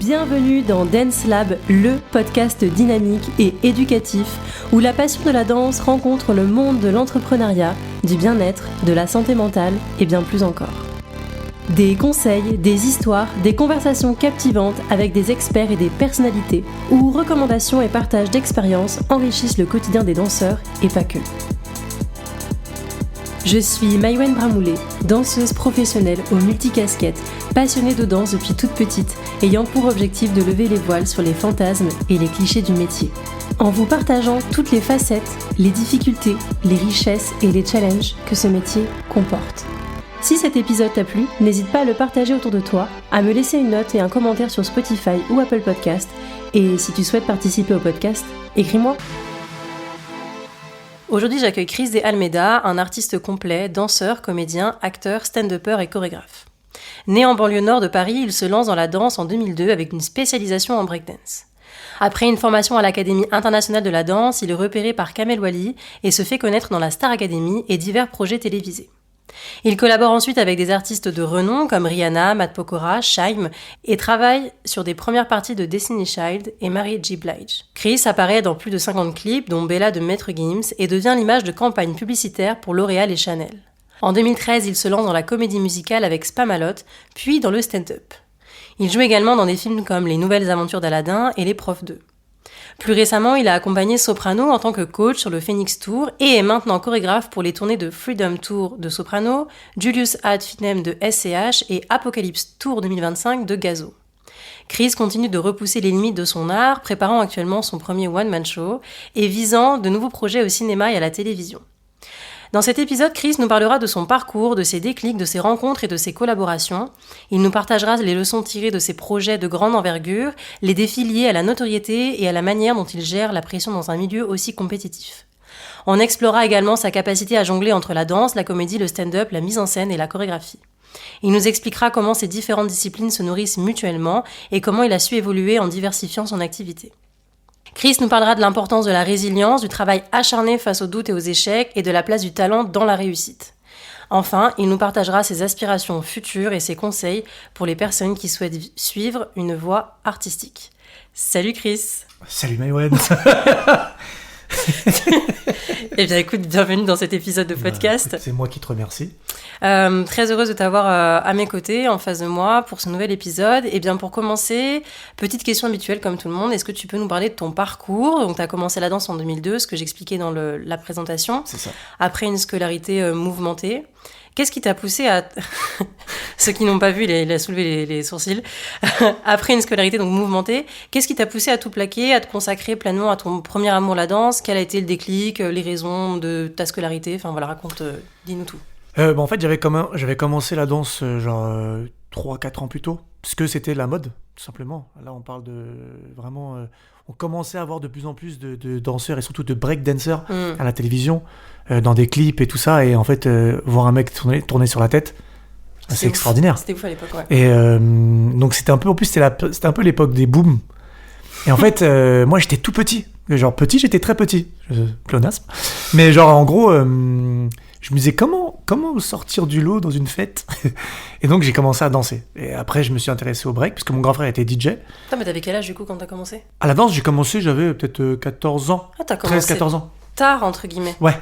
Bienvenue dans Dance Lab, le podcast dynamique et éducatif où la passion de la danse rencontre le monde de l'entrepreneuriat, du bien-être, de la santé mentale et bien plus encore. Des conseils, des histoires, des conversations captivantes avec des experts et des personnalités où recommandations et partage d'expériences enrichissent le quotidien des danseurs et pas que. Je suis Maïwenn Bramoulet, danseuse professionnelle aux multicasquettes, passionnée de danse depuis toute petite, ayant pour objectif de lever les voiles sur les fantasmes et les clichés du métier. En vous partageant toutes les facettes, les difficultés, les richesses et les challenges que ce métier comporte. Si cet épisode t'a plu, n'hésite pas à le partager autour de toi, à me laisser une note et un commentaire sur Spotify ou Apple Podcast. Et si tu souhaites participer au podcast, écris-moi. Aujourd'hui, j'accueille Chris de Almeida, un artiste complet, danseur, comédien, acteur, stand-upper et chorégraphe. Né en banlieue nord de Paris, il se lance dans la danse en 2002 avec une spécialisation en breakdance. Après une formation à l'Académie internationale de la danse, il est repéré par Kamel Wally et se fait connaître dans la Star Academy et divers projets télévisés. Il collabore ensuite avec des artistes de renom comme Rihanna, Matt Pokora, Shaim et travaille sur des premières parties de Destiny Child et Mary J. Blige. Chris apparaît dans plus de 50 clips, dont Bella de Maître Gims, et devient l'image de campagnes publicitaires pour L'Oréal et Chanel. En 2013, il se lance dans la comédie musicale avec Spamalot, puis dans le stand-up. Il joue également dans des films comme Les Nouvelles Aventures d'Aladin et Les Profs 2. Plus récemment, il a accompagné Soprano en tant que coach sur le Phoenix Tour et est maintenant chorégraphe pour les tournées de Freedom Tour de Soprano, Julius ad Finem de SCH et Apocalypse Tour 2025 de Gazo. Chris continue de repousser les limites de son art, préparant actuellement son premier one-man show et visant de nouveaux projets au cinéma et à la télévision. Dans cet épisode, Chris nous parlera de son parcours, de ses déclics, de ses rencontres et de ses collaborations. Il nous partagera les leçons tirées de ses projets de grande envergure, les défis liés à la notoriété et à la manière dont il gère la pression dans un milieu aussi compétitif. On explorera également sa capacité à jongler entre la danse, la comédie, le stand-up, la mise en scène et la chorégraphie. Il nous expliquera comment ces différentes disciplines se nourrissent mutuellement et comment il a su évoluer en diversifiant son activité. Chris nous parlera de l'importance de la résilience, du travail acharné face aux doutes et aux échecs et de la place du talent dans la réussite. Enfin, il nous partagera ses aspirations futures et ses conseils pour les personnes qui souhaitent suivre une voie artistique. Salut Chris. Salut Maïwenn. Eh bien écoute, bienvenue dans cet épisode de podcast. Écoute, c'est moi qui te remercie. Très heureuse de t'avoir à mes côtés, en face de moi, pour ce nouvel épisode. Et bien pour commencer, petite question habituelle comme tout le monde, est-ce que tu peux nous parler de ton parcours ? Donc tu as commencé la danse en 2002, ce que j'expliquais dans la présentation. C'est ça. Après une scolarité mouvementée. Qu'est-ce qui t'a poussé à... Ceux qui n'ont pas vu, il a soulevé les sourcils. Après une scolarité donc mouvementée, qu'est-ce qui t'a poussé à tout plaquer, à te consacrer pleinement à ton premier amour, la danse ? Quel a été le déclic, les raisons de ta scolarité ? Enfin voilà, raconte, dis-nous tout. En fait, j'avais commencé la danse 3-4 ans plus tôt, parce que c'était la mode, tout simplement. Là, on parle de vraiment... on commençait à avoir de plus en plus de danseurs, et surtout de breakdancers à la télévision, dans des clips et tout ça, et en fait, voir un mec tourner sur la tête, c'est extraordinaire. C'était ouf à l'époque, ouais. Et donc, c'était un peu... En plus, c'était un peu l'époque des booms. Et en fait, moi, j'étais tout petit. Genre, petit, j'étais très petit. Pléonasme. Mais genre, en gros... je me disais comment sortir du lot dans une fête. Et donc j'ai commencé à danser. Et après je me suis intéressé au break parce que mon grand frère était DJ. Attends, mais t'avais quel âge du coup quand t'as commencé ? À la danse j'ai commencé, j'avais peut-être 14 ans. Ah, t'as commencé 13-14 ans. Tard entre guillemets. Ouais.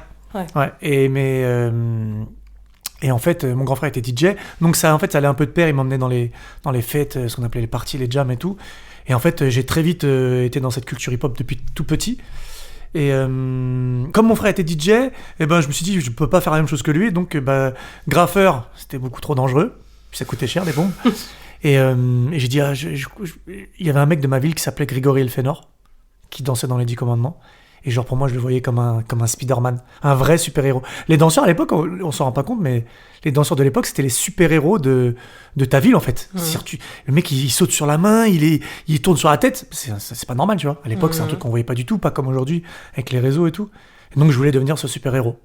Et en fait mon grand frère était DJ. Donc ça allait un peu de pair, il m'emmenait dans les fêtes, ce qu'on appelait les parties, les jams et tout. Et en fait j'ai très vite été dans cette culture hip-hop depuis tout petit. Et comme mon frère était DJ, je me suis dit je peux pas faire la même chose que lui, donc graffeur c'était beaucoup trop dangereux, puis ça coûtait cher les bombes. et j'ai dit il y avait un mec de ma ville qui s'appelait Grégory Elfenor qui dansait dans les 10 commandements, et genre pour moi je le voyais comme un Spider-Man, un vrai super-héros. Les danseurs à l'époque on s'en rend pas compte, mais les danseurs de l'époque c'était les super-héros de ta ville en fait. Le mec il saute sur la main, il tourne sur la tête, c'est pas normal, tu vois. À l'époque c'est un truc qu'on voyait pas du tout, pas comme aujourd'hui avec les réseaux et tout. Et donc je voulais devenir ce super-héros.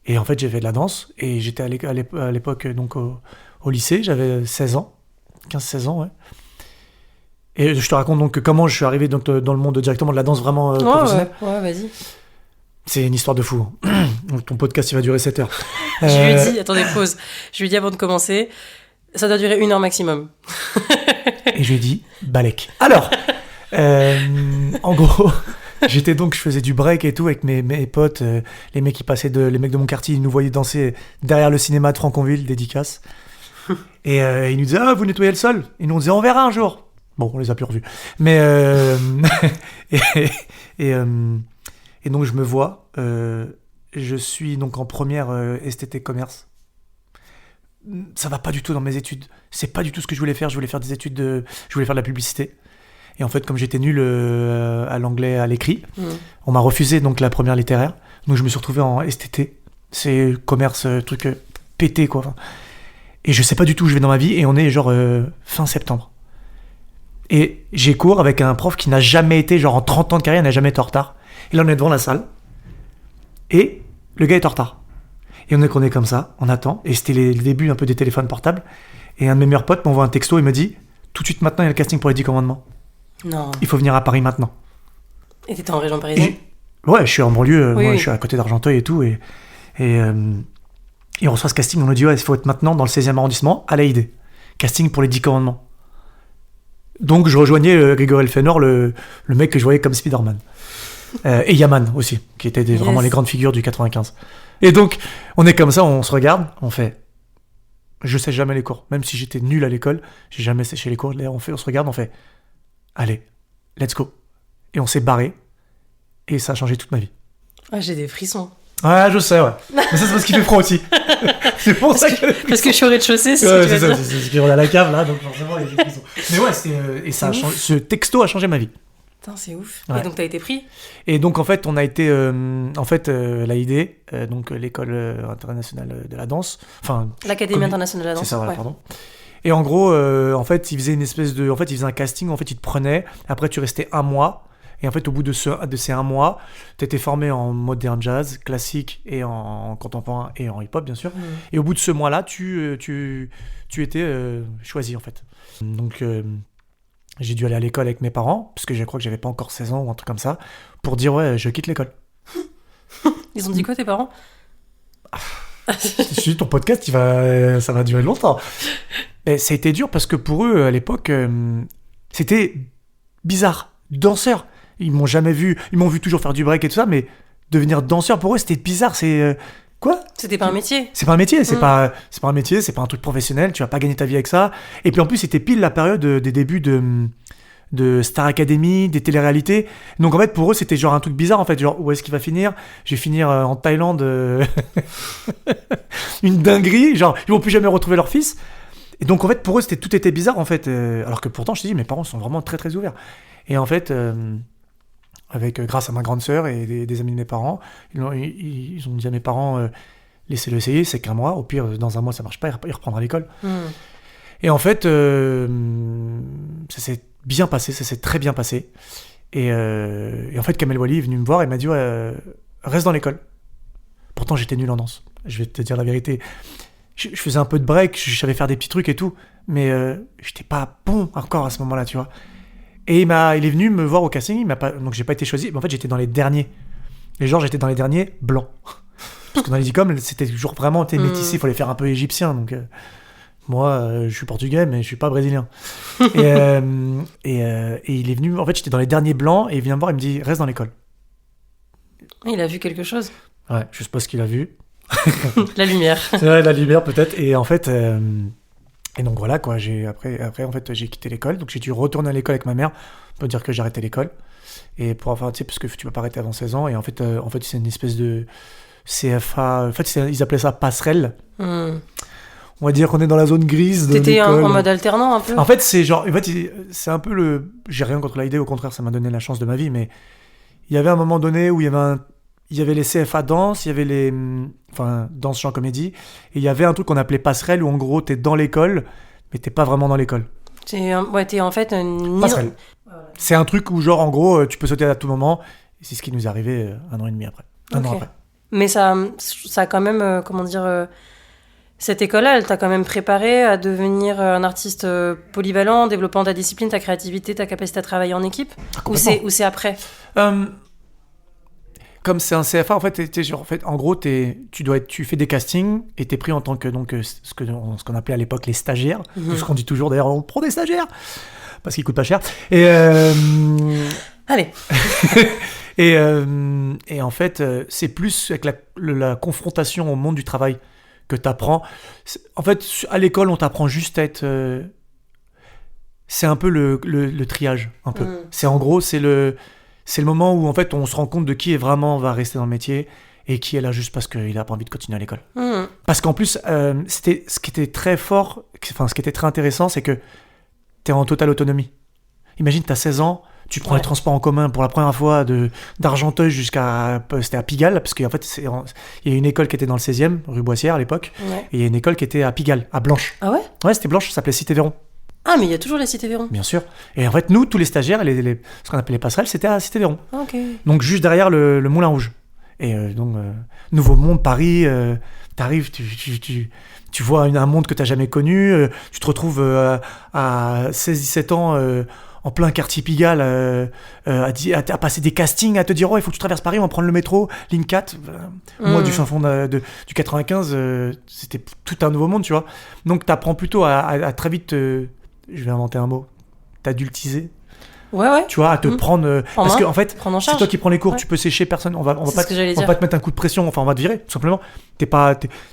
Et en fait j'ai fait de la danse et j'étais à l'époque donc au lycée, j'avais 16 ans, 15-16 ans, ouais. Et je te raconte donc comment je suis arrivé donc dans le monde directement de la danse vraiment professionnelle. Ouais, vas-y. C'est une histoire de fou. Ton podcast il va durer 7 heures. Je lui ai dit, attendez, pause. Je lui ai dit avant de commencer, ça doit durer 1 heure maximum. Et je lui ai dit, Balek. Alors, en gros, je faisais du break et tout avec mes potes, les mecs les mecs de mon quartier, ils nous voyaient danser derrière le cinéma de Franconville, dédicace. Et ils nous disaient, ah, vous nettoyez le sol? Et nous on disait, on verra un jour. Bon, on les a plus revus. Mais, et donc je me vois, je suis donc en première STT commerce. Ça va pas du tout dans mes études. C'est pas du tout ce que je voulais faire. Je voulais faire je voulais faire de la publicité. Et en fait, comme j'étais nul à l'anglais, à l'écrit, on m'a refusé donc la première littéraire. Donc je me suis retrouvé en STT. C'est commerce, truc pété, quoi. Enfin, et je sais pas du tout où je vais dans ma vie. Et on est genre fin septembre. Et j'ai cours avec un prof qui n'a jamais été, genre en 30 ans de carrière, n'a jamais été en retard. Et là, on est devant la salle. Et le gars est en retard. Et on est comme ça, on attend. Et c'était les débuts un peu des téléphones portables. Et un de mes meilleurs potes m'envoie un texto et me dit, tout de suite maintenant, il y a le casting pour les 10 commandements. Non. Il faut venir à Paris maintenant. Et t'étais en région parisienne? Ouais, je suis en banlieue, Oui. Je suis à côté d'Argenteuil et tout. Et on reçoit ce casting, on nous dit, ouais, il faut être maintenant dans le 16e arrondissement, à l'AID. Casting pour les 10 commandements. Donc je rejoignais Grégory Elfenor, le mec que je voyais comme Spider-Man. Et Yaman aussi, qui étaient vraiment les grandes figures du 95. Et donc, on est comme ça, on se regarde, on fait... Je sèche jamais les cours. Même si j'étais nul à l'école, j'ai jamais séché les cours. Là, on se regarde, on fait... Allez, let's go. Et on s'est barré. Et ça a changé toute ma vie. Ah, j'ai des frissons. Ouais, je sais, ouais. Mais ça, c'est parce qu'il fait froid aussi. C'est pour ça que... Parce que je suis au rez-de-chaussée, c'est ouais, ce que tu vas dire. c'est parce qu'on est à la cave, là, donc forcément, il y a des frissons. Mais ouais, et ça a changé, ce texto a changé ma vie. Putain, c'est ouf. Ouais. Et donc, t'as été pris? Et donc, en fait, on a été... l'AID, donc l'école internationale de la danse. Enfin... L'Académie internationale de la danse. C'est ça, voilà, ouais. pardon. Et en gros, en fait, ils faisaient une espèce de... En fait, ils faisaient un casting, en fait, ils te prenaient. Après, tu restais 1 mois. Et en fait, au bout de ces 1 mois, t'étais formé en modern jazz, classique et en contemporain et en hip-hop, bien sûr. Et au bout de ce mois-là, tu étais choisi, en fait. Donc, j'ai dû aller à l'école avec mes parents, parce que je crois que j'avais pas encore 16 ans ou un truc comme ça, pour dire, ouais, je quitte l'école. Ils ont dit quoi, tes parents? Si ton podcast, ça va durer longtemps. Et ça a été dur parce que pour eux, à l'époque, c'était bizarre. Danseur. Ils m'ont jamais vu. Ils m'ont vu toujours faire du break et tout ça, mais devenir danseur, pour eux, c'était bizarre. C'est... Quoi ? C'était pas un métier. C'est pas un métier, c'est pas un métier, c'est pas un truc professionnel, tu vas pas gagner ta vie avec ça. Et puis en plus, c'était pile la période des débuts de Star Academy, des téléréalités. Donc en fait, pour eux, c'était genre un truc bizarre, en fait. Genre, où est-ce qu'il va finir ? Je vais finir en Thaïlande. Une dinguerie. Genre, ils vont plus jamais retrouver leur fils. Et donc en fait, pour eux, tout était bizarre, en fait. Alors que pourtant, je te dis, mes parents sont vraiment très, très ouverts. Et en fait... grâce à ma grande sœur et des amis de mes parents, ils ont dit à mes parents laissez-le essayer, c'est qu'un mois, au pire dans 1 mois ça marche pas, il reprendra l'école. Et en fait ça s'est bien passé, ça s'est très bien passé et en fait Kamel Wally est venu me voir et m'a dit reste dans l'école. Pourtant j'étais nul en danse, je vais te dire la vérité, je faisais un peu de break, je savais faire des petits trucs et tout, mais j'étais pas bon encore à ce moment-là, tu vois. Et il est venu me voir au casting, donc j'ai pas été choisi, mais en fait j'étais dans les derniers. Et genre j'étais dans les derniers blancs. Parce que dans les ICOM, c'était toujours vraiment métissé, il fallait faire un peu égyptien. Donc moi, je suis portugais, mais je suis pas brésilien. Et il est venu, en fait j'étais dans les derniers blancs, et il vient me voir, il me dit reste dans l'école. Il a vu quelque chose. Ouais, je sais pas ce qu'il a vu. La lumière. C'est vrai, la lumière peut-être. Et en fait... Et donc voilà quoi, après en fait j'ai quitté l'école, donc j'ai dû retourner à l'école avec ma mère pour dire que j'ai arrêté l'école. Et pour enfin tu sais parce que tu peux pas arrêter avant 16 ans et en fait c'est une espèce de CFA, en fait ils appelaient ça passerelle. On va dire qu'on est dans la zone grise de T'étais l'école. en mode alternant un peu. En fait c'est genre c'est un peu j'ai rien contre l'idée, au contraire ça m'a donné la chance de ma vie, mais il y avait un moment donné où il y avait les CFA danse, il y avait les danse chant comédie, et il y avait un truc qu'on appelait passerelle où en gros t'es dans l'école mais t'es pas vraiment dans l'école. T'es en fait une passerelle. C'est un truc où genre en gros tu peux sauter à tout moment, et c'est ce qui nous est arrivé 1 an et demi après. Un an après. Mais ça a quand même cette école-là, elle t'a quand même préparé à devenir un artiste polyvalent, développant ta discipline, ta créativité, ta capacité à travailler en équipe. Ou c'est après? comme c'est un CFA, en fait, en gros, tu fais des castings et t'es pris en tant que ce qu'on appelait à l'époque les stagiaires. Tout ce qu'on dit toujours, d'ailleurs, on prend des stagiaires parce qu'ils coûtent pas cher. Et Allez. et en fait, c'est plus avec la confrontation au monde du travail que t'apprends. En fait, à l'école, on t'apprend juste à être. C'est un peu le triage, un peu. C'est en gros, c'est le moment où en fait on se rend compte de qui est vraiment va rester dans le métier et qui est là juste parce qu'il a pas envie de continuer à l'école. Parce qu'en plus, c'était ce qui était très fort, enfin ce qui était très intéressant, c'est que t'es en totale autonomie. Imagine, t'as 16 ans, tu prends les transports en commun pour la première fois d'Argenteuil c'était à Pigalle, parce qu'en fait il y a une école qui était dans le 16e, rue Boissière à l'époque, et il y a une école qui était à Pigalle, à Blanche. Ah ouais ? Ouais, c'était Blanche, ça s'appelait Cité Véron. Ah, mais il y a toujours la Cité Véron. Bien sûr. Et en fait, nous, tous les stagiaires, ce qu'on appelait les passerelles, c'était à Cité Véron. Ok. Donc, juste derrière le Moulin Rouge. Et donc, Nouveau Monde, Paris, t'arrives, tu vois un monde que t'as jamais connu, tu te retrouves à 16-17 ans en plein quartier Pigalle, à passer des castings, à te dire, oh, il faut que tu traverses Paris, on va prendre le métro, ligne 4. Moi, du fin fond du 95, c'était tout un nouveau monde, tu vois. Donc, t'apprends plutôt à très vite... je vais inventer un mot, t'adultiser. Ouais. Tu vois, à te prendre... parce qu'en fait, c'est toi qui prends les cours, tu peux sécher personne, on va pas te mettre un coup de pression, enfin on va te virer, tout simplement.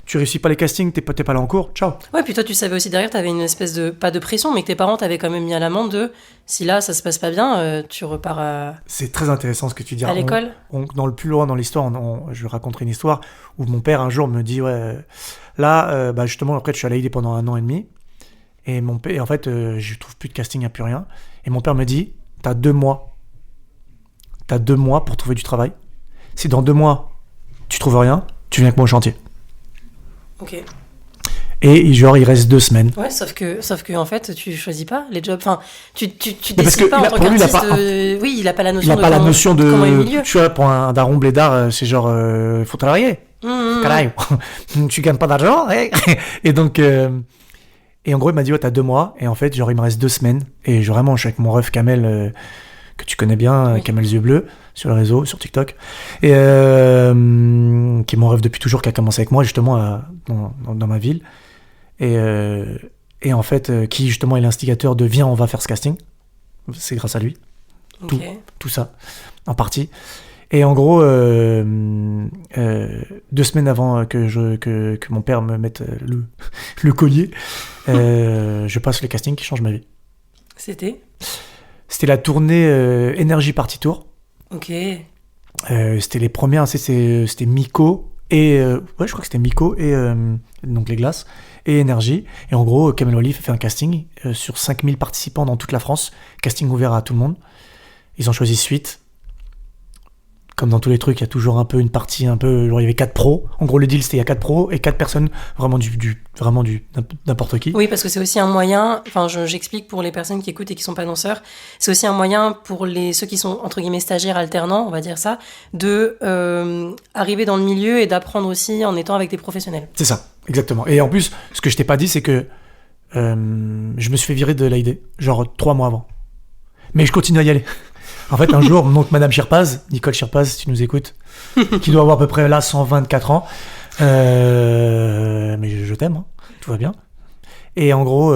Tu réussis pas les castings, t'es pas là en cours, ciao. Ouais, puis toi tu savais aussi derrière, t'avais une espèce de, pas de pression, mais que tes parents t'avaient quand même mis à l'amende de, si là ça se passe pas bien, tu repars à... C'est très intéressant ce que tu dis. À l'école. Dans le plus loin dans l'histoire, je raconterai une histoire où mon père un jour me dit, là, justement, après je suis à l'AID pendant 1 an et demi, et mon père, en fait, je trouve plus de casting, il n'y a plus rien, et mon père me dit, T'as 2 mois pour trouver du travail. Si dans 2 mois, tu trouves rien, tu viens avec moi au chantier. Ok. Et genre, il reste 2 semaines. Ouais, sauf que en fait, tu choisis pas les jobs. Enfin, tu décides pas en tant qu'artiste. Oui, il a pas la notion de... Il a pas la notion de... Comment est le milieu. Tu vois, pour un daron blédard, c'est genre... faut travailler. Caralho. Tu gagnes pas d'argent. Et donc... Et en gros, il m'a dit, t'as 2 mois. Et en fait, genre, il me reste 2 semaines. Et vraiment, je suis avec mon ref Kamel, que tu connais bien, Kamel Yeux Bleus, sur le réseau, sur TikTok. Et qui est mon ref depuis toujours, qui a commencé avec moi, justement, dans ma ville. Et en fait, qui, justement, est l'instigateur de viens, on va faire ce casting. C'est grâce à lui. Okay. Tout ça, en partie. Et en gros, 2 semaines avant que mon père me mette le collier, je passe le casting qui change ma vie. C'était la tournée Energy Party Tour. Ok. C'était les premières, c'était Miko et... je crois que c'était Miko et donc les glaces et Energy. Et en gros, Kamel Wally fait un casting sur 5000 participants dans toute la France. Casting ouvert à tout le monde. Ils ont choisi Suite. Comme dans tous les trucs, il y a toujours un peu une partie un peu... Genre, il y avait 4 pros. En gros, le deal, c'était il y a 4 pros et 4 personnes, vraiment n'importe qui. Oui, parce que c'est aussi un moyen... Enfin, j'explique pour les personnes qui écoutent et qui sont pas danseurs. C'est aussi un moyen pour ceux qui sont, entre guillemets, stagiaires, alternants, on va dire ça, de arriver dans le milieu et d'apprendre aussi en étant avec des professionnels. C'est ça, exactement. Et en plus, ce que je t'ai pas dit, c'est que je me suis fait virer de l'AID, genre 3 mois avant. Mais je continue à y aller. En fait, un jour, donc Madame Chirpaz, Nicole Chirpaz, si tu nous écoutes, qui doit avoir à peu près là 124 ans, mais je t'aime, hein, tout va bien. Et en gros,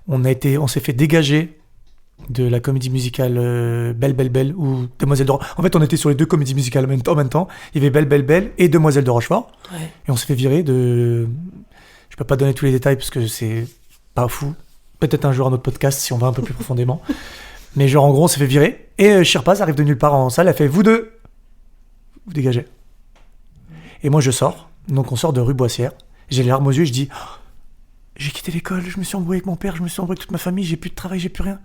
on s'est fait dégager de la comédie musicale Belle Belle Belle ou Demoiselle de Rochefort. En fait, on était sur les 2 comédies musicales en même temps. Il y avait Belle Belle Belle et Demoiselle de Rochefort. Ouais. Et on s'est fait virer de... Je peux pas donner tous les détails parce que c'est pas fou. Peut-être un jour un autre podcast si on va un peu plus profondément. Mais genre, en gros, on s'est fait virer. Et Chirpaz arrive de nulle part en salle. Elle fait, vous deux, vous dégagez. Et moi, je sors. Donc, on sort de rue Boissière. J'ai les larmes aux yeux. Je dis, j'ai quitté l'école. Je me suis embrouillé avec mon père. Je me suis embrouillé avec toute ma famille. J'ai plus de travail. J'ai plus rien.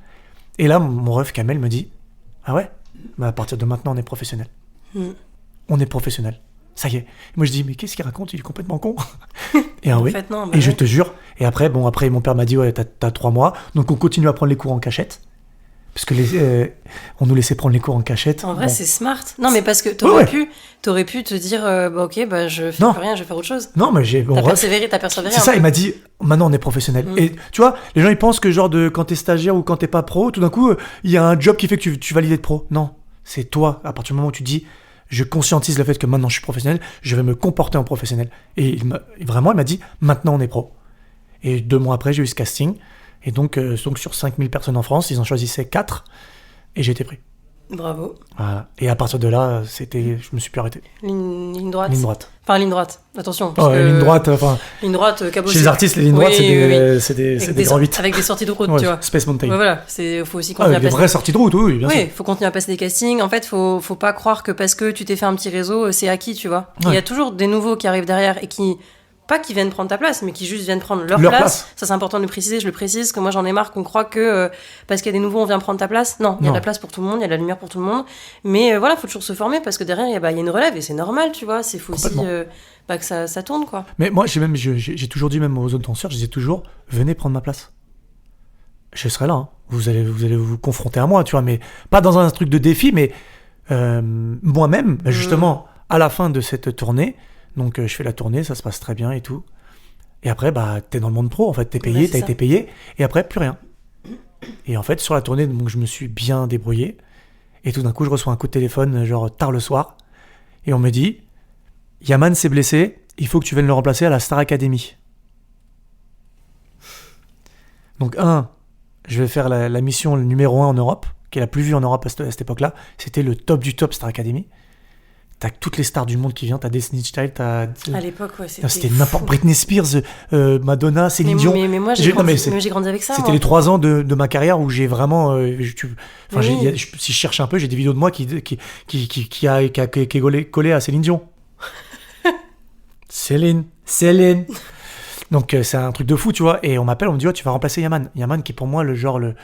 Et là, mon ref Kamel me dit, ah ouais, à partir de maintenant, on est professionnel. On est professionnel. Ça y est. Et moi, je dis, mais qu'est-ce qu'il raconte? Il est complètement con. Et oui. En fait, non, et je te jure. Et après, mon père m'a dit, ouais, t'as 3 mois. Donc, on continue à prendre les cours en cachette. Parce que on nous laissait prendre les cours en cachette. En vrai, c'est smart. Non, mais parce que t'aurais pu te dire, je fais plus rien, je vais faire autre chose. Non, mais t'as persévéré. C'est ça, il m'a dit, maintenant on est professionnel. Et tu vois, les gens ils pensent que genre quand t'es stagiaire ou quand t'es pas pro, tout d'un coup, il y a un job qui fait que tu valides être pro. Non, c'est toi, à partir du moment où tu dis, je conscientise le fait que maintenant je suis professionnel, je vais me comporter en professionnel. Et il m'a dit, maintenant on est pro. Et 2 mois après, j'ai eu ce casting. Et donc sur 5000 personnes en France, ils en choisissaient 4. Et j'ai été pris. Bravo. Voilà. Et à partir de là, je me suis plus arrêté. Ligne droite. Ligne droite. Enfin, ligne droite, attention. Ligne droite, ligne droite, cabossée. Chez les artistes, les lignes droites, c'est des grands 8. Avec des sorties de route, ouais, tu vois. Space Mountain. Ouais, voilà, faut aussi continuer à passer. Des vraies sorties de route, oui, bien sûr. Oui, faut continuer à passer des castings. En fait, faut pas croire que parce que tu t'es fait un petit réseau, c'est acquis, tu vois. Il y a toujours des nouveaux qui arrivent derrière et qui viennent prendre ta place, mais qui juste viennent prendre leur place. Ça, c'est important de le préciser, je le précise, que moi j'en ai marre qu'on croit que parce qu'il y a des nouveaux, on vient prendre ta place. Non, il y a de la place pour tout le monde, il y a de la lumière pour tout le monde. Mais voilà, faut toujours se former parce que derrière, il y a une relève et c'est normal, tu vois. C'est faut aussi que ça tourne, quoi. Mais moi, j'ai toujours dit, même aux autres danseurs, je disais toujours, venez prendre ma place. Je serai là, hein. Vous allez vous confronter à moi, tu vois, mais pas dans un truc de défi, mais moi-même, justement, à la fin de cette tournée. Donc je fais la tournée, ça se passe très bien et tout. Et après, t'es dans le monde pro, en fait, t'es payé, t'as été payé. Et après, plus rien. Et en fait, sur la tournée, donc, je me suis bien débrouillé. Et tout d'un coup, je reçois un coup de téléphone, genre tard le soir. Et on me dit, Yaman s'est blessé, il faut que tu viennes le remplacer à la Star Academy. Donc je vais faire la mission numéro 1 en Europe, qui est la plus vue en Europe à cette époque-là. C'était le top du top Star Academy. T'as toutes les stars du monde qui viennent, t'as Destiny's Child, à l'époque, ouais, c'était n'importe, Britney Spears, Madonna, Céline Dion. Mais moi, j'ai grandi avec ça. C'était les 3 ans de ma carrière où j'ai vraiment, si je cherche un peu, j'ai des vidéos de moi qui est collé à Céline Dion. Céline. Donc c'est un truc de fou, tu vois. Et on m'appelle, on me dit, tu vas remplacer Yaman. Yaman qui est pour moi le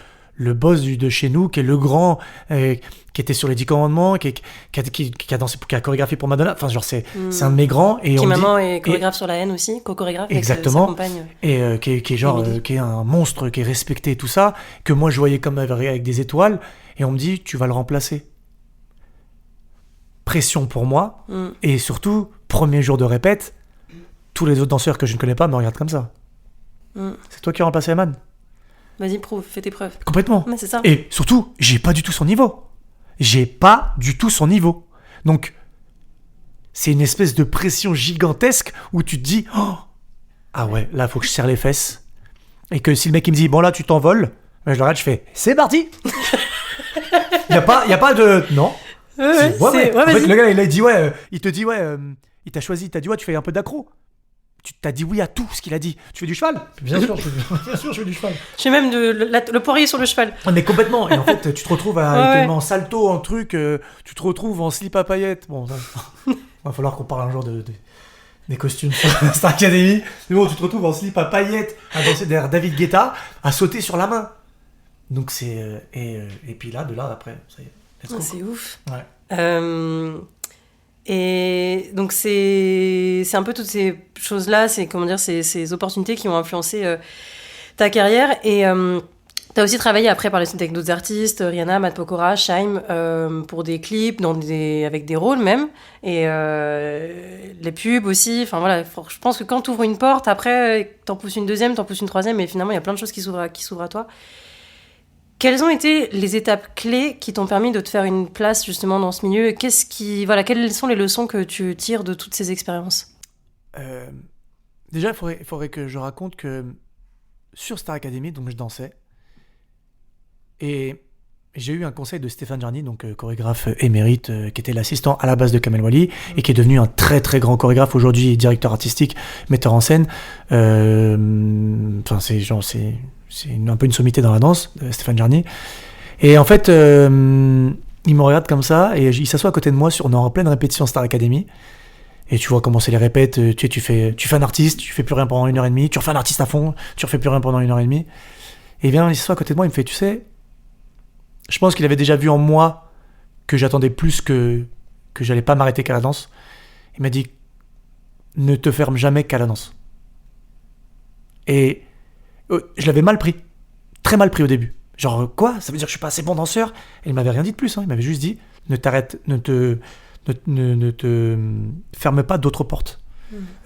boss de chez nous, qui est le grand, qui était sur les 10 commandements, qui a dansé, qui a chorégraphié pour Madonna. Enfin, genre, c'est un de mes grands. Et qui maman est chorégraphe sur la haine aussi, co-chorégraphe exactement, avec sa compagne. Et qui est un monstre, qui est respecté et tout ça, que moi je voyais comme avec des étoiles. Et on me dit, tu vas le remplacer. Pression pour moi. Et surtout, premier jour de répète, tous les autres danseurs que je ne connais pas me regardent comme ça. C'est toi qui as remplacé Yaman. Vas-y, prouve, fais tes preuves. Complètement. Mais c'est ça. Et surtout, j'ai pas du tout son niveau. Donc, c'est une espèce de pression gigantesque où tu te dis, ah ouais, là, faut que je serre les fesses. Et que si le mec il me dit, bon là, tu t'envoles, je le regarde, je fais, c'est parti. y a pas de, non. Ouais, en fait, le gars, il dit, il te dit, il t'a choisi, il t'a dit, tu fais un peu d'accro. Tu t'as dit oui à tout ce qu'il a dit. Tu fais du cheval ? Bien sûr, je fais du cheval. Je fais même le poirier sur le cheval. Mais complètement. Et en fait, tu te retrouves en salto, en truc. Tu te retrouves en slip à paillettes. Bon, ça va falloir qu'on parle un jour des costumes sur Star Academy. Mais bon, tu te retrouves en slip à paillettes, à danser derrière David Guetta, à sauter sur la main. Donc c'est et puis là, après, ça y est. C'est ouf. Ouais. Et donc c'est un peu toutes ces choses-là, ces opportunités qui ont influencé ta carrière. Et t'as aussi travaillé après par la suite avec d'autres artistes, Rihanna, Matt Pokora, Shaim, pour des clips, avec des rôles même, et les pubs aussi. Enfin voilà, je pense que quand t'ouvres une porte, après t'en pousses une deuxième, t'en pousses une troisième, et finalement il y a plein de choses qui s'ouvrent à toi. Quelles ont été les étapes clés qui t'ont permis de te faire une place justement dans ce milieu ? Quelles sont les leçons que tu tires de toutes ces expériences ? Déjà, il faudrait que je raconte que sur Star Academy, donc je dansais, et j'ai eu un conseil de Stéphane Jarny, donc chorégraphe émérite, qui était l'assistant à la base de Kamel Wally, et qui est devenu un très très grand chorégraphe aujourd'hui, directeur artistique, metteur en scène. C'est un peu une sommité dans la danse, Stéphane Jarny. Et en fait, il me regarde comme ça, et il s'assoit à côté de moi, on est en pleine répétition Star Academy, et tu vois comment c'est les répètes, tu fais un artiste, tu fais plus rien pendant 1h30, tu refais un artiste à fond, tu refais plus rien pendant 1h30. Et bien, il s'assoit à côté de moi, il me fait, tu sais, je pense qu'il avait déjà vu en moi que j'attendais plus, que j'allais pas m'arrêter qu'à la danse. Il m'a dit, ne te ferme jamais qu'à la danse. Et je l'avais mal pris, très mal pris au début. Genre, quoi ? Ça veut dire que je suis pas assez bon danseur ? Et il m'avait rien dit de plus, hein. Il m'avait juste dit, ne te ferme pas d'autres portes.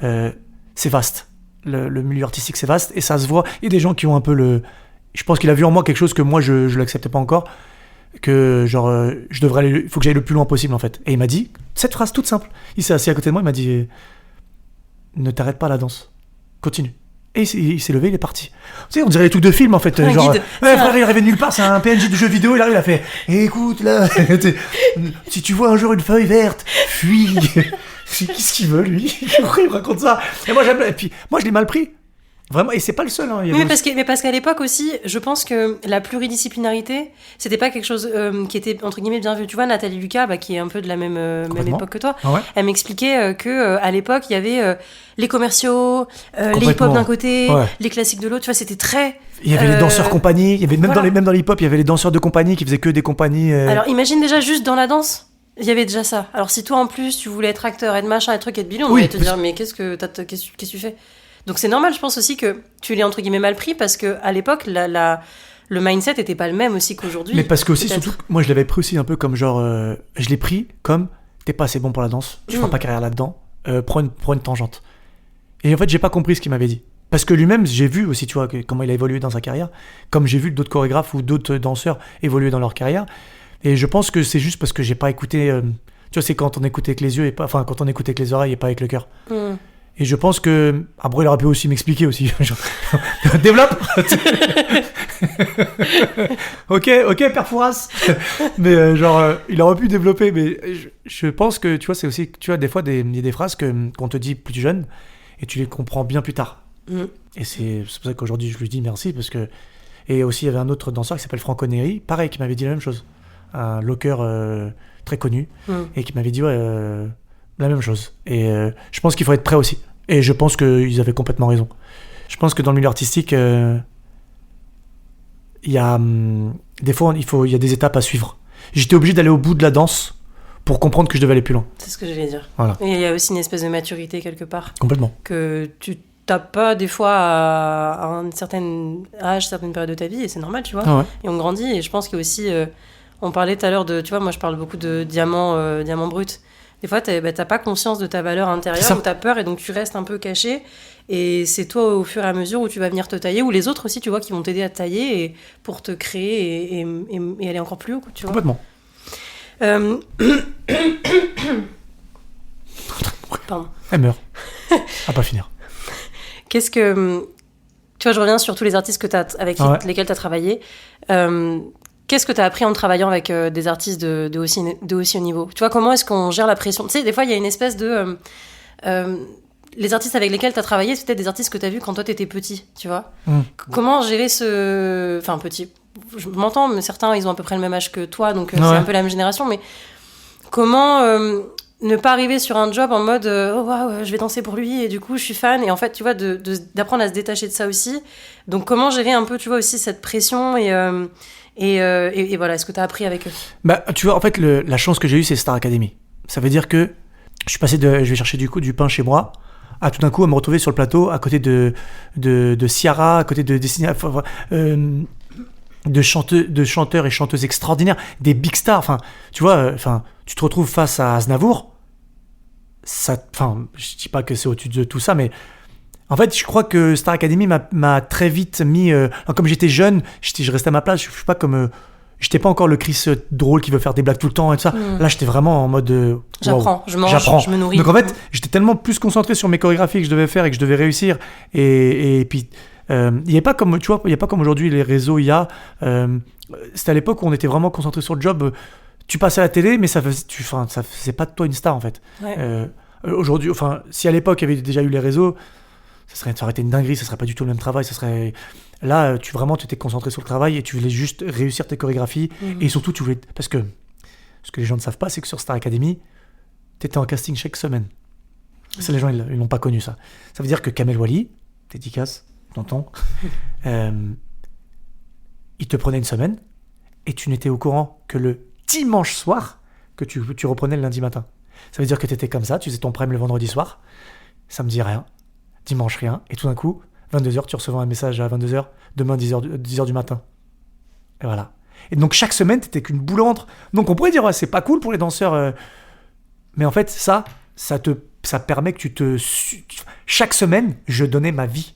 C'est vaste. Le milieu artistique, c'est vaste, et ça se voit. Il y a des gens qui ont un peu je pense qu'il a vu en moi quelque chose que moi, je l'acceptais pas encore. que genre il faut que j'aille le plus loin possible en fait. Et il m'a dit cette phrase toute simple. Il s'est assis à côté de moi, il m'a dit ne t'arrête pas la danse, continue. Et il s'est levé, il est parti. Tu sais, on dirait les trucs de film en fait. Un genre, guide. frère, il arrivait de nulle part, c'est un PNJ de jeu vidéo, il arrive, il a fait écoute là, si tu vois un jour une feuille verte, fuis. Qu'est-ce qu'il veut lui? Pourquoi il me raconte ça? Et moi, je l'ai mal pris. Vraiment, et c'est pas le seul. Hein. Oui, mais parce qu'à l'époque aussi, je pense que la pluridisciplinarité, c'était pas quelque chose qui était entre guillemets bien vu. Tu vois, Nathalie Lucas, qui est un peu de la même époque que toi, Ah ouais. elle m'expliquait que à l'époque, il y avait les commerciaux, les hip-hop d'un côté, les classiques de l'autre. Tu vois, c'était très. Il y avait les danseurs compagnie. Il y avait même voilà. dans les hip-hop, il y avait les danseurs de compagnie qui faisaient que des compagnies. Alors, imagine déjà juste dans la danse. Il y avait déjà ça. Alors, si toi en plus tu voulais être acteur, être machin, être truc, être bidon, on allait te dire mais qu'est-ce que tu fais? Donc c'est normal, je pense aussi que tu l'aies entre guillemets mal pris parce que à l'époque le mindset était pas le même aussi qu'aujourd'hui. Mais parce que aussi surtout, moi je l'avais pris aussi un peu comme genre, je l'ai pris comme t'es pas assez bon pour la danse, tu feras pas carrière là-dedans, prends une tangente. Et en fait j'ai pas compris ce qu'il m'avait dit. Parce que lui-même, j'ai vu aussi, tu vois, comment il a évolué dans sa carrière, comme j'ai vu d'autres chorégraphes ou d'autres danseurs évoluer dans leur carrière. Et je pense que c'est juste parce que j'ai pas écouté. Tu vois, c'est quand on écoute avec les yeux quand on écoute avec les oreilles et pas avec le cœur. Et je pense que après il aurait pu aussi m'expliquer aussi. Genre, développe. ok, Père Fouras. Mais il aurait pu développer. Mais je pense que tu vois, c'est aussi, tu vois, des fois il y a des phrases qu'on te dit plus jeune et tu les comprends bien plus tard. Et c'est pour ça qu'aujourd'hui je lui dis merci parce que. Et aussi il y avait un autre danseur qui s'appelle Franco Neri, pareil, qui m'avait dit la même chose. Un locker très connu et qui m'avait dit la même chose. Et je pense qu'il faut être prêt aussi. Et je pense qu'ils avaient complètement raison. Je pense que dans le milieu artistique, il y a des fois il y a des étapes à suivre. J'étais obligé d'aller au bout de la danse pour comprendre que je devais aller plus loin. C'est ce que j'allais dire. Voilà. Et il y a aussi une espèce de maturité quelque part. Complètement. Que tu t'as pas des fois à un certain âge, certaines périodes de ta vie, et c'est normal, tu vois. Ah ouais. Et on grandit, et je pense qu'il y a aussi... on parlait tout à l'heure de... Tu vois, moi je parle beaucoup de diamants bruts. Des fois, t'as pas conscience de ta valeur intérieure, ou t'as peur, et donc tu restes un peu caché. Et c'est toi, au fur et à mesure, où tu vas venir te tailler, ou les autres aussi, tu vois, qui vont t'aider à te tailler et pour te créer et aller encore plus haut, tu vois. Complètement. Pardon. Elle meurt. À pas finir. Qu'est-ce que... Tu vois, je reviens sur tous les artistes avec lesquels tu as travaillé. Qu'est-ce que tu as appris en travaillant avec des artistes de aussi haut niveau? Tu vois, comment est-ce qu'on gère la pression? Tu sais, des fois, il y a une espèce de... les artistes avec lesquels tu as travaillé, c'est peut-être des artistes que tu as vus quand toi, tu étais petit, tu vois. Comment gérer ce... Enfin, petit. Je m'entends, mais certains, ils ont à peu près le même âge que toi, donc c'est un peu la même génération. Mais comment... ne pas arriver sur un job en mode oh waouh, je vais danser pour lui et du coup je suis fan, et en fait tu vois d'apprendre à se détacher de ça aussi. Donc comment gérer un peu, tu vois, aussi cette pression et voilà, est-ce que tu as appris avec eux? Bah tu vois, en fait la chance que j'ai eue, c'est Star Academy. Ça veut dire que je suis passé je vais chercher du pain chez moi à tout d'un coup à me retrouver sur le plateau à côté de Ciara, à côté de de chanteurs et chanteuses extraordinaires, des big stars, enfin tu vois, tu te retrouves face à Aznavour, je dis pas que c'est au-dessus de tout ça, mais en fait je crois que Star Academy m'a très vite mis, comme j'étais jeune, je restais à ma place, je suis pas comme, j'étais pas encore le Chris drôle qui veut faire des blagues tout le temps et tout ça, là j'étais vraiment en mode j'apprends, je mange, je me nourris. Donc en fait j'étais tellement plus concentré sur mes chorégraphies que je devais faire et que je devais réussir, et puis il y a pas comme, tu vois, il y a pas comme aujourd'hui les réseaux, c'était à l'époque où on était vraiment concentré sur le job. Tu passais à la télé, mais ça faisait pas de toi une star en fait. Aujourd'hui, si à l'époque il y avait déjà eu les réseaux, ça aurait été une dinguerie, ça serait pas du tout le même travail, là tu étais concentré sur le travail et tu voulais juste réussir tes chorégraphies, et surtout tu voulais, parce que ce que les gens ne savent pas, c'est que sur Star Academy t'étais en casting chaque semaine. Ça, les gens ils n'ont pas connu ça. Ça veut dire que Kamel Wally, dédicace, tonton, il te prenait une semaine et tu n'étais au courant que le dimanche soir que tu reprenais le lundi matin. Ça veut dire que tu étais comme ça, tu faisais ton prime le vendredi soir, samedi rien, dimanche rien, et tout d'un coup, 22h, tu recevais un message à 22h, demain 10h du matin. Et voilà. Et donc chaque semaine, t'étais qu'une boule au ventre. Donc on pourrait dire, c'est pas cool pour les danseurs, mais en fait, ça permet que chaque semaine, je donnais ma vie.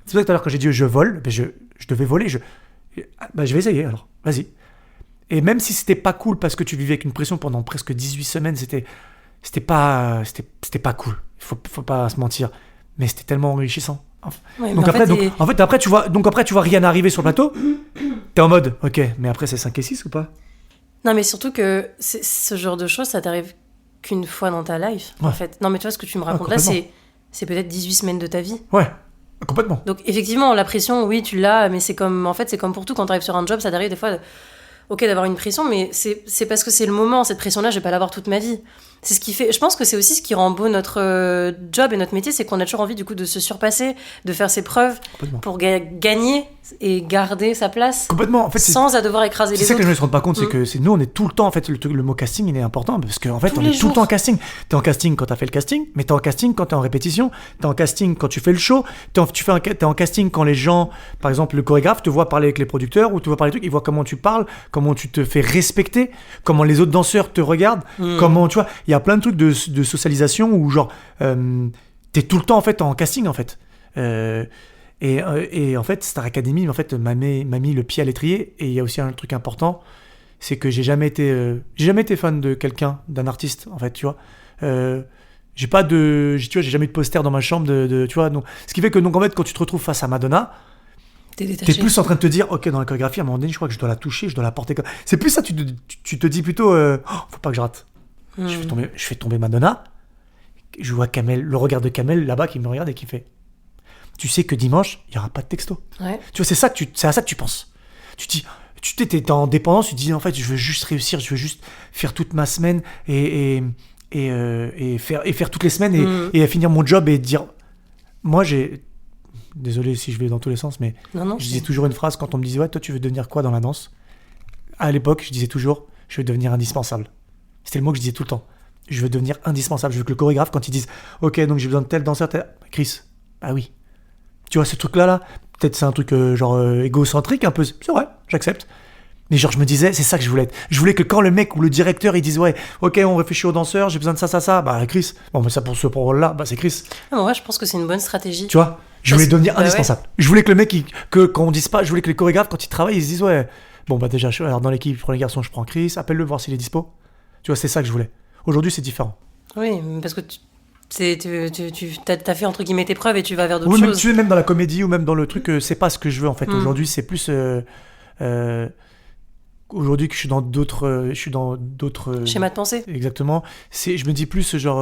C'est pour ça que tout à l'heure, quand j'ai dit je vole, je devais voler. Je vais essayer alors, vas-y. Et même si c'était pas cool parce que tu vivais avec une pression pendant presque 18 semaines, c'était pas cool. Faut pas se mentir. Mais c'était tellement enrichissant. Ouais, Donc mais après, tu vois rien arriver sur le plateau. T'es en mode, ok, mais après c'est 5 et 6 ou pas? Non, mais surtout que ce genre de choses, ça t'arrive qu'une fois dans ta life, en Ouais. fait. Non, mais tu vois, ce que tu me racontes là, complètement. c'est peut-être 18 semaines de ta vie. Ouais, complètement. Donc, effectivement, la pression, oui, tu l'as, mais c'est comme pour tout, quand t'arrives sur un job, ça t'arrive des fois, ok, d'avoir une pression, mais c'est parce que c'est le moment, cette pression-là, je vais pas l'avoir toute ma vie. C'est ce qui fait, je pense que c'est aussi ce qui rend beau notre job et notre métier, c'est qu'on a toujours envie, du coup, de se surpasser, de faire ses preuves Complètement. pour gagner et garder sa place. Complètement. En fait, Sans à devoir écraser c'est les ça autres. que je me rends pas compte, c'est que nous on est tout le temps, en fait, le mot casting il est important parce qu'en fait Tous on les est tout le jours. temps en casting. T'es en casting quand t'as fait le casting, mais t'es en casting quand t'es en répétition, t'es en casting quand tu fais le show, t'es en casting quand les gens, par exemple le chorégraphe, te voit parler avec les producteurs ou te voit parler des trucs, il voit comment tu parles, comment tu te fais respecter, comment les autres danseurs te regardent, comment, tu vois, il y a plein de trucs de socialisation où genre t'es tout le temps en fait en casting en fait. Et en fait, Star Academy en fait, m'a mis le pied à l'étrier. Et il y a aussi un truc important, c'est que j'ai jamais été fan de quelqu'un, d'un artiste, en fait, tu vois. J'ai jamais eu de poster dans ma chambre tu vois. Donc, ce qui fait que, donc, en fait, quand tu te retrouves face à Madonna, T'es détaché. t'es plus en train de te dire, ok, dans la chorégraphie, à un moment donné, je crois que je dois la toucher, je dois la porter. C'est plus ça, tu te dis plutôt, faut pas que je rate. Je fais tomber Madonna. Je vois Kamel, le regard de Kamel là-bas qui me regarde et qui fait. Tu sais que dimanche, il n'y aura pas de texto. Ouais. Tu vois, c'est à ça que tu penses. Tu dis, t'es en dépendance, tu te dis, en fait, je veux juste réussir, je veux juste faire toute ma semaine et faire toutes les semaines et finir mon job et dire. Moi, désolé si je vais dans tous les sens, mais Non, je disais toujours une phrase quand on me disait, ouais, toi, tu veux devenir quoi dans la danse? À l'époque, je disais toujours, je veux devenir indispensable. C'était le mot que je disais tout le temps. Je veux devenir indispensable. Je veux que le chorégraphe, quand ils disent, ok, donc j'ai besoin de tel danseur, Chris, bah oui. Tu vois, ce truc-là, peut-être c'est un truc égocentrique un peu, c'est vrai, j'accepte. Mais genre, je me disais, c'est ça que je voulais être. Je voulais que quand le mec ou le directeur, ils disent, ouais, ok, on réfléchit aux danseurs, j'ai besoin de ça, bah Chris. Bon, mais ça pour ce rôle-là, bah c'est Chris. Ah, ouais, je pense que c'est une bonne stratégie. Tu vois, je voulais devenir indispensable. Ouais. Je voulais que le mec, quand on dise pas, je voulais que les chorégraphes, quand ils travaillent, ils se disent, ouais, bon, bah déjà, alors dans l'équipe, pour les garçons, je prends Chris, appelle-le, voir s'il est dispo. Tu vois, c'est ça que je voulais. Aujourd'hui, c'est différent. Oui, parce que t'as fait entre guillemets tes preuves et tu vas vers d'autres Oui, même, choses. tu es même dans la comédie ou même dans le truc, c'est pas ce que je veux en fait. Aujourd'hui, c'est plus. Aujourd'hui que je suis dans d'autres. Schéma de pensée. Exactement. Je me dis plus genre.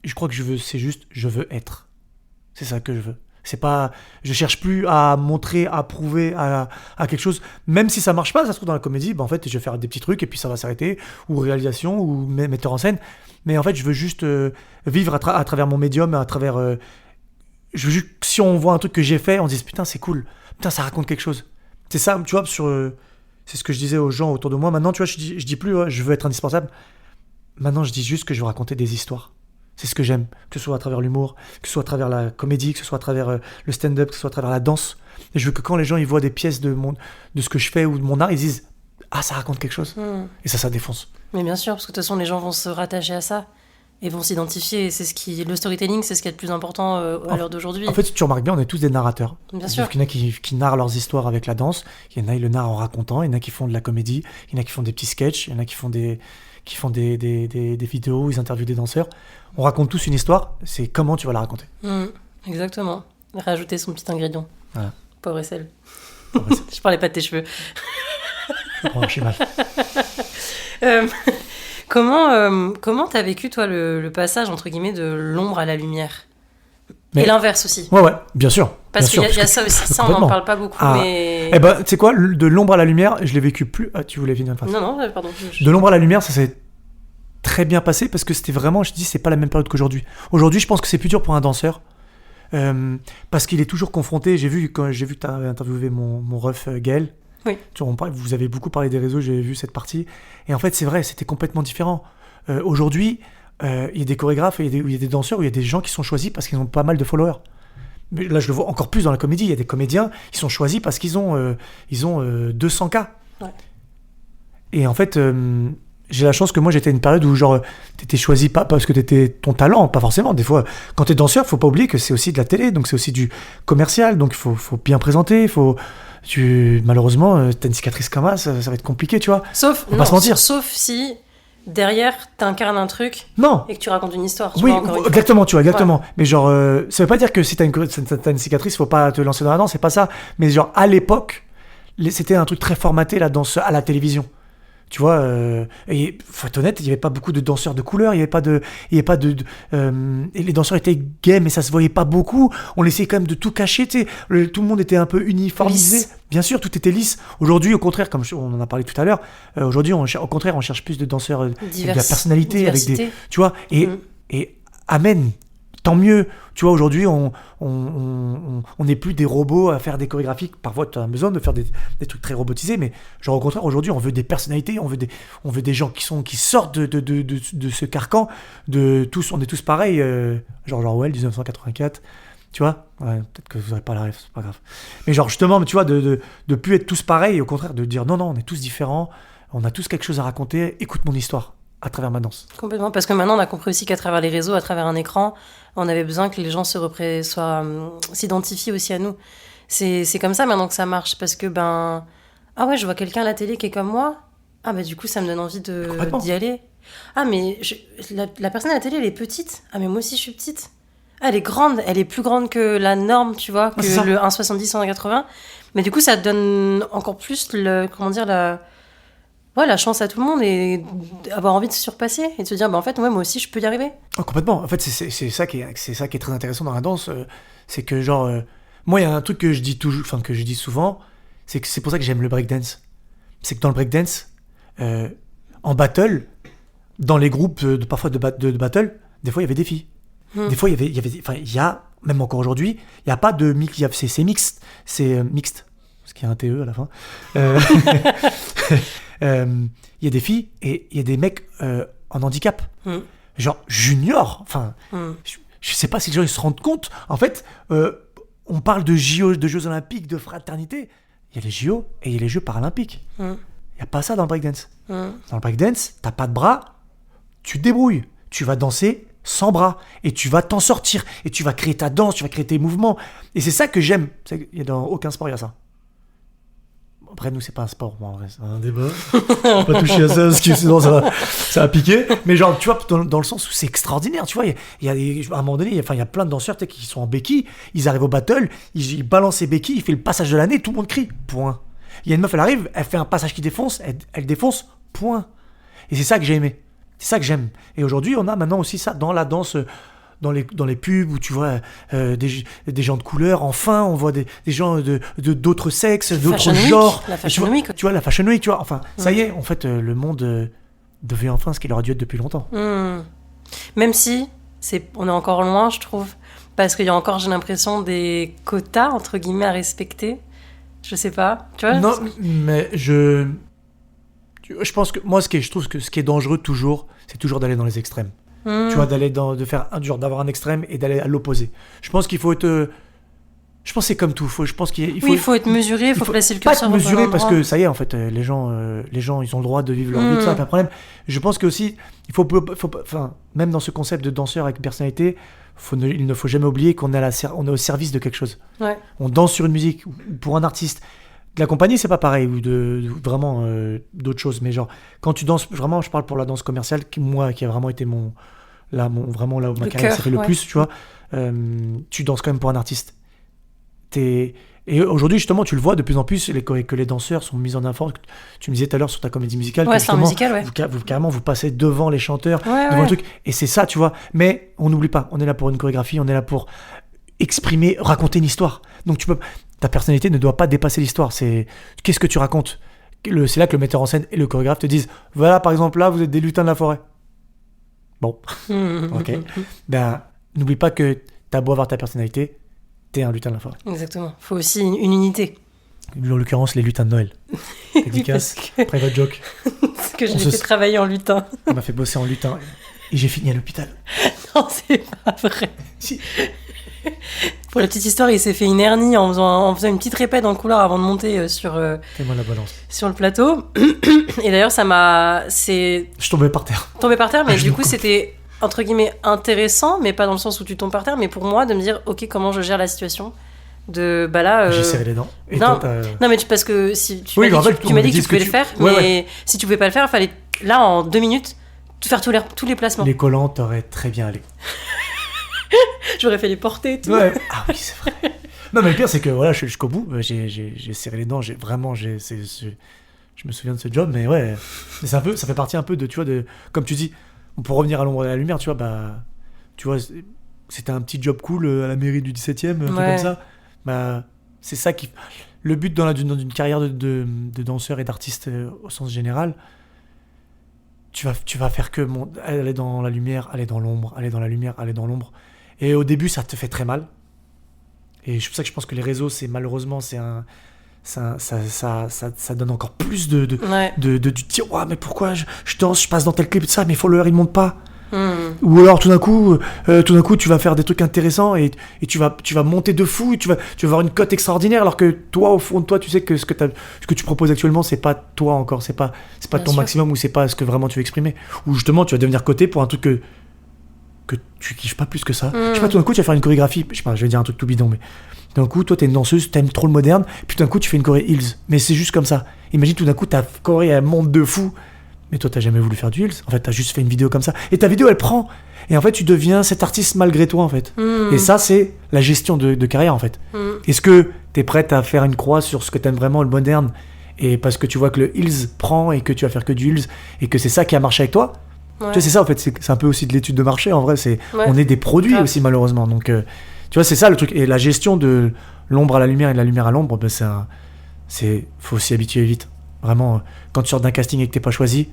Je crois que c'est juste, je veux être. C'est ça que je veux. C'est pas, je cherche plus à montrer, à prouver à quelque chose. Même si ça marche pas, ça se trouve dans la comédie, bah en fait, je vais faire des petits trucs et puis ça va s'arrêter, ou réalisation, ou metteur en scène. Mais en fait, je veux juste vivre à travers mon médium, à travers. Je veux juste, si on voit un truc que j'ai fait, on se dise putain, c'est cool, putain, ça raconte quelque chose. C'est ça, tu vois, c'est ce que je disais aux gens autour de moi. Maintenant, tu vois, je dis plus, je veux être indispensable. Maintenant, je dis juste que je veux raconter des histoires. C'est ce que j'aime, que ce soit à travers l'humour, que ce soit à travers la comédie, que ce soit à travers le stand-up, que ce soit à travers la danse. Et je veux que quand les gens ils voient des pièces de ce que je fais ou de mon art, ils disent ah, ça raconte quelque chose. Et ça défonce. Mais bien sûr, parce que de toute façon, les gens vont se rattacher à ça et vont s'identifier. Et le storytelling, c'est ce qui est le plus important à l'heure d'aujourd'hui. En fait, si tu remarques bien, on est tous des narrateurs. Bien sûr. Il y en a qui narrent leurs histoires avec la danse, il y en a qui le narrent en racontant, il y en a qui font de la comédie, il y en a qui font des petits sketchs, il y en a qui font des vidéos où ils interviewent des danseurs. On raconte tous une histoire, c'est comment tu vas la raconter. Exactement. Rajouter son petit ingrédient. Voilà. Poivre et sel. Je parlais pas de tes cheveux. Oh, je suis mal. Comment t'as vécu, toi, le passage, entre guillemets, de l'ombre à la lumière? Et l'inverse aussi. Ouais, bien sûr. Parce qu'il y a que ça aussi, ça, on n'en parle pas beaucoup, mais... Eh ben, tu sais quoi, de l'ombre à la lumière, je l'ai vécu plus... Ah, tu voulais finir une phrase? Non, pardon. De l'ombre à la lumière, ça s'est très bien passé parce que c'était vraiment, je dis, c'est pas la même période qu'aujourd'hui. Aujourd'hui, je pense que c'est plus dur pour un danseur parce qu'il est toujours confronté. Quand j'ai vu que tu as interviewé mon ref Gaël. Oui. Vous avez beaucoup parlé des réseaux, j'ai vu cette partie. Et en fait, c'est vrai, c'était complètement différent. Aujourd'hui, il y a des chorégraphes, il y a des danseurs, où il y a des gens qui sont choisis parce qu'ils ont pas mal de followers. Mais là, je le vois encore plus dans la comédie. Il y a des comédiens qui sont choisis parce qu'ils ont 200K. Ouais. Et en fait... j'ai la chance que moi j'étais à une période où genre t'étais choisi pas parce que t'étais ton talent, pas forcément. Des fois, quand t'es danseur, faut pas oublier que c'est aussi de la télé, donc c'est aussi du commercial, donc il faut bien présenter, malheureusement, t'as une cicatrice comme ça va être compliqué, tu vois. Sauf, Faut pas se mentir. Sauf si derrière t'incarnes un truc Non. et que tu racontes une histoire. Oui, exactement, tu vois, exactement. Ouais. Mais genre, ça veut pas dire que si t'as une cicatrice, faut pas te lancer dans la danse, c'est pas ça. Mais genre, à l'époque, c'était un truc très formaté, la danse à la télévision. Tu vois, et faut être honnête, il y avait pas beaucoup de danseurs de couleur, il y avait pas de, et les danseurs étaient gays, mais ça se voyait pas beaucoup. On essayait quand même de tout cacher, tu sais. Tout le monde était un peu uniformisé. Lisse. Bien sûr, tout était lisse. Aujourd'hui, au contraire, comme on en a parlé tout à l'heure, aujourd'hui, au contraire, on cherche plus de danseurs avec de la personnalité, avec des, tu vois, et amen. Tant mieux, tu vois, aujourd'hui, on n'est plus des robots à faire des chorégraphies. Parfois, tu as besoin de faire des trucs très robotisés, mais genre, au contraire, aujourd'hui, on veut des personnalités, on veut des gens qui sortent de ce carcan, on est tous pareils, George Orwell, 1984, tu vois, ouais, peut-être que vous n'aurez pas la ref, c'est pas grave. Mais genre, justement, tu vois, de plus être tous pareils, et au contraire, de dire non, on est tous différents, on a tous quelque chose à raconter, écoute mon histoire. À travers ma danse. Complètement, parce que maintenant on a compris aussi qu'à travers les réseaux, à travers un écran, on avait besoin que les gens s'identifient aussi à nous. C'est comme ça maintenant que ça marche, parce que ah ouais, je vois quelqu'un à la télé qui est comme moi, ah bah du coup ça me donne envie d'y aller. Ah mais la personne à la télé elle est petite, ah mais moi aussi je suis petite. Ah, elle est grande, elle est plus grande que la norme, tu vois, que le 1,70, 1,80. Mais du coup ça donne encore plus la chance à tout le monde et avoir envie de se surpasser et de se dire, en fait, moi aussi, je peux y arriver. Oh, complètement. En fait, c'est ça qui est très intéressant dans la danse. C'est que, genre, moi, il y a un truc que je dis souvent, c'est que c'est pour ça que j'aime le breakdance. C'est que dans le breakdance, en battle, dans les groupes parfois de battle, des fois, il y avait des filles. Des fois, il y a, même encore aujourd'hui, il n'y a pas de mix, c'est mixte. C'est mixte. Parce qu'il y a un TE à la fin. Il y a des filles et il y a des mecs en handicap. Genre junior. Enfin, je sais pas si les gens ils se rendent compte. En fait, on parle de JO, de Jeux Olympiques, de fraternité. Il y a les JO et il y a les Jeux Paralympiques. Il n'y a pas ça dans le breakdance. Dans le breakdance, t'as pas de bras, tu te débrouilles. Tu vas danser sans bras et tu vas t'en sortir et tu vas créer ta danse, tu vas créer tes mouvements. Et c'est ça que j'aime. Dans aucun sport, il y a ça. Après, nous, c'est pas un sport, en vrai, c'est un débat. On va pas toucher à ça, parce que sinon, ça va piquer. Mais genre, tu vois, dans le sens où c'est extraordinaire, tu vois, à un moment donné, il y a plein de danseurs qui sont en béquille, ils arrivent au battle, ils balancent ses béquilles, il fait le passage de l'année, tout le monde crie, point. Il y a une meuf, elle arrive, elle fait un passage qui défonce, elle défonce, point. Et c'est ça que j'ai aimé. C'est ça que j'aime. Et aujourd'hui, on a maintenant aussi ça dans la danse... Dans les pubs où tu vois des gens de couleur, enfin on voit des gens d'autres sexes, d'autres genres. La Fashion Week. Tu vois, la Fashion Week, tu vois. Enfin, ça y est, en fait, le monde devient enfin ce qu'il aurait dû être depuis longtemps. Même si on est encore loin, je trouve. Parce qu'il y a encore, j'ai l'impression, des quotas, entre guillemets, à respecter. Je sais pas. Tu vois, non, mais je pense que moi, je trouve que ce qui est dangereux toujours, c'est toujours d'aller dans les extrêmes. Tu vois, d'avoir un extrême et d'aller à l'opposé. Je pense qu'il faut être... Je pense que c'est comme tout. Il faut être mesuré, il faut placer le curseur. Pas être mesuré parce que ça y est, en fait, les gens, ils ont le droit de vivre leur vie, tout ça, pas de problème. Je pense que aussi, même dans ce concept de danseur avec personnalité, il ne faut jamais oublier qu'on est au service de quelque chose. Ouais. On danse sur une musique, pour un artiste. De la compagnie, c'est pas pareil, ou vraiment d'autres choses. Mais genre, quand tu danses, vraiment, je parle pour la danse commerciale, qui a vraiment été vraiment là où ma carrière s'est fait le plus, tu vois. Tu danses quand même pour un artiste. Et aujourd'hui, justement, tu le vois de plus en plus, que les danseurs sont mis en avant. Tu me disais tout à l'heure sur ta comédie musicale, que justement, carrément, vous passez devant les chanteurs, devant le truc. Et c'est ça, tu vois. Mais on n'oublie pas, on est là pour une chorégraphie, on est là pour exprimer, raconter une histoire. Donc ta personnalité ne doit pas dépasser l'histoire. Qu'est-ce que tu racontes ? C'est là que le metteur en scène et le chorégraphe te disent, voilà, par exemple, là, vous êtes des lutins de la forêt. Bon, ok. N'oublie pas que t'as beau avoir ta personnalité, t'es un lutin de la forêt. Exactement. Il faut aussi une unité. En l'occurrence, les lutins de Noël. Dédicace, private joke. Parce que je l'ai fait travailler en lutin. On m'a fait bosser en lutin et j'ai fini à l'hôpital. Non, c'est pas vrai. Si. Pour la petite histoire, il s'est fait une hernie en faisant une petite répète dans le couloir avant de monter sur la balance. Sur le plateau. Et d'ailleurs, Je tombais par terre. Mais du coup, c'était entre guillemets intéressant, mais pas dans le sens où tu tombes par terre, mais pour moi, de me dire, ok, comment je gère la situation ? Bah là. J'ai serré les dents. Et non, toi, non, mais parce que si tu Oui, m'as en dit, fait, tu m'as dit que tu ce pouvais que le faire, Ouais, mais ouais. si tu pouvais pas le faire, il fallait là en 2 minutes faire tous les placements. Les collants t'auraient très bien allé. J'aurais fait les porter et tout. Ouais. Ah oui, c'est vrai. Non, mais le pire, c'est que voilà, je suis jusqu'au bout. J'ai serré les dents. Je me souviens de ce job, mais ouais. Mais ça fait partie un peu de, tu vois, comme tu dis, pour revenir à l'ombre et à la lumière, tu vois, bah, tu vois, c'était un petit job cool à la mairie du 17e, un truc comme ça. Bah, c'est ça qui. Le but dans une carrière de danseur et d'artiste au sens général, tu vas faire que aller dans la lumière, aller dans l'ombre, aller dans la lumière, aller dans l'ombre. Et au début, ça te fait très mal. Et c'est pour ça que je pense que les réseaux, malheureusement, ça donne encore plus du dire, ouais, mais pourquoi je danse, je passe dans tel clip et tout ça, mes followers ils montent pas. Ou alors tout d'un coup tu vas faire des trucs intéressants et tu vas monter de fou et tu vas avoir une cote extraordinaire alors que toi au fond de toi tu sais que ce que tu proposes actuellement c'est pas toi encore, c'est pas ton maximum ou c'est pas ce que vraiment tu veux exprimer, ou justement tu vas devenir coté pour un truc que tu kiffes pas plus que ça. Je sais pas, tout d'un coup tu vas faire une chorégraphie, je sais pas, je vais dire un truc tout bidon, mais d'un coup toi t'es une danseuse, t'aimes trop le moderne, puis tout d'un coup tu fais une choré heels, mais c'est juste comme ça. Imagine tout d'un coup ta choré elle monte de fou. Mais toi, t'as jamais voulu faire du heels. En fait, t'as juste fait une vidéo comme ça. Et ta vidéo, elle prend. Et en fait, tu deviens cet artiste malgré toi, en fait. Et ça, c'est la gestion de carrière, en fait. Est-ce que t'es prête à faire une croix sur ce que t'aimes vraiment, le moderne, et parce que tu vois que le heels prend et que tu vas faire que du heels, et que c'est ça qui a marché avec toi? Tu vois, c'est ça, en fait. C'est un peu aussi de l'étude de marché, en vrai. On est des produits aussi, malheureusement. Donc, tu vois, c'est ça le truc. Et la gestion de l'ombre à la lumière et de la lumière à l'ombre, ben, faut s'y habituer vite. Vraiment, quand tu sors d'un casting et que t'es pas choisi,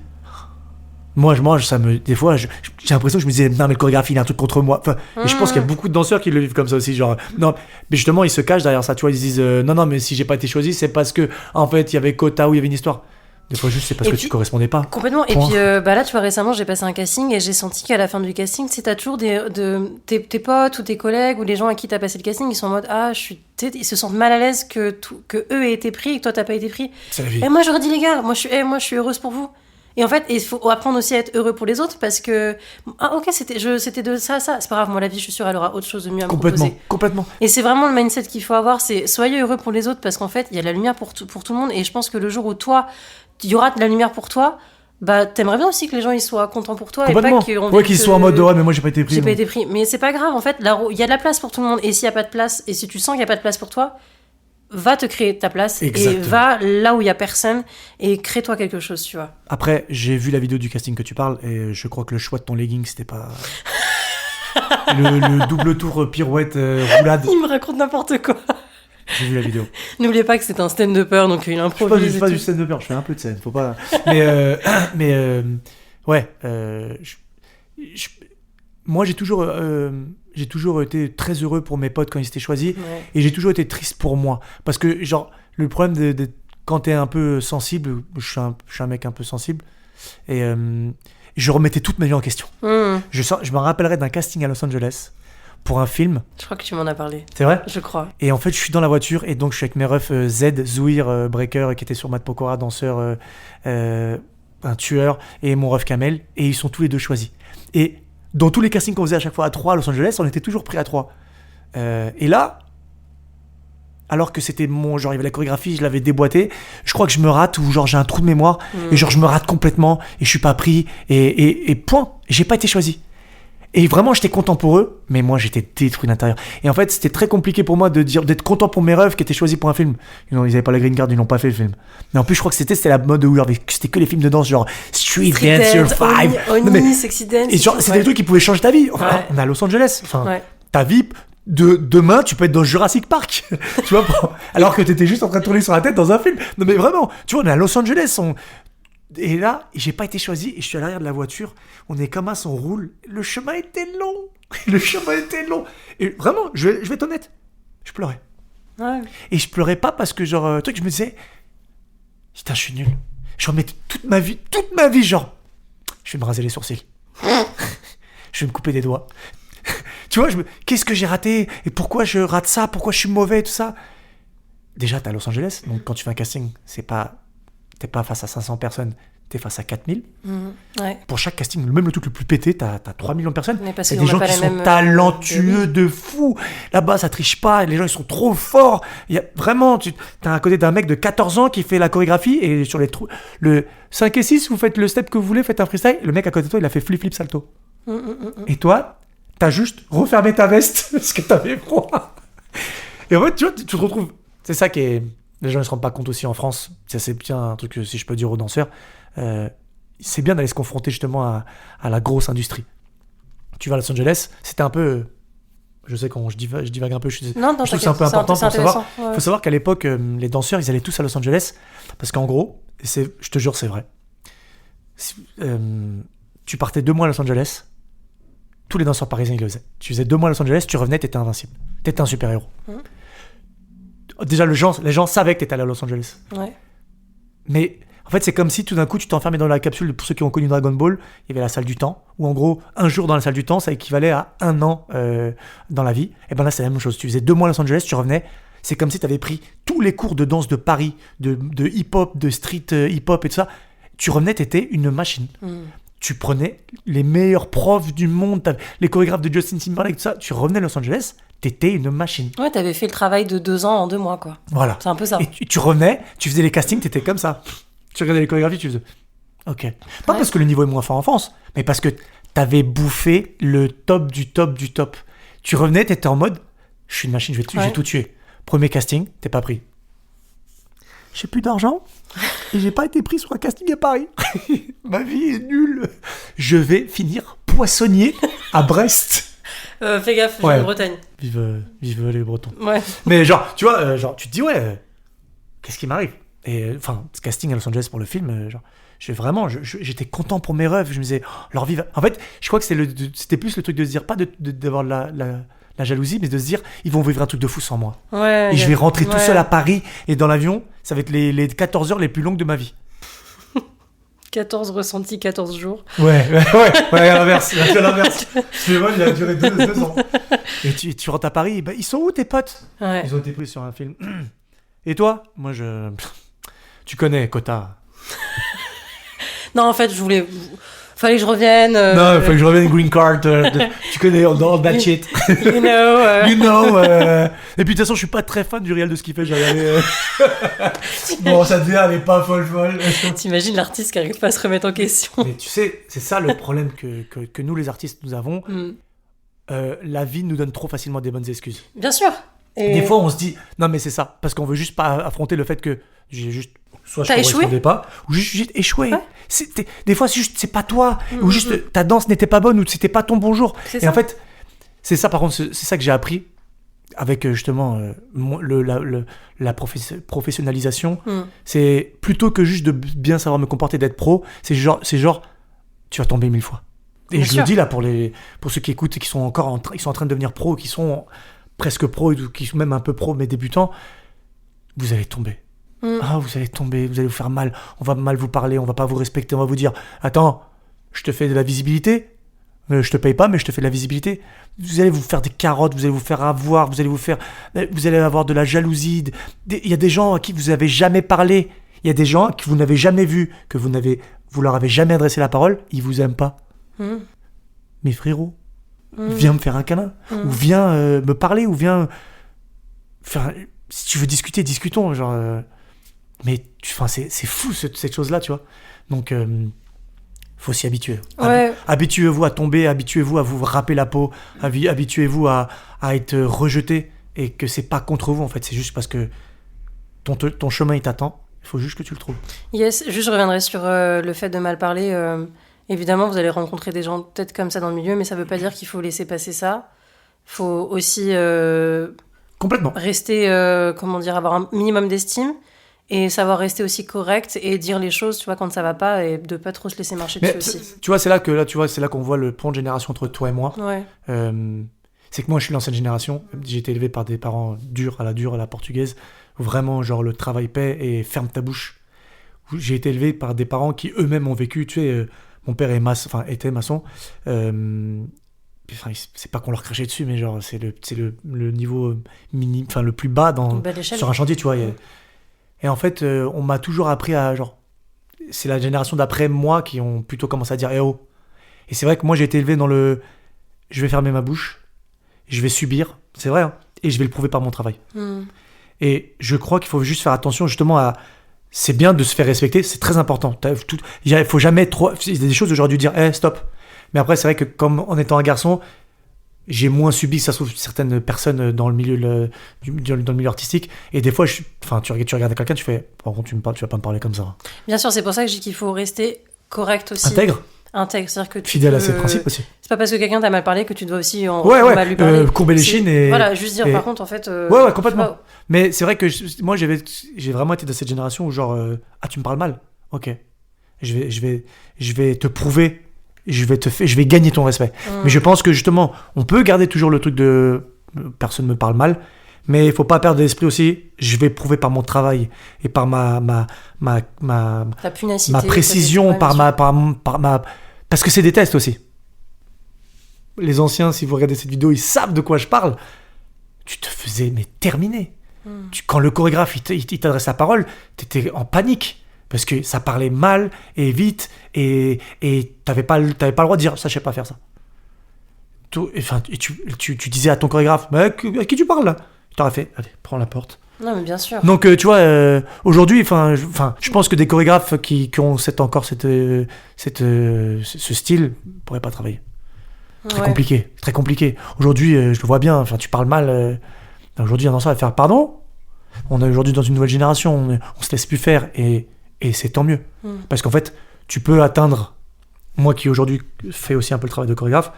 des fois, j'ai l'impression que je me disais, non, mais le chorégraphie, il a un truc contre moi. Enfin, et je pense qu'il y a beaucoup de danseurs qui le vivent comme ça aussi. Genre, non, mais justement, ils se cachent derrière ça. Tu vois, ils se disent, non, mais si j'ai pas été choisi, c'est parce que, en fait, il y avait quota ou il y avait une histoire. Des fois, juste, c'est parce que tu correspondais pas. Complètement. Point. Et puis, là, tu vois, récemment, j'ai passé un casting et j'ai senti qu'à la fin du casting, tu sais, t'as toujours tes potes ou tes collègues ou les gens à qui t'as passé le casting, ils sont en mode, ils se sentent mal à l'aise que eux aient été pris et que toi, t'as pas été pris. C'est la vie. Et moi, j'aurais dit, les gars, moi, je suis heureuse pour vous. Et en fait, il faut apprendre aussi à être heureux pour les autres parce que, ok, c'était de ça, c'est pas grave, moi, la vie, je suis sûre, elle aura autre chose de mieux à me proposer. Complètement. Et c'est vraiment le mindset qu'il faut avoir, c'est soyez heureux pour les autres parce qu'en fait, il y a de la lumière pour tout le monde. Et je pense que le jour où toi, il y aura de la lumière pour toi, bah t'aimerais bien aussi que les gens ils soient contents pour toi et pas qu'ils soient en mode ouais, mais moi j'ai pas été pris. Mais c'est pas grave, en fait, il y a de la place pour tout le monde. Et s'il y a pas de place, et si tu sens qu'il y a pas de place pour toi, va te créer ta place. Exactement. Et va là où il y a personne et crée-toi quelque chose, tu vois. Après, j'ai vu la vidéo du casting que tu parles et je crois que le choix de ton legging c'était pas le double tour pirouette roulade. Il me raconte n'importe quoi. J'ai vu la vidéo. N'oubliez pas que c'est un stand-upper, donc il improvise. Je fais pas du stand-upper, je fais un peu de scène, faut pas. Moi j'ai toujours été très heureux pour mes potes quand ils étaient choisis, et j'ai toujours été triste pour moi parce que genre le problème quand t'es un peu sensible, je suis un mec un peu sensible, et je remettais toute ma vie en question. Je me rappellerai d'un casting à Los Angeles pour un film. Je crois que tu m'en as parlé. C'est vrai ? Je crois. Et en fait, je suis dans la voiture et donc je suis avec mes refs Zouir, breaker, qui était sur Matt Pokora, danseur, un tueur, et mon ref Kamel, et ils sont tous les deux choisis. Et dans tous les castings qu'on faisait à chaque fois à 3 à Los Angeles, on était toujours pris à 3. Et là, alors que c'était genre il y avait la chorégraphie, je l'avais déboîté, je crois que je me rate, ou genre j'ai un trou de mémoire, et genre je me rate complètement, et je suis pas pris, et point, j'ai pas été choisi. Et vraiment, j'étais content pour eux, mais moi, j'étais détruit de l'intérieur. Et en fait, c'était très compliqué pour moi d'être content pour mes refs qui étaient choisis pour un film. Ils n'avaient pas la green card, ils n'ont pas fait le film. Mais en plus, je crois que c'était la mode où c'était que les films de danse, genre Street Dancer 5. Oni, Sexy Dance. Et genre, c'était des trucs qui pouvaient changer ta vie. Enfin, on est à Los Angeles. Enfin, ta vie, demain, tu peux être dans Jurassic Park. Tu vois, alors que t'étais juste en train de tourner sur la tête dans un film. Non, mais vraiment, tu vois, on est à Los Angeles. Et là, j'ai pas été choisi et je suis à l'arrière de la voiture. On est comme ça, on roule. Le chemin était long. Et vraiment, je vais être honnête, je pleurais. Ouais. Et je pleurais pas parce que genre, truc, je me disais, putain, je suis nul. Je remettais toute ma vie, genre, je vais me raser les sourcils. Je vais me couper des doigts. Tu vois, qu'est-ce que j'ai raté? Et pourquoi je rate ça? Pourquoi je suis mauvais et tout ça? Déjà, t'es à Los Angeles, donc quand tu fais un casting, t'es pas face à 500 personnes, t'es face à 4000. Ouais. Pour chaque casting, même le truc le plus pété, t'as 3 millions de personnes. Mais parce C'est qu'ils des ont gens pas qui les sont mêmes, talentueux de fou. Là-bas, ça triche pas. Les gens, ils sont trop forts. Il y a vraiment, t'as à côté d'un mec de 14 ans qui fait la chorégraphie et sur le 5 et 6, vous faites le step que vous voulez, faites un freestyle. Le mec à côté de toi, il a fait flip salto. Et toi, t'as juste refermé ta veste parce que t'avais froid. Et en fait, tu vois, tu te retrouves. C'est ça qui est. Les gens ne se rendent pas compte aussi en France. Ça, c'est bien un truc, si je peux dire aux danseurs. C'est bien d'aller se confronter justement à la grosse industrie. Tu vas à Los Angeles, c'était un peu. Je sais quand je divague un peu, je trouve que c'est un peu important pour savoir. Il faut savoir qu'à l'époque, les danseurs, ils allaient tous à Los Angeles parce qu'en gros, je te jure, c'est vrai. Tu partais 2 mois à Los Angeles, tous les danseurs parisiens, ils le faisaient. Tu faisais 2 mois à Los Angeles, tu revenais, t'étais invincible. T'étais un super-héros. Déjà, les gens savaient que t'étais allé à Los Angeles. Ouais. Mais en fait, c'est comme si tout d'un coup, tu t'enfermais dans la capsule. Pour ceux qui ont connu Dragon Ball, il y avait la salle du temps, où en gros, un jour dans la salle du temps, ça équivalait à 1 an dans la vie. Et ben là, c'est la même chose. Tu faisais 2 mois à Los Angeles, tu revenais. C'est comme si tu avais pris tous les cours de danse de Paris, de hip-hop, de street hip-hop et tout ça. Tu revenais, t'étais une machine. Tu prenais les meilleurs profs du monde, les chorégraphes de Justin Timberlake, tout ça. Tu revenais à Los Angeles, t'étais une machine. Ouais, t'avais fait le travail de 2 ans en 2 mois, quoi. Voilà. C'est un peu ça. Et tu revenais, tu faisais les castings, t'étais comme ça. Tu regardais les chorégraphies, tu faisais... Ok. Pas parce que le niveau est moins fort en France, mais parce que t'avais bouffé le top du top du top. Tu revenais, t'étais en mode, je suis une machine, j'ai tout tué. Premier casting, t'es pas pris. J'ai plus d'argent et j'ai pas été pris sur un casting à Paris. Ma vie est nulle. Je vais finir poissonnier à Brest. Fais gaffe, je vais en Bretagne. Vive les Bretons. Ouais. Mais genre, tu vois, tu te dis, ouais, qu'est-ce qui m'arrive? Et enfin, ce casting à Los Angeles pour le film, j'étais content pour mes rêves. Je me disais, leur vie va... En fait, je crois que c'était plus le truc de se dire, pas d'avoir la jalousie, mais de se dire, ils vont vivre un truc de fou sans moi. Ouais, et je vais rentrer tout seul à Paris, et dans l'avion, ça va être les 14 heures les plus longues de ma vie. 14 ressentis, 14 jours. Ouais, à l'inverse. Mais moi, il a duré 2 ans. Et tu rentres à Paris, bah, ils sont où tes potes? Ouais. Ils ont été pris sur un film. Et toi? Moi, tu connais, Kota. Non, en fait, fallait que je revienne. Non, il fallait que je revienne Green Card. Tu connais, all that shit. You know. You know. Et puis, de toute façon, je suis pas très fan du réel de ce qu'il fait. J'ai regardé. Bon, ça devient, elle est pas folle. T'imagines l'artiste qui arrive pas à se remettre en question. Mais tu sais, c'est ça le problème que nous, les artistes, nous avons. La vie nous donne trop facilement des bonnes excuses. Bien sûr. Et... Des fois, on se dit, non, mais c'est ça. Parce qu'on veut juste pas affronter le fait que j'ai juste. Soit je ne correspondais pas, ou juste échoué. Ouais. Des fois, c'est pas toi, ou juste ta danse n'était pas bonne, ou c'était pas ton bonjour. Et en fait, c'est ça, par contre, c'est ça que j'ai appris avec justement la professionnalisation. C'est plutôt que juste de bien savoir me comporter, d'être pro, c'est genre tu vas tomber 1000 fois. Et bien je le dis là pour ceux qui écoutent et qui sont encore en train de devenir pro, qui sont presque pro, ou qui sont même un peu pro mais débutants, vous allez tomber. Ah, vous allez tomber, vous allez vous faire mal, on va mal vous parler, on va pas vous respecter, on va vous dire attends, je te fais de la visibilité, je te paye pas mais je te fais de la visibilité. Vous allez vous faire des carottes, vous allez vous faire avoir, vous allez avoir de la jalousie. Il y a des gens à qui vous n'avez jamais parlé, il y a des gens que vous n'avez jamais vus, que vous leur avez jamais adressé la parole, ils vous aiment pas. Mais frérot, viens me faire un câlin, ou viens me parler, ou viens faire... Si tu veux discuter, discutons, genre... Mais c'est fou cette chose-là, tu vois. Donc, faut s'y habituer. Ouais. Habituez-vous à tomber, habituez-vous à vous râper la peau, habituez-vous à être rejeté, et que c'est pas contre vous, en fait. C'est juste parce que ton chemin, il t'attend. Il faut juste que tu le trouves. Yes, juste je reviendrai sur le fait de mal parler. Évidemment, vous allez rencontrer des gens peut-être comme ça dans le milieu, mais ça veut pas dire qu'il faut laisser passer ça. Il faut aussi complètement rester, avoir un minimum d'estime. Et savoir rester aussi correct et dire les choses, tu vois, quand ça va pas, et de pas trop se laisser marcher dessus aussi. Tu vois, c'est là qu'on voit le pont de génération entre toi et moi. Ouais. C'est que moi, je suis l'ancienne génération. J'ai été élevé par des parents durs à la portugaise, où vraiment, genre, le travail paie et ferme ta bouche. J'ai été élevé par des parents qui eux-mêmes ont vécu, tu sais, mon père était maçon. C'est pas qu'on leur crachait dessus, mais genre, c'est le niveau le plus bas sur un chantier, tu vois. Et en fait, on m'a toujours appris à genre c'est la génération d'après moi qui ont plutôt commencé à dire « Eh oh !» Et c'est vrai que moi, j'ai été élevé dans le « je vais fermer ma bouche, je vais subir », c'est vrai, hein, et je vais le prouver par mon travail. Et je crois qu'il faut juste faire attention justement à... C'est bien de se faire respecter, c'est très important. Il faut jamais trop... Il y a des choses aujourd'hui dire « stop ». Mais après, c'est vrai que comme en étant un garçon, j'ai moins subi, ça se trouve, certaines personnes dans le milieu, dans le milieu artistique. Et des fois, tu regardes quelqu'un, tu fais « Par contre, tu vas pas me parler comme ça ». Bien sûr, c'est pour ça que je dis qu'il faut rester correct aussi. Intègre, c'est-à-dire que fidèle à ses principes aussi. C'est pas parce que quelqu'un t'a mal parlé que tu dois aussi mal lui parler. Courber les chines et... Voilà, juste dire par contre, en fait... Ouais, complètement. Mais c'est vrai que moi, j'ai vraiment été de cette génération où genre... tu me parles mal ? Ok. Je vais te prouver... Je vais gagner ton respect. Mais je pense que justement, on peut garder toujours le truc de personne me parle mal, mais il faut pas perdre l'esprit aussi. Je vais prouver par mon travail et par ma pugnacité, ma précision, par ma parce que c'est des tests aussi. Les anciens, si vous regardez cette vidéo, ils savent de quoi je parle. Tu te faisais terminer. Quand le chorégraphe il t'adresse la parole, t'étais en panique. Parce que ça parlait mal et vite et t'avais pas le droit de dire ça, je sais pas faire ça. Tu disais à ton chorégraphe, mais à qui tu parles là ? Il t'aurait fait, allez, prends la porte. Non, mais bien sûr. Donc tu vois, aujourd'hui, je pense que des chorégraphes qui ont ce style pourraient pas travailler. Très compliqué. Aujourd'hui, je le vois bien. Tu parles mal. Aujourd'hui, un danseur va faire pardon. On est aujourd'hui dans une nouvelle génération. On se laisse plus faire et c'est tant mieux. Parce qu'en fait, tu peux atteindre, moi qui aujourd'hui fais aussi un peu le travail de chorégraphe,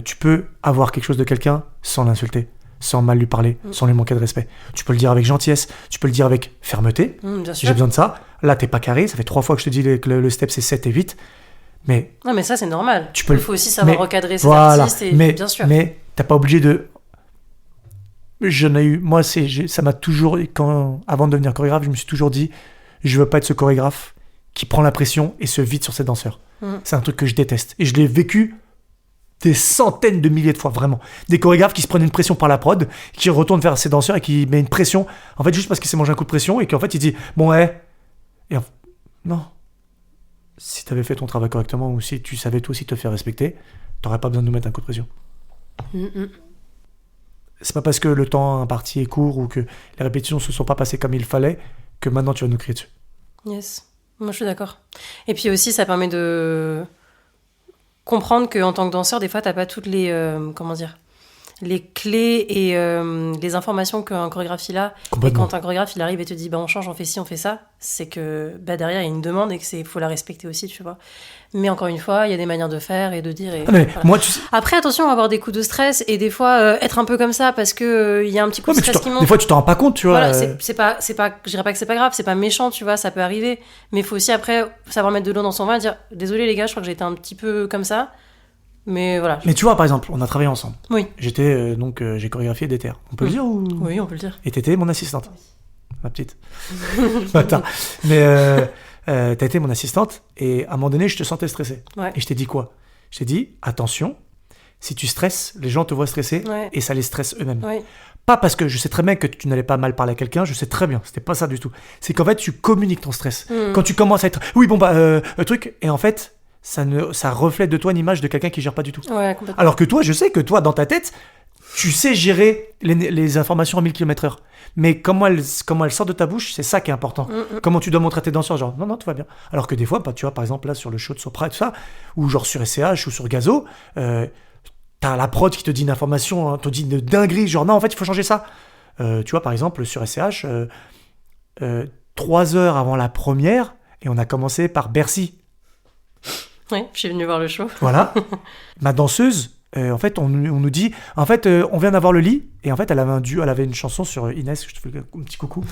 tu peux avoir quelque chose de quelqu'un sans l'insulter, sans mal lui parler, sans lui manquer de respect. Tu peux le dire avec gentillesse, tu peux le dire avec fermeté. Bien sûr. J'ai besoin de ça. Là, t'es pas carré. Ça fait 3 fois que je te dis que le step, c'est 7 et 8. Mais... Non, mais ça, c'est normal. Il faut aussi savoir recadrer ses voilà. artistes. Bien sûr. Mais t'as pas obligé de... Moi, ça m'a toujours... Avant de devenir chorégraphe, je me suis toujours dit... Je veux pas être ce chorégraphe qui prend la pression et se vide sur ses danseurs. C'est un truc que je déteste. Et je l'ai vécu des centaines de milliers de fois, vraiment. Des chorégraphes qui se prennent une pression par la prod, qui retournent vers ses danseurs et qui met une pression, en fait, juste parce qu'il s'est mangé un coup de pression et qu'en fait, il dit, bon, non. Si t'avais fait ton travail correctement ou si tu savais toi aussi te faire respecter, t'aurais pas besoin de nous mettre un coup de pression. C'est pas parce que le temps imparti est court ou que les répétitions se sont pas passées comme il fallait que maintenant tu vas nous crier dessus. Yes, moi je suis d'accord. Et puis aussi ça permet de comprendre qu'en tant que danseur, des fois t'as pas toutes les les clés et les informations qu'un chorégraphe il a. Et quand un chorégraphe il arrive et te dit on change, on fait ci, on fait ça, c'est que derrière il y a une demande et que faut la respecter aussi, tu vois. Mais encore une fois, il y a des manières de faire et de dire. Voilà. Moi, Après, attention à avoir des coups de stress et des fois être un peu comme ça parce que il y a un petit coup de stress qui monte. Des fois, tu t'en rends pas compte, tu vois. Voilà, c'est pas, je dirais pas que c'est pas grave, c'est pas méchant, tu vois, ça peut arriver. Mais il faut aussi après savoir mettre de l'eau dans son vin et dire désolé les gars, je crois que j'ai été un petit peu comme ça. Mais voilà. Mais tu vois, par exemple, on a travaillé ensemble. Oui. J'étais j'ai chorégraphié Déter. On peut le dire ou... Oui, on peut le dire. Et t'étais mon assistante. Ma petite. Attends. Mais t'as été mon assistante et à un moment donné, je te sentais stressé. Ouais. Et je t'ai dit quoi ? Je t'ai dit attention, si tu stresses, les gens te voient stresser et ça les stresse eux-mêmes. Ouais. Pas parce que je sais très bien que tu n'allais pas mal parler à quelqu'un, je sais très bien, c'était pas ça du tout. C'est qu'en fait, tu communiques ton stress. Quand tu commences à être truc, et en fait, ça reflète de toi une image de quelqu'un qui gère pas du tout. Ouais, complètement. Alors que toi, je sais que toi, dans ta tête, tu sais gérer les informations à 1000 km/h. Mais comment elles sortent de ta bouche, c'est ça qui est important. Comment tu dois montrer à tes danseurs, genre non, tout va bien. Alors que des fois, tu vois, par exemple, là, sur le show de Sopra et tout ça, ou genre sur SCH ou sur Gazo, t'as la prod qui te dit une information, te dit une dinguerie, genre non, en fait, il faut changer ça. Tu vois, par exemple, sur SCH, 3 heures avant la première, et on a commencé par Bercy. Oui, je suis venue voir le show. Voilà. Ma danseuse, en fait, on nous dit, en fait, on vient d'avoir le lit, et en fait, elle avait une chanson sur Inès, je te fais un petit coucou.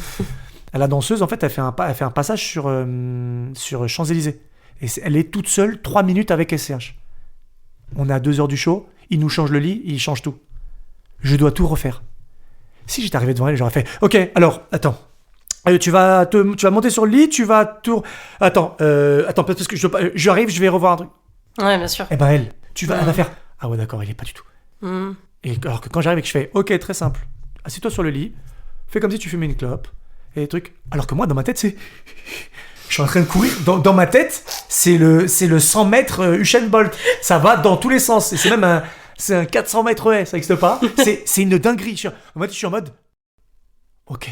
La danseuse, en fait, elle fait un passage sur Champs-Élysées. Et elle est toute seule 3 minutes avec SCH. On est à 2 heures du show, il nous change le lit, il change tout. Je dois tout refaire. Si j'étais arrivé devant elle, j'aurais fait, ok, alors, attends. Tu vas monter sur le lit, tu vas tout... Attends, parce que j'arrive, je vais revoir un truc. Ouais, bien sûr. Eh ben elle va faire... Ah ouais, d'accord, il est pas du tout. Et alors que quand j'arrive et que je fais, ok, très simple, assieds-toi sur le lit, fais comme si tu fumais une clope, et des trucs... Alors que moi, dans ma tête, c'est... Je suis en train de courir. Dans ma tête, c'est le 100 mètres Usain Bolt. Ça va dans tous les sens. Et c'est même c'est un 400 mètres haies, ça n'existe pas. C'est une dinguerie. Je suis en mode, ok.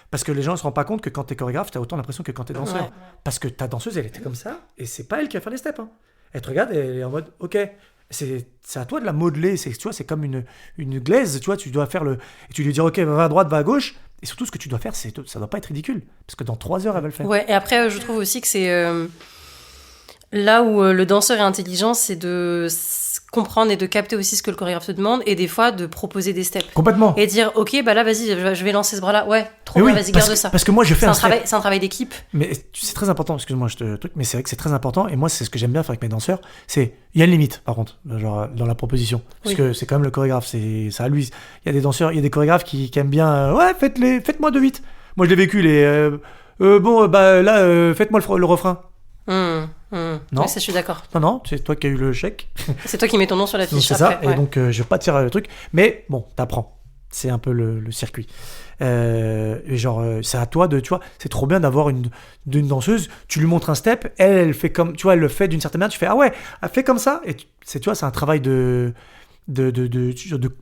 Parce que les gens ne se rendent pas compte que quand t'es chorégraphe, t'as autant l'impression que quand t'es danseur. Ouais. Parce que ta danseuse, elle était comme ça, et c'est pas elle qui va faire les steps. Hein. Elle te regarde et elle est en mode, ok. C'est à toi de la modeler. Tu vois, c'est comme une glaise. Tu vois, tu dois faire et tu lui dis, ok, va à droite, va à gauche. Et surtout, ce que tu dois faire, ça doit pas être ridicule. Parce que dans 3 heures, elle va le faire. Ouais, et après, je trouve aussi que c'est là où le danseur est intelligent, c'est de comprendre et de capter aussi ce que le chorégraphe te demande, et des fois de proposer des steps. Complètement. Et dire, ok, bah là, vas-y, je vais lancer ce bras-là. Ouais, trop bien, vas-y, garde ça. Parce que moi, je fais c'est un travail d'équipe. Mais c'est très important, excuse-moi, mais c'est vrai que c'est très important, et moi, c'est ce que j'aime bien faire avec mes danseurs, il y a une limite, par contre, genre, dans la proposition. Parce que c'est quand même le chorégraphe, c'est à lui. Il y a des danseurs, il y a des chorégraphes qui aiment bien, ouais, faites-moi 2-8. Moi, je l'ai vécu, faites-moi le refrain. Non, ouais, ça, je suis d'accord. Non, c'est toi qui as eu le chèque. C'est toi qui mets ton nom sur la fiche. C'est après, ça, ouais. Et donc je vais pas tirer le truc, mais bon, t'apprends. C'est un peu le circuit. Et genre, c'est à toi tu vois, c'est trop bien d'avoir une danseuse, tu lui montres un step, elle fait comme, tu vois, elle le fait d'une certaine manière, tu fais, ah ouais, elle fait comme ça, et tu vois, c'est un travail de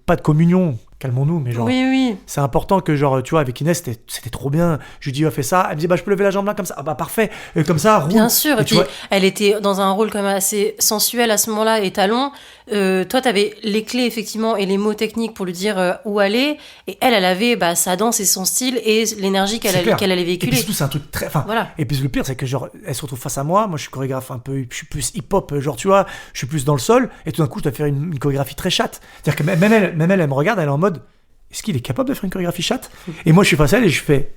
pas de communion, calmons-nous, mais genre, oui. c'est important que, genre, tu vois, avec Inès, c'était trop bien. Je lui dis, fais ça. Elle me dit, je peux lever la jambe là, comme ça. Ah bah, parfait. Et comme ça, roule. Bien sûr. Et puis, elle était dans un rôle quand même assez sensuel à ce moment-là, et talon. Toi, t'avais les clés, effectivement, et les mots techniques pour lui dire où aller. Et elle avait sa danse et son style et l'énergie qu'elle allait véhiculer. Et puis surtout, c'est un truc très. Enfin, voilà. Et puis le pire, c'est que, genre, elle se retrouve face à moi. Moi, je suis chorégraphe un peu. Je suis plus hip-hop, genre, tu vois, je suis plus dans le sol. Et tout d'un coup, je dois faire une chorégraphie très chatte. C'est-à-dire que même elle me regarde, elle est en mode, est-ce qu'il est capable de faire une chorégraphie chatte? Et moi, je suis face à elle et je fais,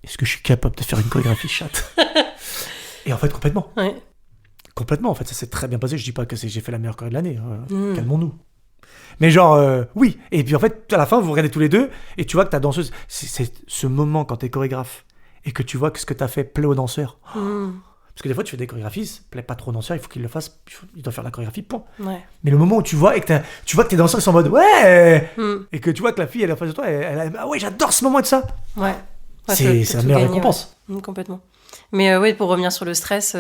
est-ce que je suis capable de faire une chorégraphie chatte? Et en fait, complètement. Ouais. Complètement, en fait, ça s'est très bien passé. Je dis pas que j'ai fait la meilleure choré de l'année. Calmons-nous. Mais genre, oui. Et puis en fait, à la fin, vous regardez tous les deux et tu vois que ta danseuse, c'est ce moment quand t'es chorégraphe et que tu vois que ce que t'as fait plaît aux danseurs. Parce que des fois, tu fais des chorégraphies, ça plaît pas trop aux danseurs, il faut qu'ils le fassent, il doit faire la chorégraphie, point. Ouais. Mais le moment où tu vois et que tu vois que tes danseurs ils sont en mode ouais, et que tu vois que la fille elle est en face de toi, elle ah ouais, j'adore ce moment de ça. Ouais. C'est la meilleure récompense. Ouais. Complètement. Mais oui, pour revenir sur le stress,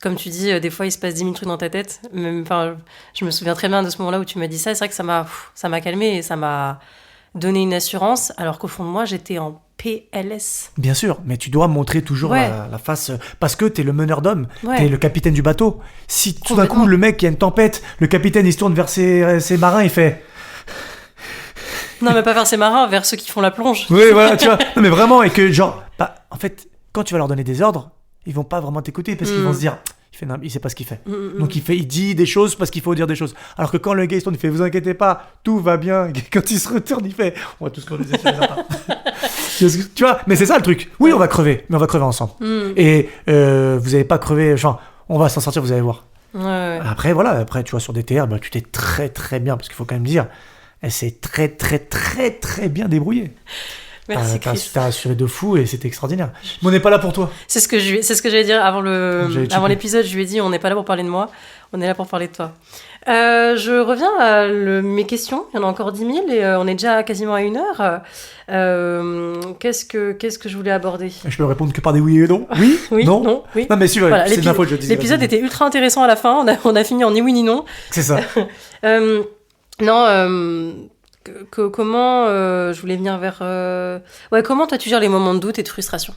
comme tu dis, des fois il se passe 10 000 trucs dans ta tête. Je me souviens très bien de ce moment-là où tu m'as dit ça. C'est vrai que ça m'a calmé et ça m'a donné une assurance, alors qu'au fond de moi, j'étais en PLS. Bien sûr, mais tu dois montrer toujours la face, parce que t'es le meneur d'hommes, t'es le capitaine du bateau. Si tout d'un coup, le mec, il y a une tempête, le capitaine, il se tourne vers ses marins, il fait... Non, mais pas vers ses marins, vers ceux qui font la plonge. Oui, voilà, tu vois. Non, mais vraiment, et que genre... en fait, quand tu vas leur donner des ordres, ils vont pas vraiment t'écouter, parce qu'ils vont se dire... Il sait pas ce qu'il fait. Donc il dit des choses parce qu'il faut dire des choses. Alors que quand le gars il se tourne, il fait vous inquiétez pas, tout va bien. Et quand il se retourne, il fait on va tous crever sur les appâts. Tu vois, mais c'est ça le truc. Oui, on va crever, mais on va crever ensemble. Et vous avez pas crevé, genre on va s'en sortir, vous allez voir. Ouais. Après tu vois sur des TR, tu t'es très très bien, parce qu'il faut quand même dire, elle s'est très très très très bien débrouillée. Merci Chris. T'as assuré de fou et c'était extraordinaire. Mais on n'est pas là pour toi. C'est ce que j'allais dire avant l'épisode. Je lui ai dit on n'est pas là pour parler de moi, on est là pour parler de toi. Je reviens à mes questions. Il y en a encore 10 000 et on est déjà quasiment à 1 heure. Qu'est-ce que je voulais aborder? Je peux répondre que par des oui et non. Oui, oui, non, oui. Non mais si, voilà, c'est de ma faute. Je dis. L'épisode était ultra intéressant à la fin. On a fini en ni oui ni non. C'est ça. Comment je voulais venir vers comment toi tu gères les moments de doute et de frustration?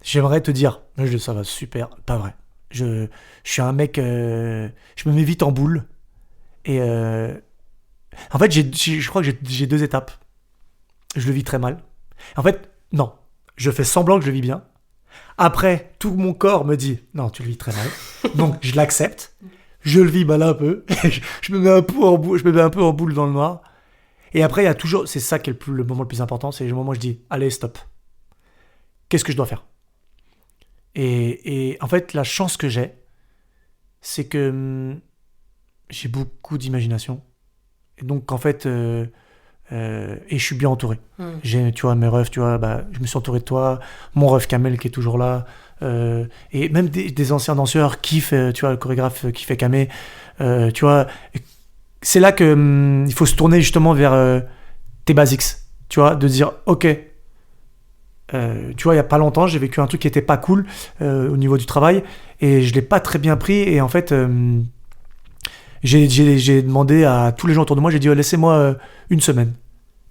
J'aimerais te dire, ça va super, pas vrai. Je suis un mec, je me mets vite en boule et en fait je crois que j'ai 2 étapes. Je le vis très mal. En fait non, je fais semblant que je le vis bien. Après tout mon corps me dit non tu le vis très mal, donc je l'accepte. Je le vis mal un peu, je me mets un peu en boule dans le noir. Et après, il y a toujours, c'est ça qui est le moment le plus important, c'est le moment où je dis, allez, stop. Qu'est-ce que je dois faire? Et en fait, la chance que j'ai, c'est que j'ai beaucoup d'imagination. Et donc, en fait, et je suis bien entouré. J'ai, tu vois, mes refs, tu vois, je me suis entouré de toi, mon ref Kamel qui est toujours là. Et même des anciens danseurs kiffent, tu vois, le chorégraphe qui fait Kamé, tu vois, c'est là que il faut se tourner justement vers tes basics, tu vois, de dire ok, Tu vois, il y a pas longtemps, j'ai vécu un truc qui était pas cool au niveau du travail et je l'ai pas très bien pris. Et en fait, j'ai demandé à tous les gens autour de moi, j'ai dit laissez-moi une semaine.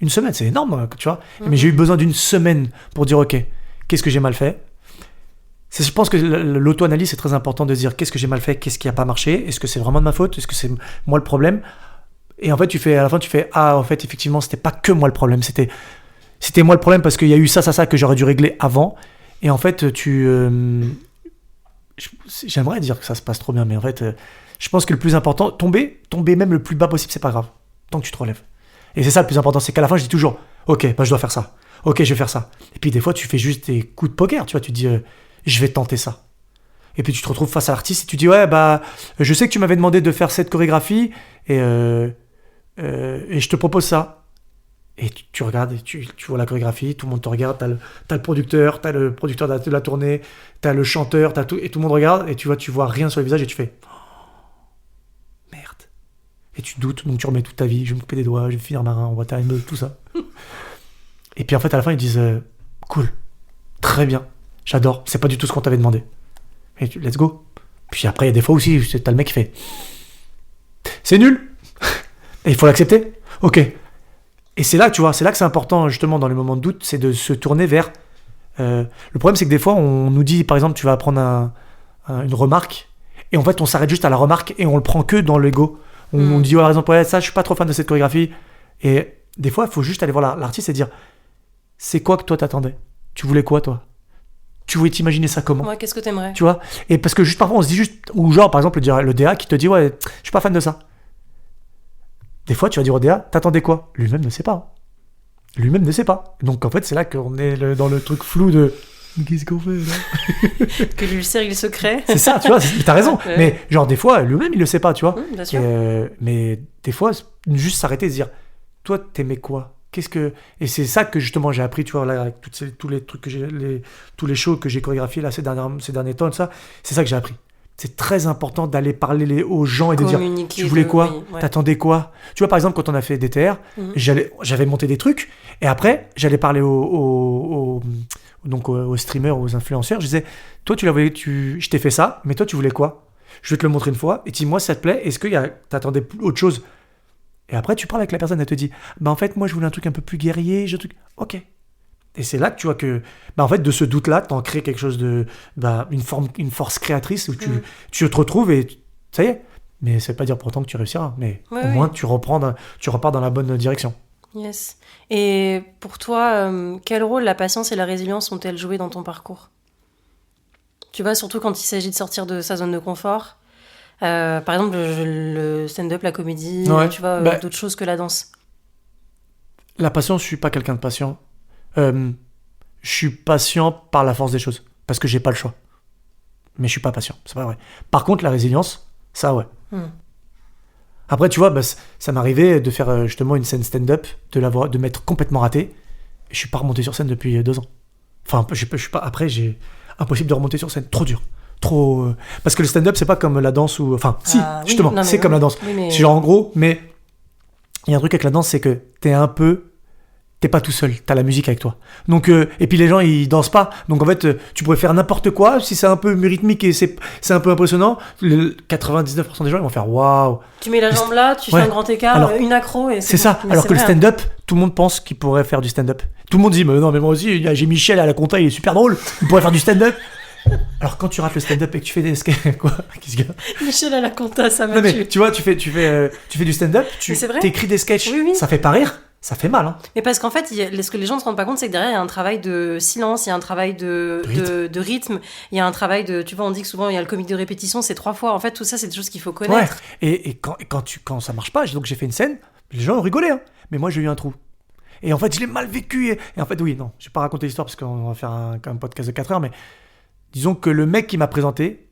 Une semaine, c'est énorme, tu vois. Mais j'ai eu besoin d'une semaine pour dire ok, qu'est-ce que j'ai mal fait. Je pense que l'auto-analyse, c'est très important de se dire qu'est-ce que j'ai mal fait, qu'est-ce qui a pas marché, est-ce que c'est vraiment de ma faute, est-ce que c'est moi le problème. Et en fait, à la fin, tu fais en fait, effectivement, c'était pas que moi le problème, c'était moi le problème parce qu'il y a eu ça que j'aurais dû régler avant. Et en fait, j'aimerais dire que ça se passe trop bien, mais en fait, je pense que le plus important, tomber même le plus bas possible, c'est pas grave, tant que tu te relèves. Et c'est ça le plus important, c'est qu'à la fin, je dis toujours, ok, je dois faire ça. Ok, je vais faire ça. Et puis des fois, tu fais juste des coups de poker, tu vois, tu te dis, je vais tenter ça. Et puis tu te retrouves face à l'artiste et tu dis, je sais que tu m'avais demandé de faire cette chorégraphie et je te propose ça. Et tu regardes, et tu vois la chorégraphie, tout le monde te regarde, t'as le producteur de la tournée, t'as le chanteur, t'as tout, et tout le monde regarde, et tu vois rien sur le visage, et tu fais merde. Et tu doutes, donc tu remets toute ta vie, je vais me couper des doigts, je vais finir marin, on va terminer tout ça. Et puis en fait, à la fin, ils disent cool, très bien, j'adore, c'est pas du tout ce qu'on t'avait demandé. Et let's go. Puis après, il y a des fois aussi, t'as le mec qui fait c'est nul, et il faut l'accepter. Ok. Et c'est là, tu vois, c'est là que c'est important, justement, dans les moments de doute, c'est de se tourner vers... le problème, c'est que des fois, on nous dit, par exemple, tu vas apprendre une remarque, et en fait, on s'arrête juste à la remarque, et on le prend que dans l'ego. On dit, par exemple, ça, je suis pas trop fan de cette chorégraphie. Et des fois, il faut juste aller voir l'artiste et dire, c'est quoi que toi t'attendais ? Tu voulais quoi, toi ? Tu voulais t'imaginer ça comment ? Ouais, qu'est-ce que t'aimerais ? Tu vois ? Et parce que juste parfois, on se dit juste... Ou genre, par exemple, le DA qui te dit, ouais, je suis pas fan de ça. Des fois, tu vas dire au DA, t'attendais quoi ? Lui-même ne sait pas. Lui-même ne sait pas. Donc, en fait, c'est là qu'on est dans le truc flou de... Mais qu'est-ce qu'on fait, là ? Que l'ulcère, il secret. C'est ça, tu vois, t'as raison. Ouais. Mais genre, des fois, lui-même, il le sait pas, tu vois. Bien sûr. Mais des fois, juste s'arrêter et se dire, toi, t'aimais quoi ? Qu'est-ce que... Et c'est ça que, justement, j'ai appris, tu vois, là, avec tous les trucs tous les shows que j'ai chorégraphiés, là, ces derniers temps, ça, c'est ça que j'ai appris. C'est très important d'aller parler aux gens et de dire tu voulais quoi, t'attendais quoi. Tu vois, par exemple, quand on a fait DTR, j'avais monté des trucs et après j'allais parler aux streamers, aux influenceurs. Je disais toi je t'ai fait ça, mais toi tu voulais quoi ? Je vais te le montrer une fois et dis-moi si ça te plaît. Est-ce que t'attendais autre chose ? Et après tu parles avec la personne, elle te dit en fait moi je voulais un truc un peu plus guerrier, ok. Et c'est là que tu vois que, en fait, de ce doute-là, t'en crées quelque chose de, une force créatrice où tu te retrouves et ça y est. Mais ça veut pas dire pour autant que tu réussiras. Mais au moins, tu repars dans la bonne direction. Yes. Et pour toi, quel rôle la patience et la résilience ont-elles joué dans ton parcours ? Tu vois, surtout quand il s'agit de sortir de sa zone de confort. Par exemple, le stand-up, la comédie, tu vois, d'autres choses que la danse. La patience, je suis pas quelqu'un de patient. Je suis patient par la force des choses parce que j'ai pas le choix, mais je suis pas patient, c'est pas vrai. Par contre la résilience, ça ouais. Après tu vois, ça m'arrivait de faire justement une scène stand-up, de m'être complètement raté et je suis pas remonté sur scène depuis 2 ans. Enfin je suis pas, après j'ai impossible de remonter sur scène, trop dur, trop parce que le stand-up c'est pas comme la danse ou enfin si justement non, c'est comme la danse, c'est genre en gros, mais il y a un truc avec la danse, c'est que t'es pas tout seul, t'as la musique avec toi. Donc, et puis les gens ils dansent pas, donc en fait tu pourrais faire n'importe quoi, si c'est un peu rythmique et c'est un peu impressionnant, 99% des gens ils vont faire waouh. Tu mets la jambe là, tu fais un grand écart, alors, une accro et c'est ça. Alors que le stand-up, tout le monde pense qu'il pourrait faire du stand-up. Tout le monde dit mais non mais moi aussi j'ai Michel à la compta, il est super drôle, il pourrait faire du stand-up. Alors quand tu rates le stand-up et que tu fais des quoi, qu'est-ce qu'il y a ? Michel à la compta, ça m'a tué. Mais tu vois, tu fais du stand-up, tu t'écris des sketchs, ça fait pas rire. Ça fait mal, hein. Mais parce qu'en fait, ce que les gens ne se rendent pas compte, c'est que derrière, il y a un travail de silence, il y a un travail de rythme, il y a un travail de... Tu vois, on dit que souvent, il y a le comique de répétition, c'est 3 fois. En fait, tout ça, c'est des choses qu'il faut connaître. Ouais. Et quand ça marche pas, donc j'ai fait une scène, les gens ont rigolé, hein. Mais moi, j'ai eu un trou. Et en fait, je l'ai mal vécu. Et en fait, oui, non, je vais pas raconter l'histoire parce qu'on va faire un podcast de 4 heures, mais disons que le mec qui m'a présenté...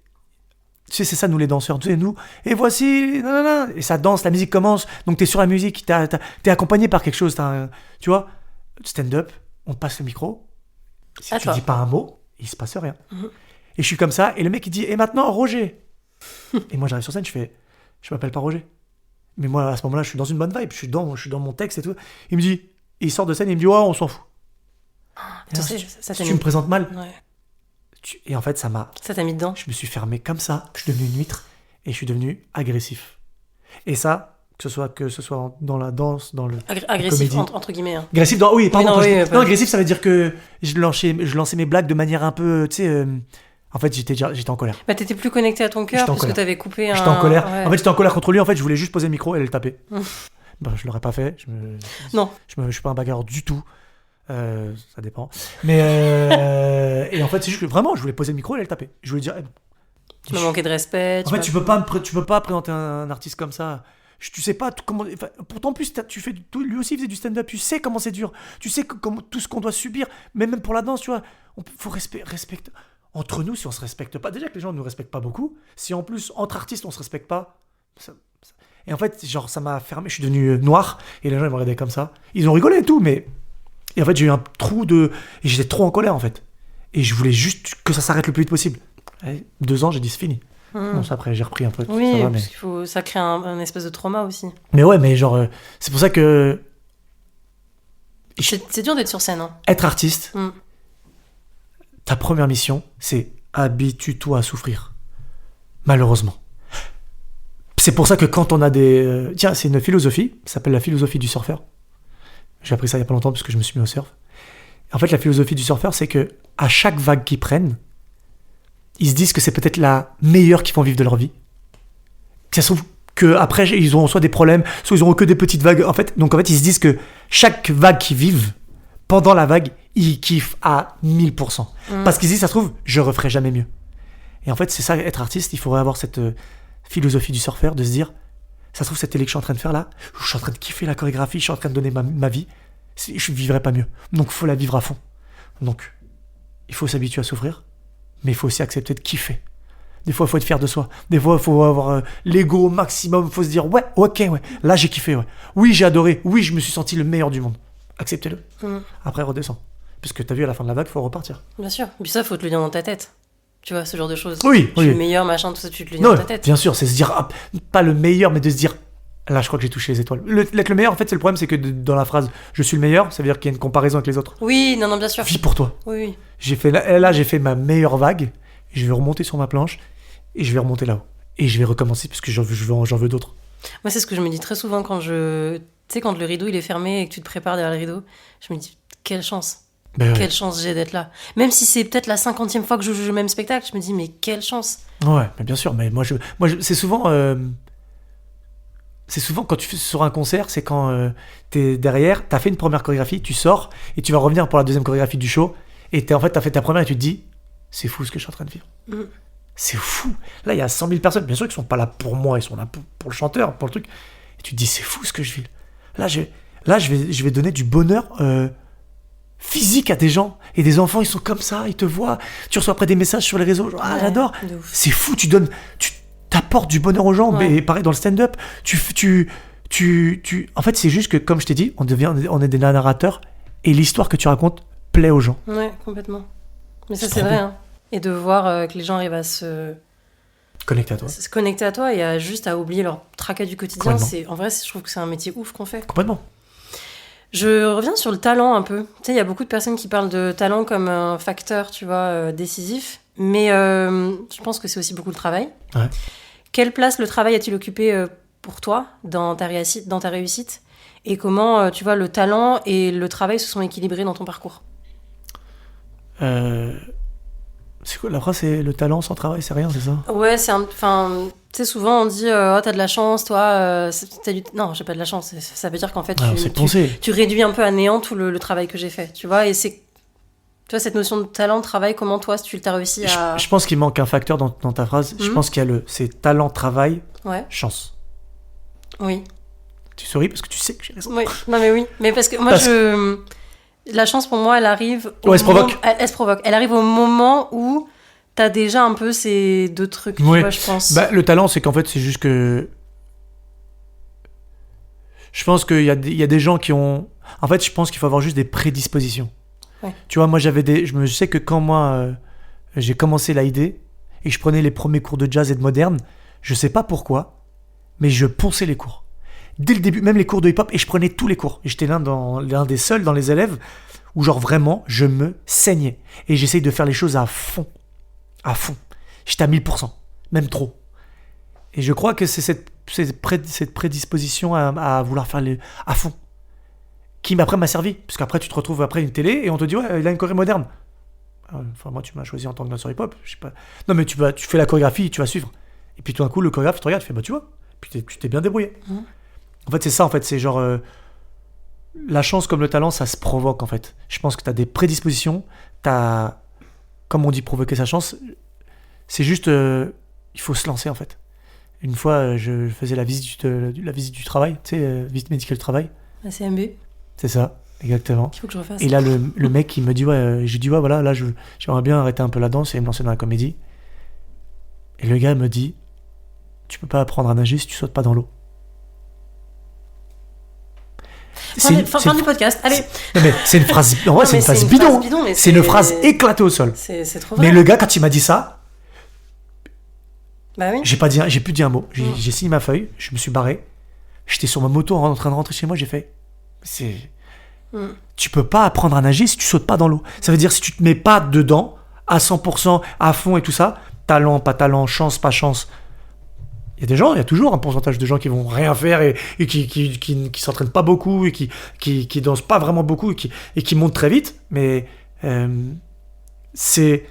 Tu sais, c'est ça, nous les danseurs, tu sais, nous, et voici, nanana, et ça danse, la musique commence, donc t'es sur la musique, t'es accompagné par quelque chose, tu vois, stand-up, on te passe le micro, si tu dis pas un mot, il se passe rien. Et je suis comme ça, et le mec il dit, et maintenant, Roger. Et moi j'arrive sur scène, je m'appelle pas Roger. Mais moi, à ce moment-là, je suis dans une bonne vibe, je suis dans mon texte et tout. Il me dit, il sort de scène, il me dit, oh, on s'en fout. Tu Alors, sais, si ça si t'a tu mis... me présentes mal, Ouais. et en fait, Ça t'a mis dedans. je me suis fermé comme ça, je suis devenu une huître, et je suis devenu agressif. Et ça, que ce soit dans la danse, dans le Agressif, comédie. entre guillemets. Hein. Agressif dans... Oui, pardon. non, quand je oui, dis- pas- Non, agressif, ça veut dire que je lançais mes blagues de manière un peu, tu sais... En fait, j'étais en colère. Bah, t'étais plus connecté à ton cœur J'étais en parce que colère. t'avais coupé un... J'étais en colère. Ouais. En fait, j'étais en colère contre lui. En fait, je voulais juste poser le micro et elle le taper. Bah, je l'aurais pas fait. Non. Je suis pas un bagarreur du tout. Ça dépend. Mais et en fait, c'est juste que vraiment, je voulais poser le micro et elle le taper. Je voulais dire. Tu m'as manqué de respect. En fait, tu peux pas présenter un artiste comme ça. Tu sais pas comment. Enfin, pourtant, en plus, tu fais lui aussi il faisait du stand-up. Tu sais comment c'est dur. Tu sais tout ce qu'on doit subir. Mais même pour la danse, tu vois, faut respecter. Entre nous, si on se respecte pas, déjà que les gens ne nous respectent pas beaucoup. Si en plus entre artistes on se respecte pas, et en fait, genre ça m'a fermé. Je suis devenu noir et les gens ils me regardaient comme ça. Ils ont rigolé et tout, mais et en fait j'ai eu un trou de et j'étais trop en colère en fait. Et je voulais juste que ça s'arrête le plus vite possible. Et 2 ans, j'ai dit c'est fini. Bon, ça, après j'ai repris un peu. Oui, ça va, mais... parce qu'il faut... ça crée un espèce de trauma aussi. Mais ouais, mais genre c'est pour ça que C'est dur d'être sur scène. Hein. être artiste, Mm. ta première mission, c'est habitue-toi à souffrir. Malheureusement. C'est pour ça que quand on a des... Tiens, c'est une philosophie, ça s'appelle la philosophie du surfeur. J'ai appris ça il y a pas longtemps parce que je me suis mis au surf. En fait, la philosophie du surfeur, c'est que à chaque vague qu'ils prennent, ils se disent que c'est peut-être la meilleure qu'ils vont vivre de leur vie. Que ça se trouve qu'après, ils auront soit des problèmes, soit ils auront que des petites vagues. Donc en fait, ils se disent que chaque vague qu'ils vivent, pendant la vague, ils kiffent à 1000%. Parce qu'ils se disent, ça se trouve, je referai jamais mieux. Et en fait, c'est ça, être artiste, il faudrait avoir cette philosophie du surfeur, de se dire, ça se trouve, cette télé que je suis en train de faire là, je suis en train de kiffer la chorégraphie, je suis en train de donner ma vie, je vivrai pas mieux. Donc, il faut la vivre à fond. Donc, il faut s'habituer à souffrir, mais il faut aussi accepter de kiffer. Des fois, il faut être fier de soi. Des fois, il faut avoir l'ego au maximum. Il faut se dire, ouais, ok, ouais, là, j'ai kiffé, ouais. Oui, j'ai adoré. Oui, je me suis senti le meilleur du monde. Acceptez-le. Après, redescends. Parce que t'as vu, à la fin de la vague, il faut repartir. Bien sûr. Puis ça, faut te le dire dans ta tête. Tu vois, ce genre de choses. Oui, Je suis oui. le meilleur, machin, tout ça, tu te le dis Non, dans ta tête. bien sûr, c'est se dire, pas le meilleur, mais de se dire, là, je crois que j'ai touché les étoiles. L'être le meilleur, en fait, c'est le problème, c'est que dans la phrase, je suis le meilleur, ça veut dire qu'il y a une comparaison avec les autres. Oui, non, bien sûr. Vis pour toi. Oui, oui. J'ai fait ma meilleure vague, je vais remonter sur ma planche, et je vais remonter là-haut. Et je vais recommencer, parce que j'en veux d'autres. Moi, c'est ce que je me dis très souvent quand je... Tu sais, quand le rideau, il est fermé et que tu te prépares derrière le rideau, je me dis, quelle chance. Ben ouais. Quelle chance j'ai d'être là. Même si c'est peut-être la 50e fois que je joue le même spectacle, je me dis, mais quelle chance. Ouais, mais bien sûr, mais c'est souvent quand tu fais sur un concert, c'est quand t'es derrière, t'as fait une première chorégraphie, tu sors et tu vas revenir pour la deuxième chorégraphie du show et t'as fait ta première et tu te dis, c'est fou ce que je suis en train de vivre. C'est fou. Là, il y a 100 000 personnes, bien sûr, qui sont pas là pour moi, ils sont là pour le chanteur, pour le truc. Et tu te dis, c'est fou ce que je vis. Là, je vais donner du bonheur physique à des gens. Et des enfants, ils sont comme ça, ils te voient. Tu reçois après des messages sur les réseaux, genre, Ouais, j'adore. de ouf. C'est fou, tu t'apportes du bonheur aux gens. Ouais. Mais pareil, dans le stand-up, en fait, c'est juste que, comme je t'ai dit, on est des narrateurs et l'histoire que tu racontes plaît aux gens. Ouais, complètement. Mais ça, C'est c'est trop vrai. bien. Hein. Et de voir que les gens arrivent à se Connecté à toi. connecter à toi et à juste à oublier leur tracas du quotidien. Complètement. En vrai, je trouve que c'est un métier ouf qu'on fait. Complètement. Je reviens sur le talent un peu. Tu sais, il y a beaucoup de personnes qui parlent de talent comme un facteur, tu vois, décisif. Mais je pense que c'est aussi beaucoup le travail. Ouais. Quelle place le travail a-t-il occupé pour toi dans ta réussite et comment, tu vois, le talent et le travail se sont équilibrés dans ton parcours? C'est quoi la phrase? C'est le talent sans travail, c'est rien, c'est ça? Ouais, enfin, tu sais, souvent on dit oh, t'as de la chance, toi. Non, j'ai pas de la chance. Ça veut dire qu'en fait, C'est pensé. tu réduis un peu à néant tout le travail que j'ai fait, tu vois. Et c'est, tu vois, cette notion de talent, de travail, comment toi, tu as réussi à. Je pense qu'il manque un facteur dans ta phrase. Je pense qu'il y a c'est talent, travail, Ouais, chance. oui. Tu souris parce que tu sais que j'ai raison. Oui, non mais oui. Mais parce que moi, la chance pour moi, elle arrive. Ouais, elle se provoque. Elle se provoque. Elle arrive au moment où t'as déjà un peu ces deux trucs, tu vois, je pense. Bah, le talent, c'est qu'en fait, c'est juste que. Je pense qu'il y a des gens qui ont. En fait, je pense qu'il faut avoir juste des prédispositions. Ouais. Tu vois, moi, je sais que quand moi, j'ai commencé l'AID et que je prenais les premiers cours de jazz et de moderne, je sais pas pourquoi, mais je ponçais les cours. Dès le début, même les cours de hip-hop, et je prenais tous les cours. Et j'étais l'un des seuls dans les élèves où genre vraiment, je me saignais. Et j'essaye de faire les choses à fond. À fond. J'étais à 1000%, même trop. Et je crois que c'est cette prédisposition à vouloir faire à fond qui après m'a servi. Parce qu'après, tu te retrouves après une télé et on te dit, ouais, il a une choré moderne. Enfin, moi, tu m'as choisi en tant que danseur hip-hop. Je sais pas. Non, mais tu fais la chorégraphie, tu vas suivre. Et puis tout d'un coup, le chorégraphe, il te regarde, tu fais, bah tu vois. Puis tu t'es bien débrouillé. En fait, c'est ça, en fait. C'est genre. La chance comme le talent, ça se provoque, en fait. Je pense que tu as des prédispositions. Comme on dit, provoquer sa chance. C'est juste. Il faut se lancer, en fait. Une fois, je faisais la visite du travail, tu sais, visite médicale du travail. La CMB. C'est ça, exactement. Il faut que je refasse. Et là, le mec, il me dit, j'ai dit, voilà, là, j'aimerais bien arrêter un peu la danse et me lancer dans la comédie. Et le gars me dit, tu peux pas apprendre à nager si tu sautes pas dans l'eau. Fin du podcast, allez. Non, mais c'est une phrase, en vrai, c'est une phrase bidon. C'est une phrase éclatée au sol. C'est trop vrai. Mais le gars, quand il m'a dit ça, bah oui. j'ai plus dit un mot. J'ai signé ma feuille, je me suis barré. J'étais sur ma moto en train de rentrer chez moi, j'ai fait. Tu peux pas apprendre à nager si tu sautes pas dans l'eau. Ça veut dire si tu te mets pas dedans, à 100%, à fond et tout ça, talent, pas talent, chance, pas chance. Il y a toujours un pourcentage de gens qui vont rien faire et qui s'entraînent pas beaucoup et qui dansent pas vraiment beaucoup et qui montent très vite. Mais les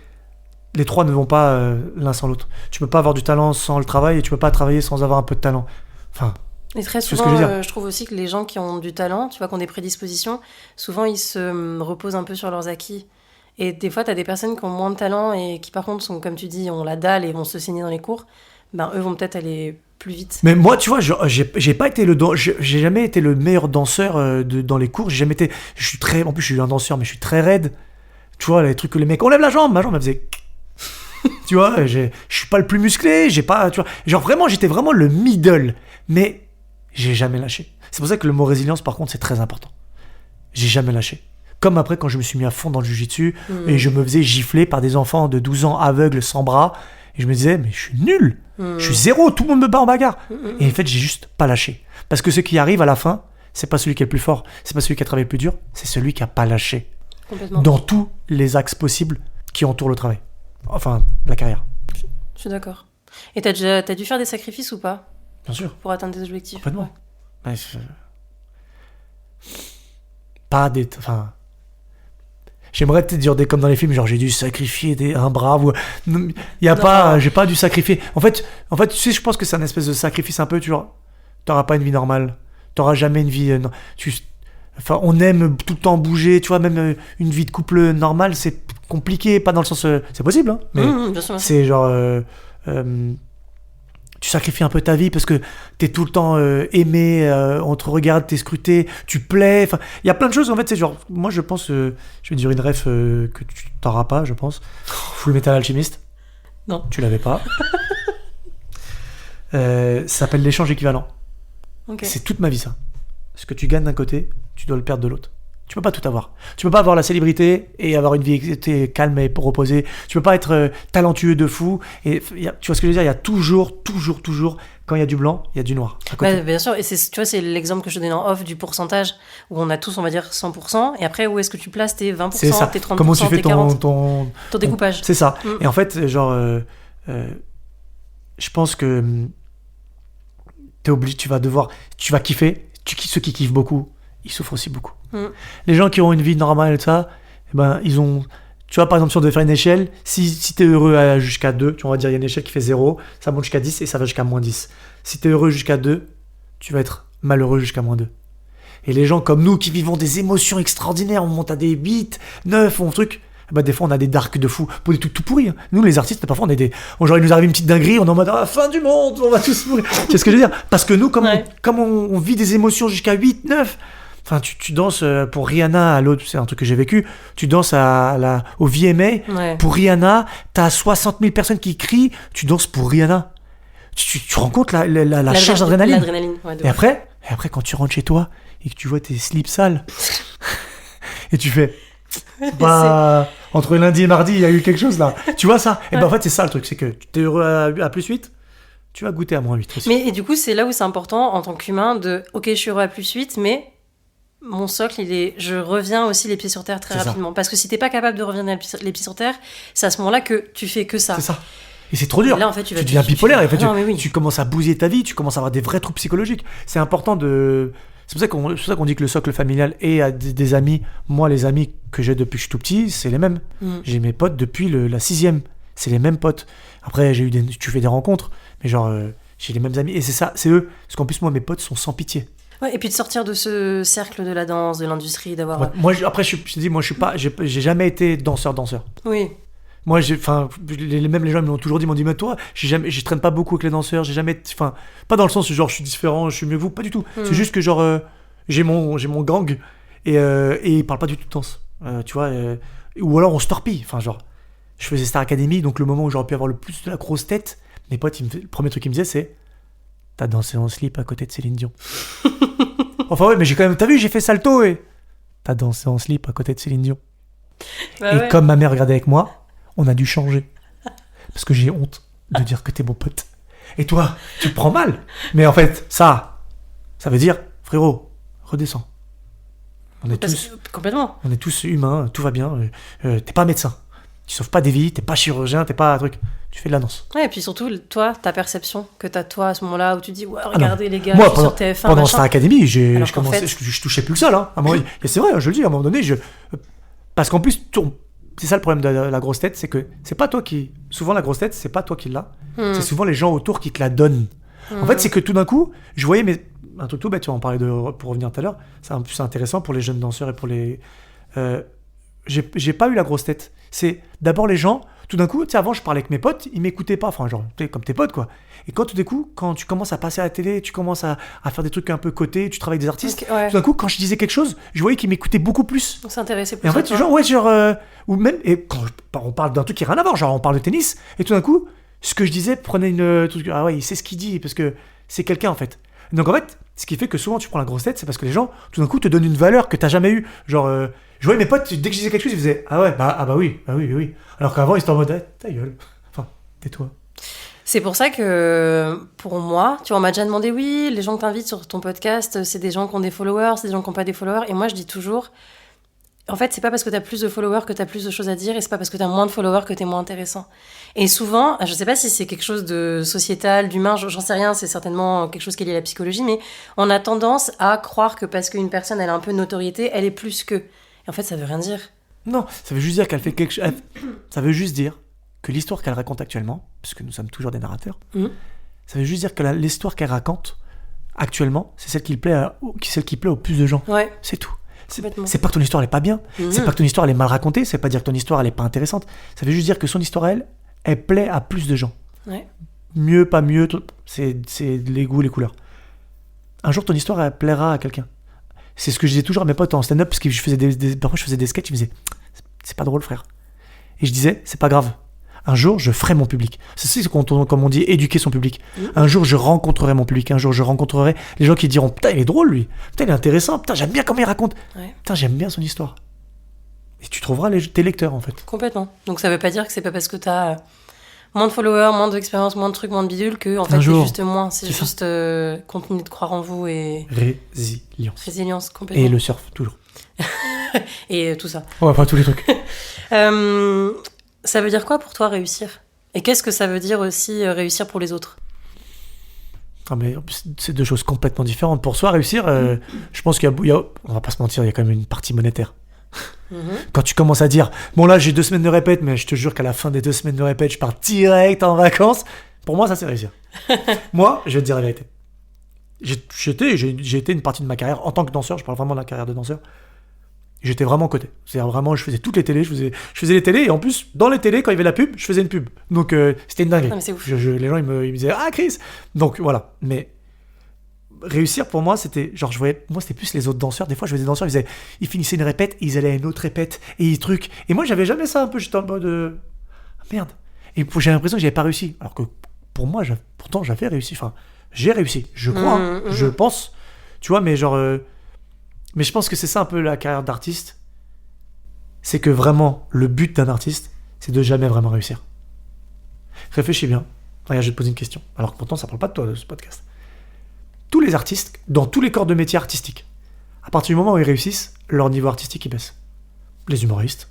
trois ne vont pas l'un sans l'autre. Tu peux pas avoir du talent sans le travail et tu peux pas travailler sans avoir un peu de talent. Enfin. Et très souvent, je trouve aussi que les gens qui ont du talent, tu vois, qui ont des prédispositions, souvent ils se reposent un peu sur leurs acquis. Et des fois, tu as des personnes qui ont moins de talent et qui, par contre, sont, comme tu dis, ont la dalle et vont se saigner dans les cours. Ben, eux vont peut-être aller plus vite. Mais moi, tu vois, j'ai pas été j'ai jamais été le meilleur danseur dans les cours. J'ai jamais été. En plus, je suis un danseur, mais je suis très raide. Tu vois, les trucs que les mecs, on lève la jambe, ma jambe, elle faisait. Tu vois, je suis pas le plus musclé, j'ai pas. Tu vois, genre vraiment, j'étais vraiment le middle. Mais. J'ai jamais lâché. C'est pour ça que le mot résilience, par contre, c'est très important. J'ai jamais lâché. Comme après, quand je me suis mis à fond dans le jiu-jitsu et je me faisais gifler par des enfants de 12 ans aveugles, sans bras. Et je me disais, mais je suis nul. Je suis zéro, tout le monde me bat en bagarre. Et en fait, j'ai juste pas lâché. Parce que ce qui arrive à la fin, c'est pas celui qui est le plus fort, c'est pas celui qui a travaillé le plus dur, c'est celui qui a pas lâché. Complètement. Dans tous les axes possibles qui entourent le travail. Enfin, la carrière. Je suis d'accord. Et t'as dû faire des sacrifices ou pas ? Bien sûr. Pour atteindre tes objectifs. Complètement. Ouais. Pas des. Enfin. J'aimerais te dire comme dans les films, genre j'ai dû sacrifier un bras. Il y a pas. J'ai pas dû sacrifier. En fait, tu sais, je pense que c'est un espèce de sacrifice un peu. Tu vois, t'auras pas une vie normale. T'auras jamais une vie. Enfin, on aime tout le temps bouger. Tu vois, même une vie de couple normale, c'est compliqué. Pas dans le sens. C'est possible, hein. Mais bien sûr. C'est genre. Tu sacrifies un peu ta vie parce que t'es tout le temps aimé, on te regarde, t'es scruté, tu plais. Enfin, il y a plein de choses en fait. C'est genre, moi je pense, je vais dire une ref que tu t'auras pas, je pense. Full Metal Alchemist. Non. Tu l'avais pas. Ça s'appelle l'échange équivalent. Okay. C'est toute ma vie ça. Ce que tu gagnes d'un côté, tu dois le perdre de l'autre. Tu peux pas tout avoir. Tu peux pas avoir la célébrité et avoir une vie calme et reposée. Tu peux pas être talentueux de fou. Et tu vois ce que je veux dire ? Il y a toujours, quand il y a du blanc, il y a du noir. Bah, bien sûr. Et tu vois, c'est l'exemple que je te donne en off du pourcentage où on a tous, on va dire, 100%. Et après, où est-ce que tu places tes 20%, tes 30%, comment tu fais tes 40%, ton découpage. C'est ça. Et en fait, genre, je pense que t'es obligé, tu vas kiffer. Ceux qui kiffent beaucoup, ils souffrent aussi beaucoup. Les gens qui ont une vie normale et tout ça, eh ben, ils ont... Tu vois, par exemple, si on devait faire une échelle, si t'es heureux jusqu'à 2, tu vois, on va dire, il y a une échelle qui fait 0, ça monte jusqu'à 10 et ça va jusqu'à moins 10. Si t'es heureux jusqu'à 2, tu vas être malheureux jusqu'à moins 2. Et les gens comme nous qui vivons des émotions extraordinaires, on monte à des 8, 9, on truc... Bah, des fois, on a des darks de fou, pour des trucs tout pourris. Hein. Nous, les artistes, parfois, genre, il nous arrive une petite dinguerie, on est en mode fin du monde, on va tous mourir. Tu sais ce que je veux dire ? Parce que nous, comme on vit des émotions jusqu'à 8, 9, enfin, tu danses pour Rihanna à l'autre, c'est un truc que j'ai vécu. Tu danses au VMA pour Rihanna, t'as 60 000 personnes qui crient, tu danses pour Rihanna. Tu rends compte la charge d'adrénaline. Et après, quand tu rentres chez toi et que tu vois tes slips sales, et tu fais. Entre lundi et mardi, il y a eu quelque chose là. Tu vois ça ? Et ben en fait, c'est ça le truc, c'est que tu es heureux à plus 8, tu vas goûter à moins 8 aussi. Mais et du coup, c'est là où c'est important en tant qu'humain de ok, je suis heureux à plus 8, mais mon socle, je reviens aussi les pieds sur terre très rapidement. Parce que si t'es pas capable de revenir les pieds sur terre, c'est à ce moment-là que tu fais que ça. C'est ça. Et c'est trop dur. Là, en fait, tu deviens bipolaire. Et en fait, oui. tu commences à bousiller ta vie, tu commences à avoir des vrais troubles psychologiques. C'est important de... C'est pour ça qu'on dit que le socle familial et à des amis, moi, les amis que j'ai depuis que je suis tout petit, c'est les mêmes. J'ai mes potes depuis la 6e. C'est les mêmes potes. Après, tu fais des rencontres, mais genre, j'ai les mêmes amis. Et c'est ça, c'est eux. Parce qu'en plus, moi, mes potes sont sans pitié. Ouais, et puis de sortir de ce cercle de la danse, de l'industrie, d'avoir... Ouais, moi, après, je dis, moi, je suis pas... J'ai jamais été danseur. Oui. Moi, même les gens me l'ont toujours dit, m'ont dit, mais toi, je traîne pas beaucoup avec les danseurs, j'ai jamais... Enfin, pas dans le sens, genre, je suis différent, je suis mieux que vous, pas du tout. C'est juste que, genre, j'ai mon gang, et ils parlent pas du tout de danse. Tu vois, ou alors on se torpille. Enfin, genre, je faisais Star Academy, donc le moment où j'aurais pu avoir le plus de la grosse tête, mes potes, le premier truc qu'ils me disaient, c'est t'as dansé en slip à côté de Céline Dion. Enfin, ouais, mais j'ai quand même. T'as vu, j'ai fait salto et t'as dansé en slip à côté de Céline Dion. Bah et ouais. comme ma mère regardait avec moi, on a dû changer. Parce que j'ai honte de dire que t'es mon pote. Et toi, tu te prends mal. Mais en fait, ça veut dire, frérot, redescends. Complètement. On est tous humains, tout va bien. T'es pas médecin. Tu sauves pas des vies, t'es pas chirurgien, t'es pas un truc. Tu fais de la danse. Ouais, et puis surtout, toi, ta perception que t'as toi à ce moment-là où tu dis, ouais, regardez les gars, moi, je suis sur TF1, pendant machin. Star Academy, je touchais plus que ça, là. Et c'est vrai, je le dis, à un moment donné, parce qu'en plus, c'est ça le problème de la grosse tête, c'est que c'est pas toi qui... Souvent, la grosse tête, c'est pas toi qui l'as. C'est souvent les gens autour qui te la donnent. En fait, c'est que tout d'un coup, je voyais un truc tout bête, tu vas en parler pour revenir tout à l'heure, c'est intéressant pour les jeunes danseurs et pour les... j'ai pas eu la grosse tête. C'est d'abord les gens, tout d'un coup, tu sais, avant je parlais avec mes potes, ils m'écoutaient pas, enfin genre, tu sais, comme tes potes quoi. Et quand tout d'un coup, quand tu commences à passer à la télé, tu commences à faire des trucs un peu cotés, tu travailles avec des artistes, Okay, ouais. tout d'un coup, quand je disais quelque chose, je voyais qu'ils m'écoutaient beaucoup plus. On s'intéressait plus. Et en fait, ou même, et quand on parle d'un truc qui n'a rien à voir, genre on parle de tennis, et tout d'un coup, ce que je disais prenait ah ouais, il sait ce qu'il dit, parce que c'est quelqu'un en fait. Donc en fait, ce qui fait que souvent tu prends la grosse tête, c'est parce que les gens, tout d'un coup, te donnent une valeur que t'as jamais eue. Genre, je voyais mes potes, dès que je disais quelque chose, ils faisaient ah ouais, bah oui. Alors qu'avant, ils étaient en mode ta gueule. Enfin, tais-toi. C'est pour ça que, pour moi, tu vois, on m'a déjà demandé, oui, les gens que t'invites sur ton podcast, c'est des gens qui ont des followers, c'est des gens qui n'ont pas des followers. Et moi, je dis toujours, en fait, c'est pas parce que t'as plus de followers que t'as plus de choses à dire, et c'est pas parce que t'as moins de followers que t'es moins intéressant. Et souvent, je sais pas si c'est quelque chose de sociétal, d'humain, j'en sais rien, c'est certainement quelque chose qui est lié à la psychologie, mais on a tendance à croire que parce qu'une personne, elle a un peu de notoriété, elle est plus que. Et en fait, ça veut rien dire. Non, ça veut juste dire qu'elle fait quelque chose. Ça veut juste dire que l'histoire qu'elle raconte actuellement, puisque nous sommes toujours des narrateurs, ça veut juste dire que l'histoire qu'elle raconte actuellement, c'est celle qui plaît au plus de gens. Ouais. C'est tout. C'est pas que ton histoire elle est pas bien, c'est pas que ton histoire elle est mal racontée, c'est pas dire que ton histoire elle est pas intéressante. Ça veut juste dire que son histoire elle plaît à plus de gens. Ouais. Mieux, pas mieux, c'est les goûts, les couleurs. Un jour ton histoire elle plaira à quelqu'un. C'est ce que je disais toujours à mes potes en stand-up, parce que parfois je faisais des sketchs, ils me disaient c'est pas drôle frère. Et je disais c'est pas grave. Un jour, je ferai mon public. C'est comme on dit, éduquer son public. Un jour, je rencontrerai mon public. Un jour, je rencontrerai les gens qui diront putain, il est drôle lui. Putain, il est intéressant. Putain, j'aime bien comment il raconte. Ouais. Putain, j'aime bien son histoire. Et tu trouveras tes lecteurs en fait. Complètement. Donc ça veut pas dire que c'est pas parce que t'as moins de followers, moins d'expérience, moins de trucs, moins de bidules que en fait c'est juste moins. C'est juste continuer de croire en vous et. Résilience, complètement. Et le surf, toujours. Et tout ça. Ouais, enfin tous les trucs. Ça veut dire quoi pour toi réussir ? Et qu'est-ce que ça veut dire aussi réussir pour les autres ? Ah mais c'est deux choses complètement différentes. Pour soi, réussir, je pense qu'il y a, on va pas se mentir, il y a quand même une partie monétaire. Quand tu commences à dire, bon là j'ai 2 semaines de répète, mais je te jure qu'à la fin des 2 semaines de répète, je pars direct en vacances. Pour moi, ça c'est réussir. Moi, je vais te dire la vérité. J'ai été une partie de ma carrière en tant que danseur, je parle vraiment de la carrière de danseur. J'étais vraiment coté. C'est-à-dire vraiment, je faisais toutes les télés, je faisais les télés, et en plus, dans les télés, quand il y avait la pub, je faisais une pub. Donc, c'était une dinguerie. Ah, mais c'est ouf. Les gens, ils me disaient, ah, Chris. Donc, voilà. Mais réussir, pour moi, c'était, genre, moi, c'était plus les autres danseurs. Des fois, je voyais des danseurs, ils finissaient une répète, ils allaient à une autre répète, et ils trucs. Et moi, j'avais jamais ça un peu, j'étais en mode, ah, merde. Et j'ai l'impression que j'avais pas réussi. Alors que, pour moi, pourtant, j'avais réussi. Enfin, j'ai réussi. Je crois, je pense. Tu vois, mais genre, mais je pense que c'est ça un peu la carrière d'artiste. C'est que vraiment, le but d'un artiste, c'est de jamais vraiment réussir. Réfléchis bien. Regarde, je vais te poser une question. Alors que pourtant, ça parle pas de toi, de ce podcast. Tous les artistes, dans tous les corps de métier artistiques, À partir du moment où ils réussissent, leur niveau artistique il baisse. Les humoristes,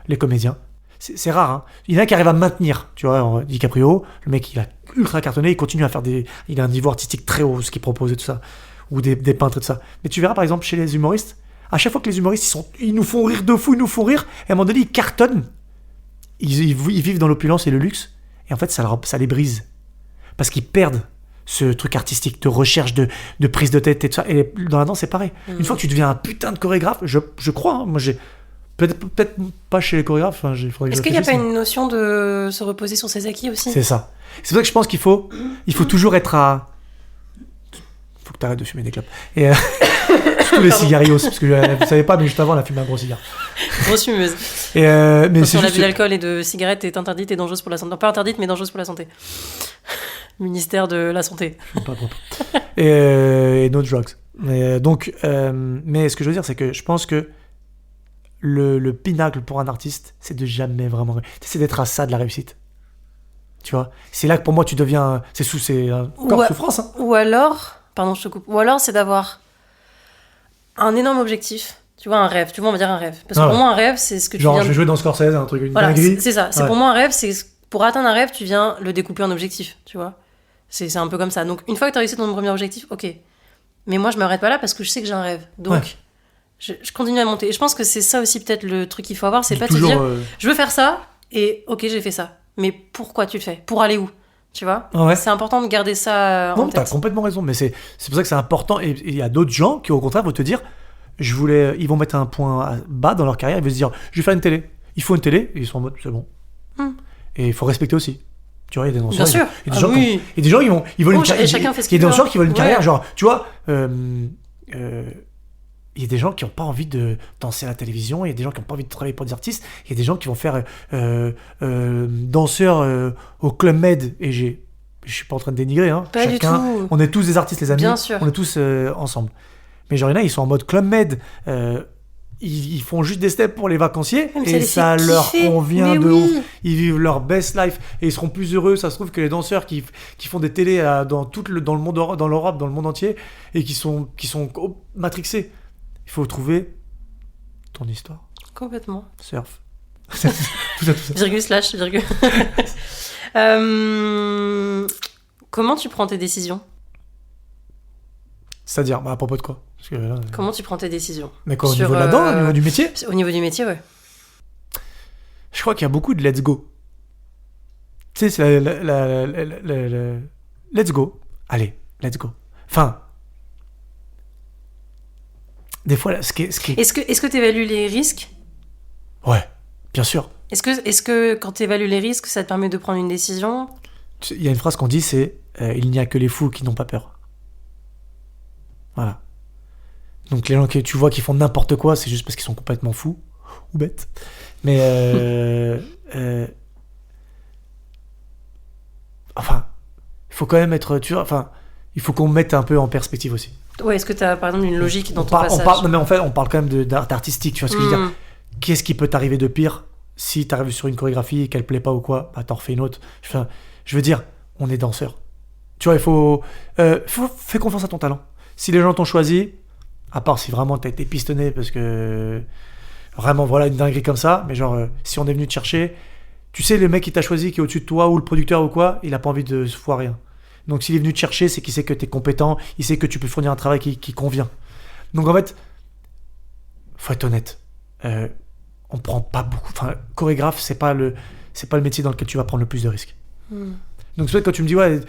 les comédiens, c'est rare. Hein. Il y en a qui arrivent à maintenir. Tu vois, DiCaprio, le mec il a ultra cartonné, il continue à faire il a un niveau artistique très haut, ce qu'il propose et tout ça, ou des peintres et tout ça. Mais tu verras par exemple chez les humoristes, à chaque fois que les humoristes ils nous font rire de fou, ils nous font rire, et à un moment donné ils cartonnent. Ils vivent dans l'opulence et le luxe, et en fait ça les brise. Parce qu'ils perdent ce truc artistique de recherche, de prise de tête et tout ça. Et dans la danse, c'est pareil. Une fois que tu deviens un putain de chorégraphe, je crois, hein, moi j'ai... Peut-être pas chez les chorégraphes. Hein, est-ce qu'il n'y a pas une notion de se reposer sur ses acquis aussi ? C'est ça. C'est pour ça que je pense qu'il faut toujours être faut que tu arrêtes de fumer des clopes. Et surtout les cigarios, parce que vous savez pas, mais juste avant, on a fumé un gros cigare. Grosse fumeuse. Mais c'est l'abus d'alcool et de cigarettes est interdite et dangereuse pour la santé. Non, pas interdite, mais dangereuse pour la santé. Ministère de la Santé. Pas propre. Et no drugs. Mais ce que je veux dire, c'est que je pense que le pinacle pour un artiste, c'est de jamais vraiment... C'est d'être à ça de la réussite. Tu vois ? C'est là que pour moi, tu deviens... C'est encore souffrance. Hein. Ou alors... Pardon, je te coupe. Ou alors, c'est d'avoir un énorme objectif. Tu vois, un rêve. Tu vois, on va dire un rêve. Parce que pour moi, un rêve, c'est ce que tu viens... Genre, je vais jouer dans Scorsese, un truc, une dinguerie. C'est ça. C'est pour moi, un rêve, c'est... Pour atteindre un rêve, tu viens le découper en objectif. Tu vois ? C'est un peu comme ça. Donc, une fois que tu as réussi ton premier objectif, ok. Mais moi, je m'arrête pas là parce que je sais que j'ai un rêve. Donc... Je continue à monter. Et je pense que c'est ça aussi peut-être le truc qu'il faut avoir, c'est pas te dire je veux faire ça et ok j'ai fait ça. Mais pourquoi tu le fais ? Pour aller où ? Tu vois ? C'est important de garder ça en tête. Non, t'as complètement raison, mais c'est pour ça que c'est important. Et il y a d'autres gens qui au contraire vont te dire ils vont mettre un point bas dans leur carrière, ils vont se dire je vais faire une télé. Il faut une télé, et ils sont en mode c'est bon. Et il faut respecter aussi. Tu vois, il y a des danseurs. Bien sûr. Il y a des gens ils veulent une carrière. Il y a des danseurs qui veulent une carrière, genre, tu vois, il y a des gens qui n'ont pas envie de danser à la télévision, il y a des gens qui n'ont pas envie de travailler pour des artistes, il y a des gens qui vont faire danseur au Club Med, et je suis pas en train de dénigrer, hein. Pas du tout. On est tous des artistes, les amis. Bien sûr. On est tous ensemble. Mais genre, il y en a, ils sont en mode Club Med, ils font juste des steps pour les vacanciers, et ça leur convient de ouf. Ils vivent leur best life, et ils seront plus heureux, ça se trouve, que les danseurs qui font des télés dans le monde, dans l'Europe, dans le monde entier, et qui sont matrixés. Il faut trouver ton histoire. Complètement. Surf. tout ça. Virgule / virgule. Comment tu prends tes décisions ? C'est-à-dire, à propos de quoi ? Parce que, comment tu prends tes décisions ? Mais quoi, au niveau de la danse, au niveau du métier ? Au niveau du métier, ouais. Je crois qu'il y a beaucoup de let's go. Tu sais, c'est let's go. Allez, let's go. Enfin... Des fois, ce qui est... Est-ce que tu évalues les risques ? Ouais, bien sûr. Est-ce que quand tu évalues les risques, ça te permet de prendre une décision ? Il y a une phrase qu'on dit, c'est il n'y a que les fous qui n'ont pas peur. Voilà. Donc les gens que tu vois qui font n'importe quoi, c'est juste parce qu'ils sont complètement fous ou bêtes. Mais enfin, il faut quand même être, tu vois, enfin, il faut qu'on mette un peu en perspective aussi. Ouais, est-ce que tu as par exemple une logique dans ton passage ? Non, mais en fait, on parle quand même d'artistique, tu vois ce que je veux dire. Qu'est-ce qui peut t'arriver de pire si t'arrives sur une chorégraphie et qu'elle plaît pas ou quoi ? Bah, t'en refais une autre. Enfin, je veux dire, on est danseur. Tu vois, il faut fais confiance à ton talent. Si les gens t'ont choisi, à part si vraiment t'as été pistonné parce que vraiment, voilà, une dinguerie comme ça, mais genre, si on est venu te chercher, tu sais, le mec qui t'a choisi, qui est au-dessus de toi, ou le producteur ou quoi, il a pas envie de se foirer rien. Donc s'il est venu te chercher, c'est qu'il sait que t'es compétent, il sait que tu peux fournir un travail qui convient. Donc en fait, faut être honnête. On prend pas beaucoup. Enfin, chorégraphe, c'est pas le métier dans lequel tu vas prendre le plus de risques. Donc c'est vrai que quand tu me dis ouais,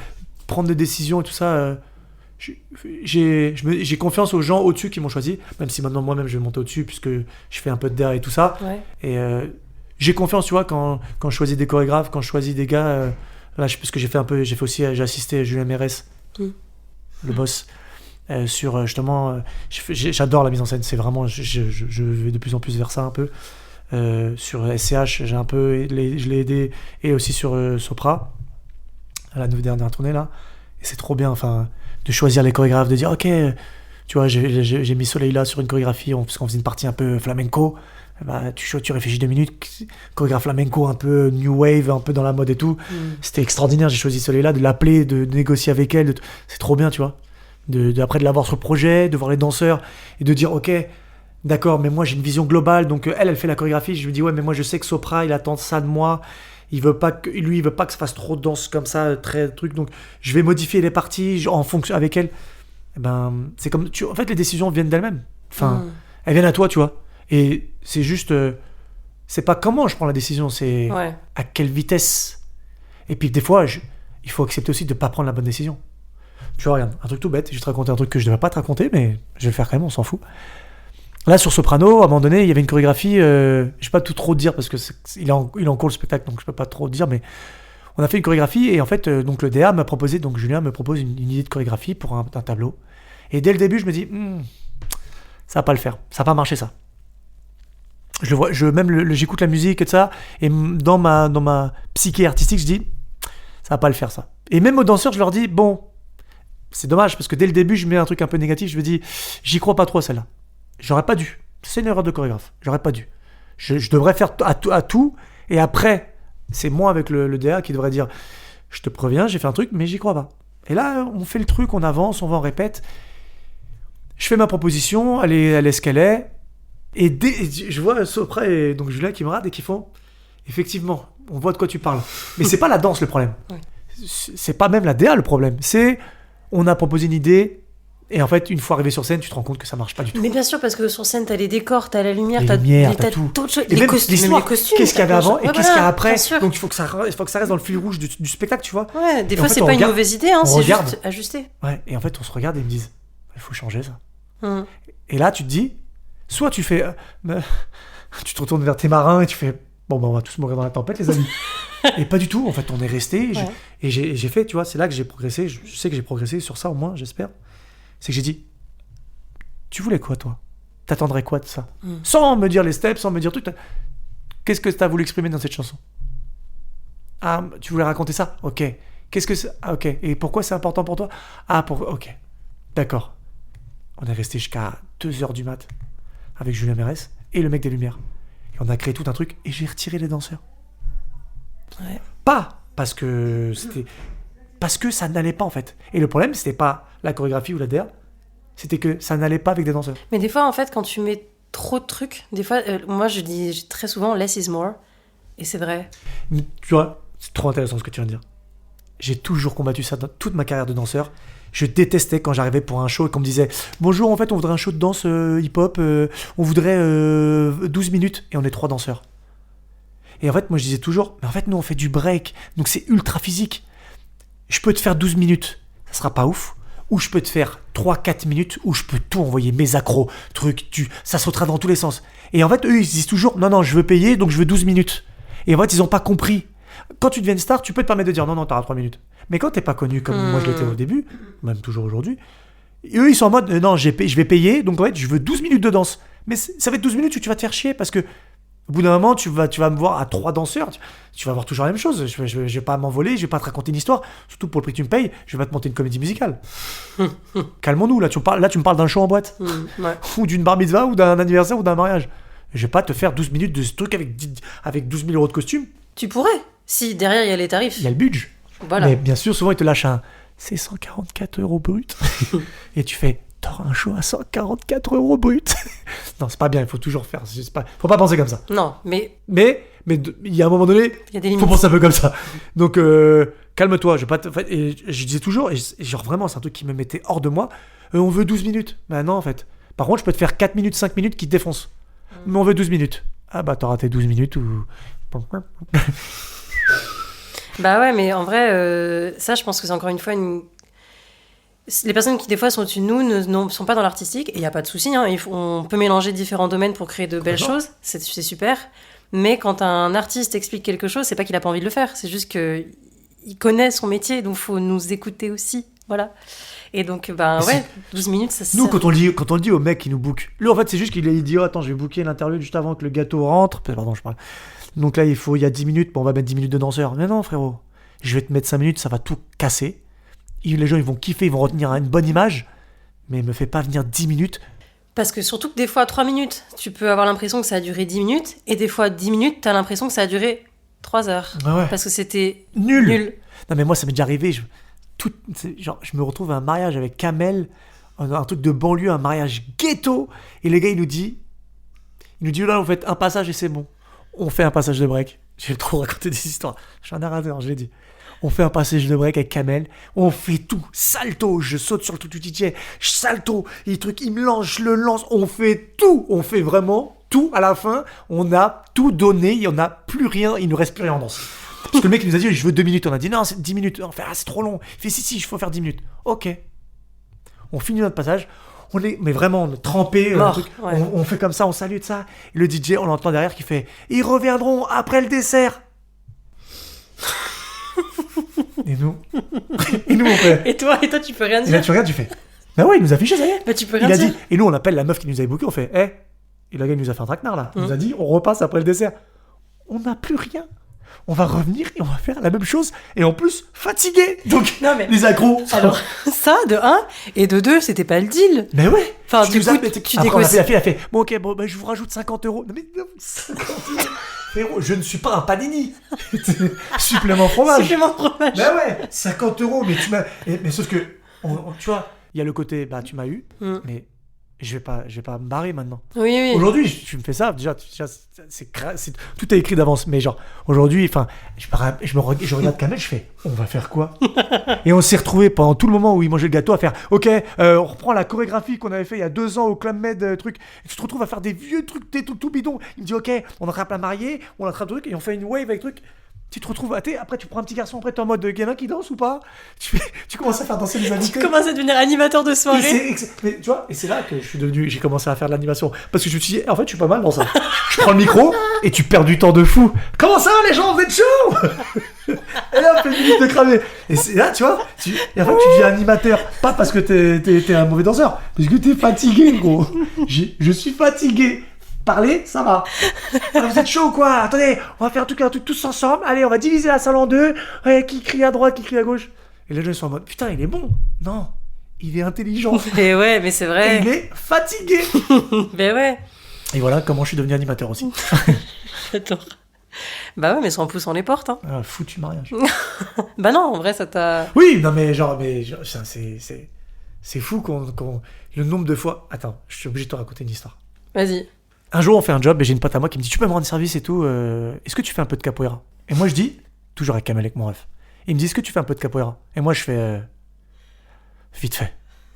prendre des décisions et tout ça, j'ai confiance aux gens au-dessus qui m'ont choisi, même si maintenant moi-même je vais monter au-dessus puisque je fais un peu de DA et tout ça. Ouais. Et j'ai confiance, tu vois, quand je choisis des chorégraphes, quand je choisis des gars. Là, parce que j'ai assisté Julien Mérès, le boss, sur justement. J'adore la mise en scène, c'est vraiment. Je vais de plus en plus vers ça un peu. Sur SCH, je l'ai aidé, et aussi sur Sopra, à la dernière tournée là. Et c'est trop bien, enfin, de choisir les chorégraphes, de dire ok, tu vois, j'ai mis Soleil là sur une chorégraphie, parce qu'on faisait une partie un peu flamenco. Bah, tu réfléchis 2 minutes, chorégraphe flamenco un peu new wave, un peu dans la mode et tout. C'était extraordinaire, j'ai choisi Soleil là, de l'appeler, de négocier avec elle, c'est trop bien, tu vois. après de l'avoir sur le projet, de voir les danseurs et de dire ok, d'accord, mais moi j'ai une vision globale, donc elle fait la chorégraphie, je me dis ouais, mais moi je sais que Sopra il attend ça de moi, il veut pas que ça fasse trop de danse comme ça, très truc, donc je vais modifier les parties en fonction avec elle. Eh ben c'est comme en fait les décisions viennent d'elles-mêmes, enfin elles viennent à toi, tu vois, et c'est juste c'est pas comment je prends la décision, c'est à quelle vitesse. Et puis des fois il faut accepter aussi de pas prendre la bonne décision. Tu vois, regarde, un truc tout bête, je vais te raconter un truc que je devrais pas te raconter, mais je vais le faire quand même, on s'en fout. Là, sur Soprano, à un moment donné, il y avait une chorégraphie, je vais pas tout trop dire, parce que il est en cours le spectacle, donc je peux pas trop dire, mais on a fait une chorégraphie, et en fait, donc le DA m'a proposé, donc Julien me propose une idée de chorégraphie pour un tableau. Et dès le début, je me dis, ça va pas le faire, ça va pas marcher ça. Je le vois, j'écoute la musique et tout ça, et dans ma psyché artistique, je dis, ça va pas le faire ça. Et même aux danseurs, je leur dis, bon, c'est dommage, parce que dès le début, je mets un truc un peu négatif, je me dis, j'y crois pas trop à celle-là. J'aurais pas dû. C'est une erreur de chorégraphe. J'aurais pas dû. Je devrais faire à tout, et après, c'est moi avec le DA qui devrait dire, je te préviens, j'ai fait un truc, mais j'y crois pas. Et là, on fait le truc, on avance, on va, on répète. Je fais ma proposition, elle est ce qu'elle est, et je vois Sopra et donc Julien qui me regardent et qui font, effectivement, on voit de quoi tu parles. Mais c'est pas la danse le problème. Oui. C'est pas même la DA le problème. C'est, on a proposé une idée, et en fait, une fois arrivé sur scène, tu te rends compte que ça marche pas du tout. Mais bien sûr, parce que sur scène, t'as les décors, t'as la lumière, t'as tout. Les costumes. Qu'est-ce qu'il y avait avant et qu'est-ce qu'il y a après. Donc il faut que ça reste dans le fil rouge du spectacle, tu vois. Ouais, des fois, c'est pas une mauvaise idée, c'est juste ajuster. Ouais, et en fait, on se regarde et ils me disent, il faut changer ça. Et là, tu te dis, soit tu fais, tu te retournes vers tes marins et tu fais, bon, on va tous mourir dans la tempête, les amis. Et pas du tout, en fait, on est resté et j'ai fait, tu vois, c'est là que j'ai progressé. Je sais que j'ai progressé sur ça, au moins, j'espère. C'est que j'ai dit, tu voulais quoi, toi ? T'attendrais quoi de ça ? Sans me dire les steps, sans me dire tout. Qu'est-ce que t'as voulu exprimer dans cette chanson ? Ah, tu voulais raconter ça ? Ok. Qu'est-ce que c'est ? Ah, ok. Et pourquoi c'est important pour toi ? Ah, ok. D'accord. On est resté jusqu'à 2h du mat avec Julien Mérès et le mec des Lumières. Et on a créé tout un truc et j'ai retiré les danseurs. Ouais. Pas parce que c'était... Parce que ça n'allait pas, en fait. Et le problème, c'était pas la chorégraphie ou la DA, c'était que ça n'allait pas avec des danseurs. Mais des fois, en fait, quand tu mets trop de trucs, des fois, moi, je dis très souvent « less is more ». Et c'est vrai. Mais, tu vois, c'est trop intéressant ce que tu viens de dire. J'ai toujours combattu ça dans toute ma carrière de danseur. Je détestais quand j'arrivais pour un show et qu'on me disait « Bonjour, en fait, on voudrait un show de danse hip-hop, on voudrait 12 minutes. » Et on est 3 danseurs. Et en fait, moi, je disais toujours « Mais en fait, nous, on fait du break, donc c'est ultra physique. Je peux te faire 12 minutes, ça sera pas ouf. Ou je peux te faire 3-4 minutes où je peux tout envoyer, mes accros, trucs, ça sautera dans tous les sens. » Et en fait, eux, ils se disent toujours « Non, je veux payer, donc je veux 12 minutes. » Et en fait, ils ont pas compris. Quand tu deviens une star, tu peux te permettre de dire « Non, t'auras 3 minutes. » Mais quand t'es pas connu comme moi je l'étais au début, même toujours aujourd'hui, eux, ils sont en mode « Non, je vais payer, donc en fait, je veux 12 minutes de danse. » Mais ça va être 12 minutes où tu vas te faire chier parce que au bout d'un moment, tu vas me voir à 3 danseurs, tu vas voir toujours la même chose. Je vais pas m'envoler, je vais pas te raconter une histoire. Surtout pour le prix que tu me payes, je vais pas te monter une comédie musicale. Calmons-nous, là tu me parles d'un show en boîte. Ouais. Ou d'une bar mitzvah, ou d'un anniversaire, ou d'un mariage. Je vais pas te faire 12 minutes de ce truc avec 12 000 euros de costume. Tu pourrais, si derrière il y a les tarifs. Il y a le budget. Voilà. Mais bien sûr, souvent ils te lâchent c'est 144 € brut. Et tu fais... T'auras un show à 144 € brut. Non, c'est pas bien, il faut toujours faire. Faut pas penser comme ça. Non, mais il y a un moment donné, il faut penser un peu comme ça. Donc, calme-toi. Et je disais toujours, et genre vraiment, c'est un truc qui me mettait hors de moi. On veut 12 minutes. Ben non, en fait. Par contre, je peux te faire 4 minutes, 5 minutes qui te défoncent. Mais on veut 12 minutes. Ah bah, t'auras tes 12 minutes ou. Bah ouais, mais en vrai, ça, je pense que c'est encore une fois les personnes qui des fois sont au-dessus de nous ne sont pas dans l'artistique, et il n'y a pas de souci, on peut mélanger différents domaines pour créer de belles choses, c'est super, mais quand un artiste explique quelque chose, c'est pas qu'il a pas envie de le faire, c'est juste qu'il connaît son métier, donc il faut nous écouter aussi, voilà. Et donc, 12 minutes, ça nous, quand on le dit au mec qui nous book, lui en fait c'est juste qu'il dit attends, je vais booker l'interlude juste avant que le gâteau rentre, pardon, je parle. Donc là il y a 10 minutes, on va mettre 10 minutes de danseur. Mais non frérot, je vais te mettre 5 minutes, ça va tout casser. Les gens ils vont kiffer, ils vont retenir une bonne image, mais me fais pas venir 10 minutes. Parce que surtout que des fois 3 minutes, tu peux avoir l'impression que ça a duré 10 minutes, et des fois 10 minutes, t'as l'impression que ça a duré 3 heures. Ouais. Parce que c'était nul. Non mais moi ça m'est déjà arrivé, genre, je me retrouve à un mariage avec Kamel, un truc de banlieue, un mariage ghetto. Et le gars, il nous dit, là, vous faites un passage et c'est bon. On fait un passage de break. J'ai trop raconté des histoires. Je suis un narrateur, je l'ai dit. On fait un passage de break avec Kamel. On fait tout. Salto. Je saute sur le tout DJ. Je salto. Et le truc, il me lance, je le lance. On fait tout. On fait vraiment tout. À la fin, on a tout donné. Il n'y en a plus rien. Il ne reste plus rien en danse. Parce que le mec, il nous a dit, je veux 2 minutes. On a dit, non, c'est 10 minutes. On fait, c'est trop long. Il fait, si, il faut faire 10 minutes. Ok. On finit notre passage. Mais vraiment, on est trempé. Ouais. On fait comme ça, on salue de ça. Et le DJ, on l'entend derrière qui fait, ils reviendront après le dessert. Et nous, on fait. Et toi, tu peux rien Et dire. là, tu regardes, tu fais. Bah ouais, il nous a fiché, ça y est. Bah, tu peux rien Il a dire. dit. Et nous, on appelle la meuf qui nous avait booké. On fait, et le gars, il nous a fait un traquenard là. Il nous a dit, on repasse après le dessert. On n'a plus rien. On va revenir et on va faire la même chose. Et en plus, fatigué. Donc, Non, mais- les accros. Alors, ça, de 1, et de 2, c'était pas le deal. Mais ouais. Enfin, Tu du nous coup, as- tu Après, on a négocies. fait, elle fait, bon, ok, bon, bah, je vous rajoute 50 €. Non, mais non, 50 €. Frérot, je ne suis pas un panini. Supplément fromage. Supplément fromage. Bah ouais, 50 €, mais tu m'as. Mais sauf que, tu vois, il y a le côté, bah tu m'as eu, mais je vais pas me barrer maintenant. Oui. Aujourd'hui, tu me fais ça, déjà tout est écrit d'avance, mais genre, aujourd'hui, enfin, je regarde Kamel, je fais, on va faire quoi? Et on s'est retrouvés pendant tout le moment où il mangeait le gâteau à faire, ok, on reprend la chorégraphie qu'on avait fait il y a 2 ans au Club Med, truc, et tu te retrouves à faire des vieux trucs, des trucs tout bidons. Il me dit, ok, on attrape la mariée, on attrape le truc, et on fait une wave avec truc. Tu te retrouves, après tu prends un petit garçon, après t'es en mode gamin qui danse ou pas? Tu commences à faire danser les Tu invités. commences à devenir animateur de Et soirée. mais tu vois, et c'est là que j'ai commencé à faire de l'animation. Parce que je me suis dit, en fait, je suis pas mal dans ça. Je prends le micro et tu perds du temps de fou. Comment ça, les gens, vous êtes chauds? Et là, on fait une minute de cramer. Et c'est là, tu vois, et en fait, tu deviens animateur. Pas parce que t'es un mauvais danseur, parce que t'es fatigué, gros. Je suis fatigué. Parler, ça va. Alors, vous êtes chaud ou quoi? Attendez, on va faire un truc tous ensemble. Allez, on va diviser la salle en 2. Ouais, qui crie à droite, qui crie à gauche. Et les gens sont en mode, putain, il est bon. Non, il est intelligent. Mais ouais, mais c'est Et vrai. il est fatigué. Mais ouais. Et voilà comment je suis devenu animateur aussi. J'adore. Bah ouais, mais sans pouce on les porte. Hein. Ah, foutu mariage. Bah non, en vrai, ça t'a. Oui, non mais genre, ça, c'est fou le nombre de fois. Attends, je suis obligé de te raconter une histoire. Vas-y. Un jour, on fait un job et j'ai une pote à moi qui me dit, tu peux me rendre service et tout. Est-ce que tu fais un peu de capoeira? Et moi je dis, toujours avec Kamel avec mon ref. Il me dit, est-ce que tu fais un peu de capoeira? Et moi je fais vite fait.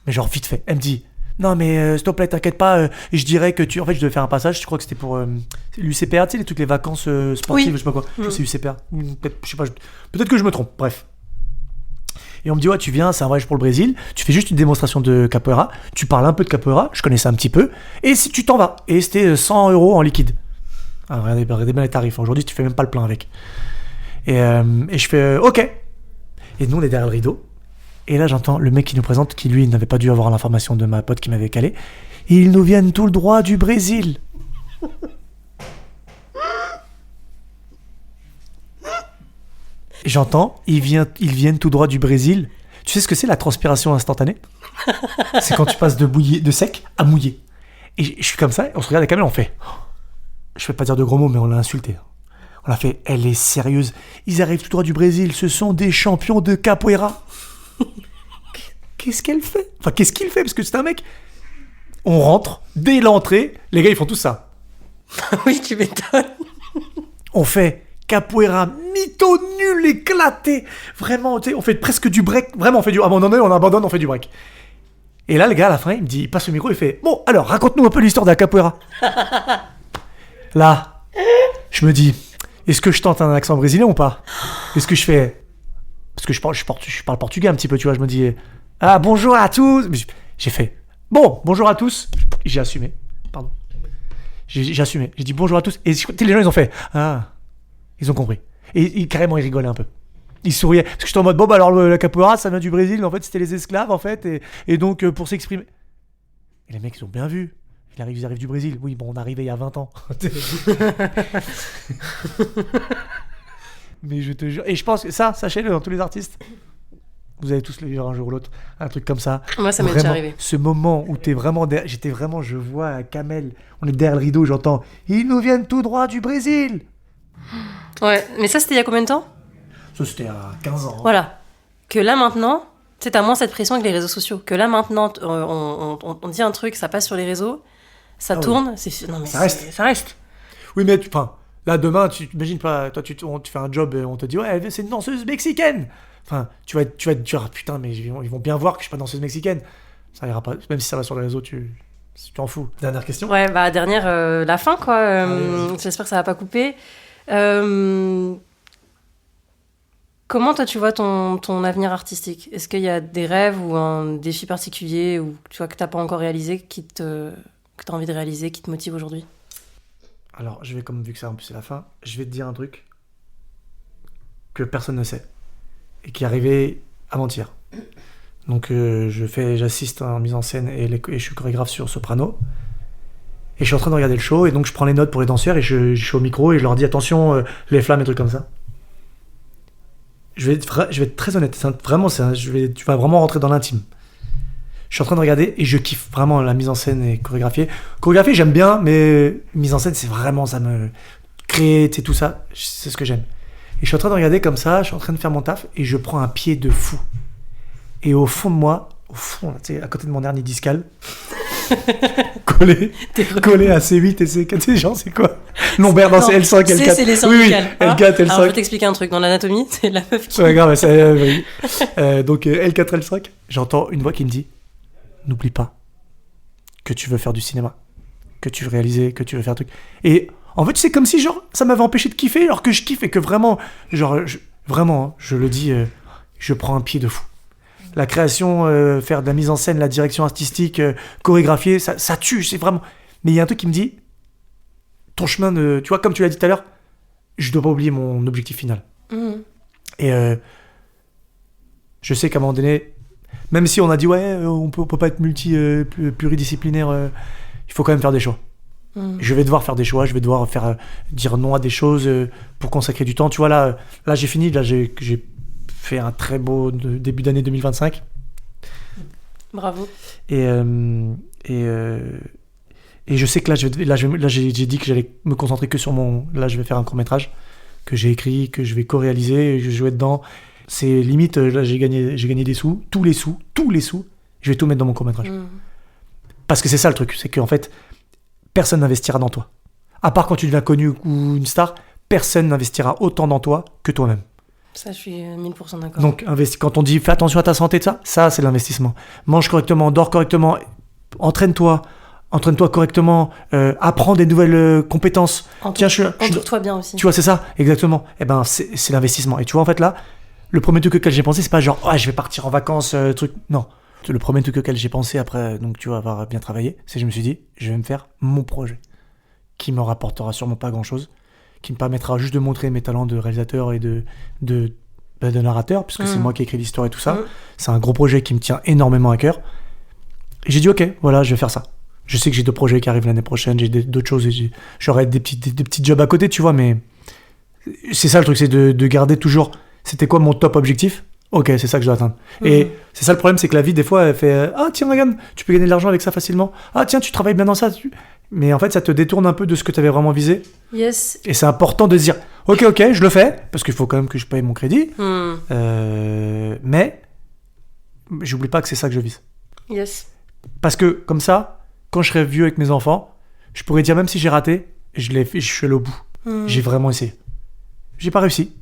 Mais genre vite fait. Elle me dit, non mais s'il te plaît, t'inquiète pas. Je dirais que en fait, je devais faire un passage. Je crois que c'était pour l'UCPA, tu sais, toutes les vacances sportives, Oui. je sais pas quoi. Je sais UCPA. Peut-être, je sais pas. Peut-être que je me trompe. Bref. Et on me dit, ouais, tu viens, c'est un voyage pour le Brésil, tu fais juste une démonstration de capoeira, tu parles un peu de capoeira, je connaissais un petit peu, et si tu t'en vas. Et c'était 100 € en liquide. Ah, regardez bien les tarifs. Aujourd'hui, tu fais même pas le plein avec. Et je fais, ok. Et nous, on est derrière le rideau. Et là, j'entends le mec qui nous présente, qui lui n'avait pas dû avoir l'information de ma pote qui m'avait calé. Et ils nous viennent tout le droit du Brésil. Et j'entends, ils viennent tout droit du Brésil. Tu sais ce que c'est la transpiration instantanée? C'est quand tu passes de sec à mouillé. Et je suis comme ça, on se regarde avec Kamel, on fait. Je vais pas dire de gros mots, mais on l'a insulté. On a fait, elle est sérieuse. Ils arrivent tout droit du Brésil, ce sont des champions de capoeira. Qu'est-ce qu'elle fait? Enfin, qu'est-ce qu'il fait? Parce que c'est un mec. On rentre, dès l'entrée, les gars, ils font tout ça. Oui, tu m'étonnes. On fait capoeira mytho nul, éclaté. Vraiment, tu sais, on fait presque du break. Vraiment, on fait du abandonné, on abandonne, on fait du break. Et là, le gars, à la fin, il passe le micro, il fait, bon, alors, raconte-nous un peu l'histoire de la capoeira. Là, je me dis, est-ce que je tente un accent brésilien ou pas? Est-ce que je fais... Parce que je parle portugais un petit peu, tu vois, je me dis, ah, bonjour à tous. J'ai fait, bon, bonjour à tous. J'ai assumé, pardon. J'ai assumé, j'ai dit bonjour à tous. Et les gens, ils ont fait, ah, ils ont compris. Et carrément, ils rigolaient un peu. Ils souriaient. Parce que j'étais en mode, bon, bah alors, la capoeira, ça vient du Brésil, en fait, c'était les esclaves, en fait, et donc, pour s'exprimer. Et les mecs, ils ont bien vu. Ils arrivent du Brésil. Oui, bon, on arrivait il y a 20 ans. Mais je te jure. Et je pense que ça, sachez-le, dans tous les artistes, vous allez tous le vivre un jour ou l'autre. Un truc comme ça. Moi, ça m'est déjà arrivé. Ce moment où t'es vraiment derrière. J'étais vraiment, je vois Kamel. On est derrière le rideau, j'entends. Ils nous viennent tout droit du Brésil. Ouais, mais ça, c'était il y a combien de temps? Ça, c'était à 15 ans. Voilà. Que là, maintenant, sais, t'as moins cette pression avec les réseaux sociaux. Que là, maintenant, on dit un truc, ça passe sur les réseaux, ça tourne, non, mais ça reste. Oui, mais là, demain, tu imagines pas, toi, tu fais un job et on te dit, ouais, c'est une danseuse mexicaine. Enfin, tu vas te dire, ah, putain, mais ils vont bien voir que je suis pas danseuse mexicaine. Ça ira pas. Même si ça va sur les réseaux, tu t'en fous. Dernière question. Ouais, dernière, la fin, quoi. J'espère que ça va pas couper. Comment toi tu vois ton avenir artistique ? Est-ce qu'il y a des rêves ou un défi particulier ou tu vois que t'as pas encore réalisé que t'as envie de réaliser, qui te motive aujourd'hui ? Alors, comme vu que ça en plus c'est la fin, je vais te dire un truc que personne ne sait et qui est arrivé avant-hier. Donc j'assiste en mise en scène et je suis chorégraphe sur Soprano. Et je suis en train de regarder le show et donc je prends les notes pour les danseurs et je suis au micro et je leur dis attention, les flammes et trucs comme ça. Je vais être très honnête, tu vas vraiment rentrer dans l'intime. Je suis en train de regarder et je kiffe vraiment la mise en scène et chorégraphier. Chorégraphier, j'aime bien, mais mise en scène, c'est vraiment, ça me crée, tu sais, tout ça, c'est ce que j'aime. Et je suis en train de regarder comme ça, je suis en train de faire mon taf et je prends un pied de fou. Et au fond de moi, tu sais, à côté de mon hernie discale, collé à C8 et C4, tu sais, genre, c'est quoi ? Lombaire dans L5, L4. C'est les oui, cervicales. L4, L5. Alors, je vais t'expliquer un truc. Dans l'anatomie, c'est la meuf qui... Ouais, grave, oui. Donc, L4, L5, j'entends une voix qui me dit « N'oublie pas que tu veux faire du cinéma, que tu veux réaliser, que tu veux faire un truc. » Et en fait, c'est comme si, genre, ça m'avait empêché de kiffer, alors que je kiffe et que vraiment, genre, je le dis, je prends un pied de fou. La création, faire de la mise en scène, la direction artistique, chorégraphier, ça tue, c'est vraiment... Mais il y a un truc qui me dit, ton chemin de... Tu vois, comme tu l'as dit tout à l'heure, je dois pas oublier mon objectif final. Et je sais qu'à un moment donné, même si on a dit, ouais, on peut pas être pluridisciplinaire, il faut quand même faire des choix. Je vais devoir faire des choix, je vais devoir dire non à des choses pour consacrer du temps. Tu vois, là j'ai fini, là j'ai fait un très beau début d'année 2025. Bravo. Et je sais que j'ai dit que j'allais me concentrer que sur là je vais faire un court-métrage que j'ai écrit, que je vais co-réaliser, je vais jouer dedans. C'est limite, là j'ai gagné des sous, tous les sous, je vais tout mettre dans mon court-métrage. Parce que c'est ça le truc, c'est qu'en fait, personne n'investira dans toi. À part quand tu deviens connu ou une star, personne n'investira autant dans toi que toi-même. Ça, je suis 1000% d'accord. Donc, quand on dit fais attention à ta santé, ça c'est l'investissement. Mange correctement, dors correctement, entraîne-toi correctement, apprends des nouvelles compétences. Entoure-toi bien aussi. Tu vois, c'est ça, exactement. Et ben, c'est l'investissement. Et tu vois, en fait, là, le premier truc auquel j'ai pensé, c'est pas genre, je vais partir en vacances, truc. Non. Le premier truc auquel j'ai pensé après, donc tu vas avoir bien travaillé, c'est que je me suis dit, je vais me faire mon projet, qui me rapportera sûrement pas grand-chose, qui me permettra juste de montrer mes talents de réalisateur et de narrateur, puisque c'est moi qui ai écrit l'histoire et tout ça. C'est un gros projet qui me tient énormément à cœur. Et j'ai dit, ok, voilà, je vais faire ça. Je sais que j'ai d'autres projets qui arrivent l'année prochaine, j'ai d'autres choses, et j'aurai des petits jobs à côté, tu vois, mais c'est ça le truc, c'est de garder toujours, c'était quoi mon top objectif ? Ok, c'est ça que je dois atteindre. Et c'est ça le problème, c'est que la vie, des fois, elle fait « Ah, tiens, regarde, tu peux gagner de l'argent avec ça facilement. Ah, tiens, tu travailles bien dans ça. » Mais en fait, ça te détourne un peu de ce que tu avais vraiment visé. Yes. Et c'est important de se dire « Ok, je le fais, parce qu'il faut quand même que je paye mon crédit. Mais j'oublie pas que c'est ça que je vise. » Yes. Parce que, comme ça, quand je serai vieux avec mes enfants, je pourrais dire, même si j'ai raté, je suis allé au bout. J'ai vraiment essayé. J'ai pas réussi.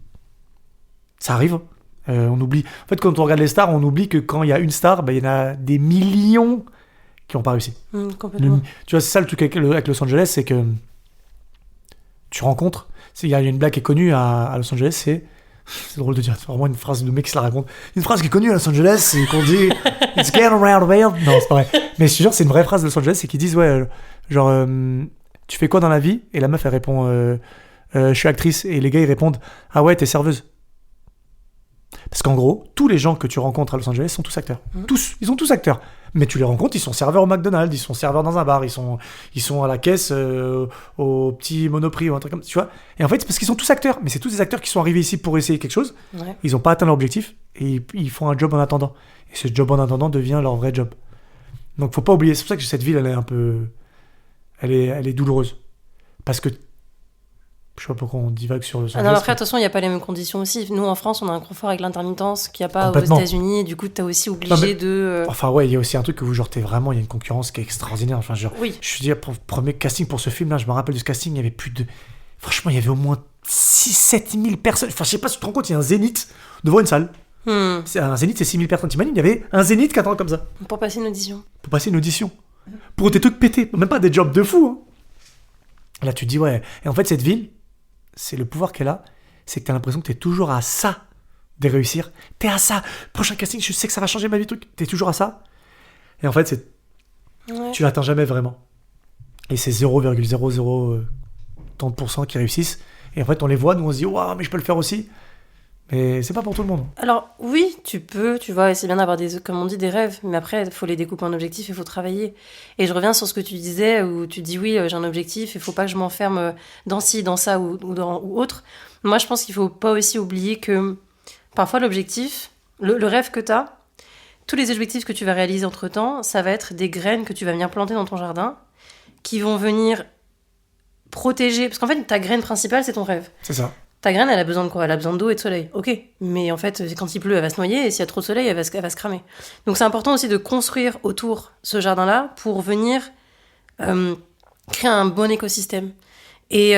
Ça arrive. On oublie. En fait, quand on regarde les stars, on oublie que quand il y a une star, il y en a des millions qui n'ont pas réussi. Complètement. Tu vois, c'est ça le truc avec Los Angeles, c'est que tu rencontres. Il y a une blague qui est connue à Los Angeles, c'est drôle de dire, c'est vraiment une phrase de mec qui se la raconte. Une phrase qui est connue à Los Angeles, c'est qu'on dit It's getting around the world. Non, c'est pas vrai. Mais je te jure, c'est une vraie phrase de Los Angeles, c'est qu'ils disent, genre, tu fais quoi dans la vie ? Et la meuf, elle répond, je suis actrice. Et les gars, ils répondent, ah ouais, t'es serveuse. Parce qu'en gros, tous les gens que tu rencontres à Los Angeles sont tous acteurs. Tous, ils sont tous acteurs. Mais tu les rencontres, ils sont serveurs au McDonald's, ils sont serveurs dans un bar, ils sont à la caisse au petit Monoprix ou un truc comme ça, tu vois. Et en fait, c'est parce qu'ils sont tous acteurs. Mais c'est tous des acteurs qui sont arrivés ici pour essayer quelque chose. Ouais. Ils n'ont pas atteint leur objectif et ils font un job en attendant. Et ce job en attendant devient leur vrai job. Donc faut pas oublier. C'est pour ça que cette ville, elle est un peu... Elle est douloureuse. Parce que Je sais pas pourquoi on divague sur le Ah non, après, attention, il n'y a pas les mêmes conditions aussi. Nous, en France, on a un confort avec l'intermittence qu'il n'y a pas aux Complètement. États-Unis. Et du coup, t'es aussi obligé Non, mais- de. Enfin, ouais, il y a aussi un truc que vous, genre, il y a une concurrence qui est extraordinaire. Enfin, genre, Oui. je dis, pour le premier casting pour ce film-là, je me rappelle de ce casting, il y avait plus de. Franchement, il y avait au moins 6-7 000 personnes. Enfin, je sais pas si tu te rends compte, il y a un zénith devant une salle. C'est un zénith, c'est 6 000 personnes. T'imagines, il y avait un zénith qui attendait comme ça. Pour passer une audition. Pour passer une audition. Pour des trucs pétés. Même pas des jobs de fou. Hein. Là, tu te dis, ouais. Et en fait, cette ville, c'est le pouvoir qu'elle a, c'est que t'as l'impression que t'es toujours à ça de réussir. T'es à ça. Prochain casting, je sais que ça va changer ma vie, truc. T'es toujours à ça. Et en fait, Ouais. tu l'atteins jamais vraiment. Et c'est 0,0030% qui réussissent. Et en fait, on les voit, nous on se dit, waouh, mais je peux le faire aussi. Mais c'est pas pour tout le monde. Alors, oui, tu peux, tu vois, et c'est bien d'avoir comme on dit, des rêves, mais après, il faut les découper en objectifs, il faut travailler. Et je reviens sur ce que tu disais, où tu dis, oui, j'ai un objectif, il faut pas que je m'enferme dans ci, dans ça ou autre. Moi, je pense qu'il faut pas aussi oublier que, parfois, l'objectif, le rêve que tu as, tous les objectifs que tu vas réaliser entre-temps, ça va être des graines que tu vas venir planter dans ton jardin, qui vont venir protéger, parce qu'en fait, ta graine principale, c'est ton rêve. C'est ça. Ta graine, elle a besoin de quoi? Elle a besoin d'eau et de soleil. Ok. Mais en fait, quand il pleut, elle va se noyer. Et s'il y a trop de soleil, elle va se cramer. Donc c'est important aussi de construire autour ce jardin-là pour venir créer un bon écosystème. Et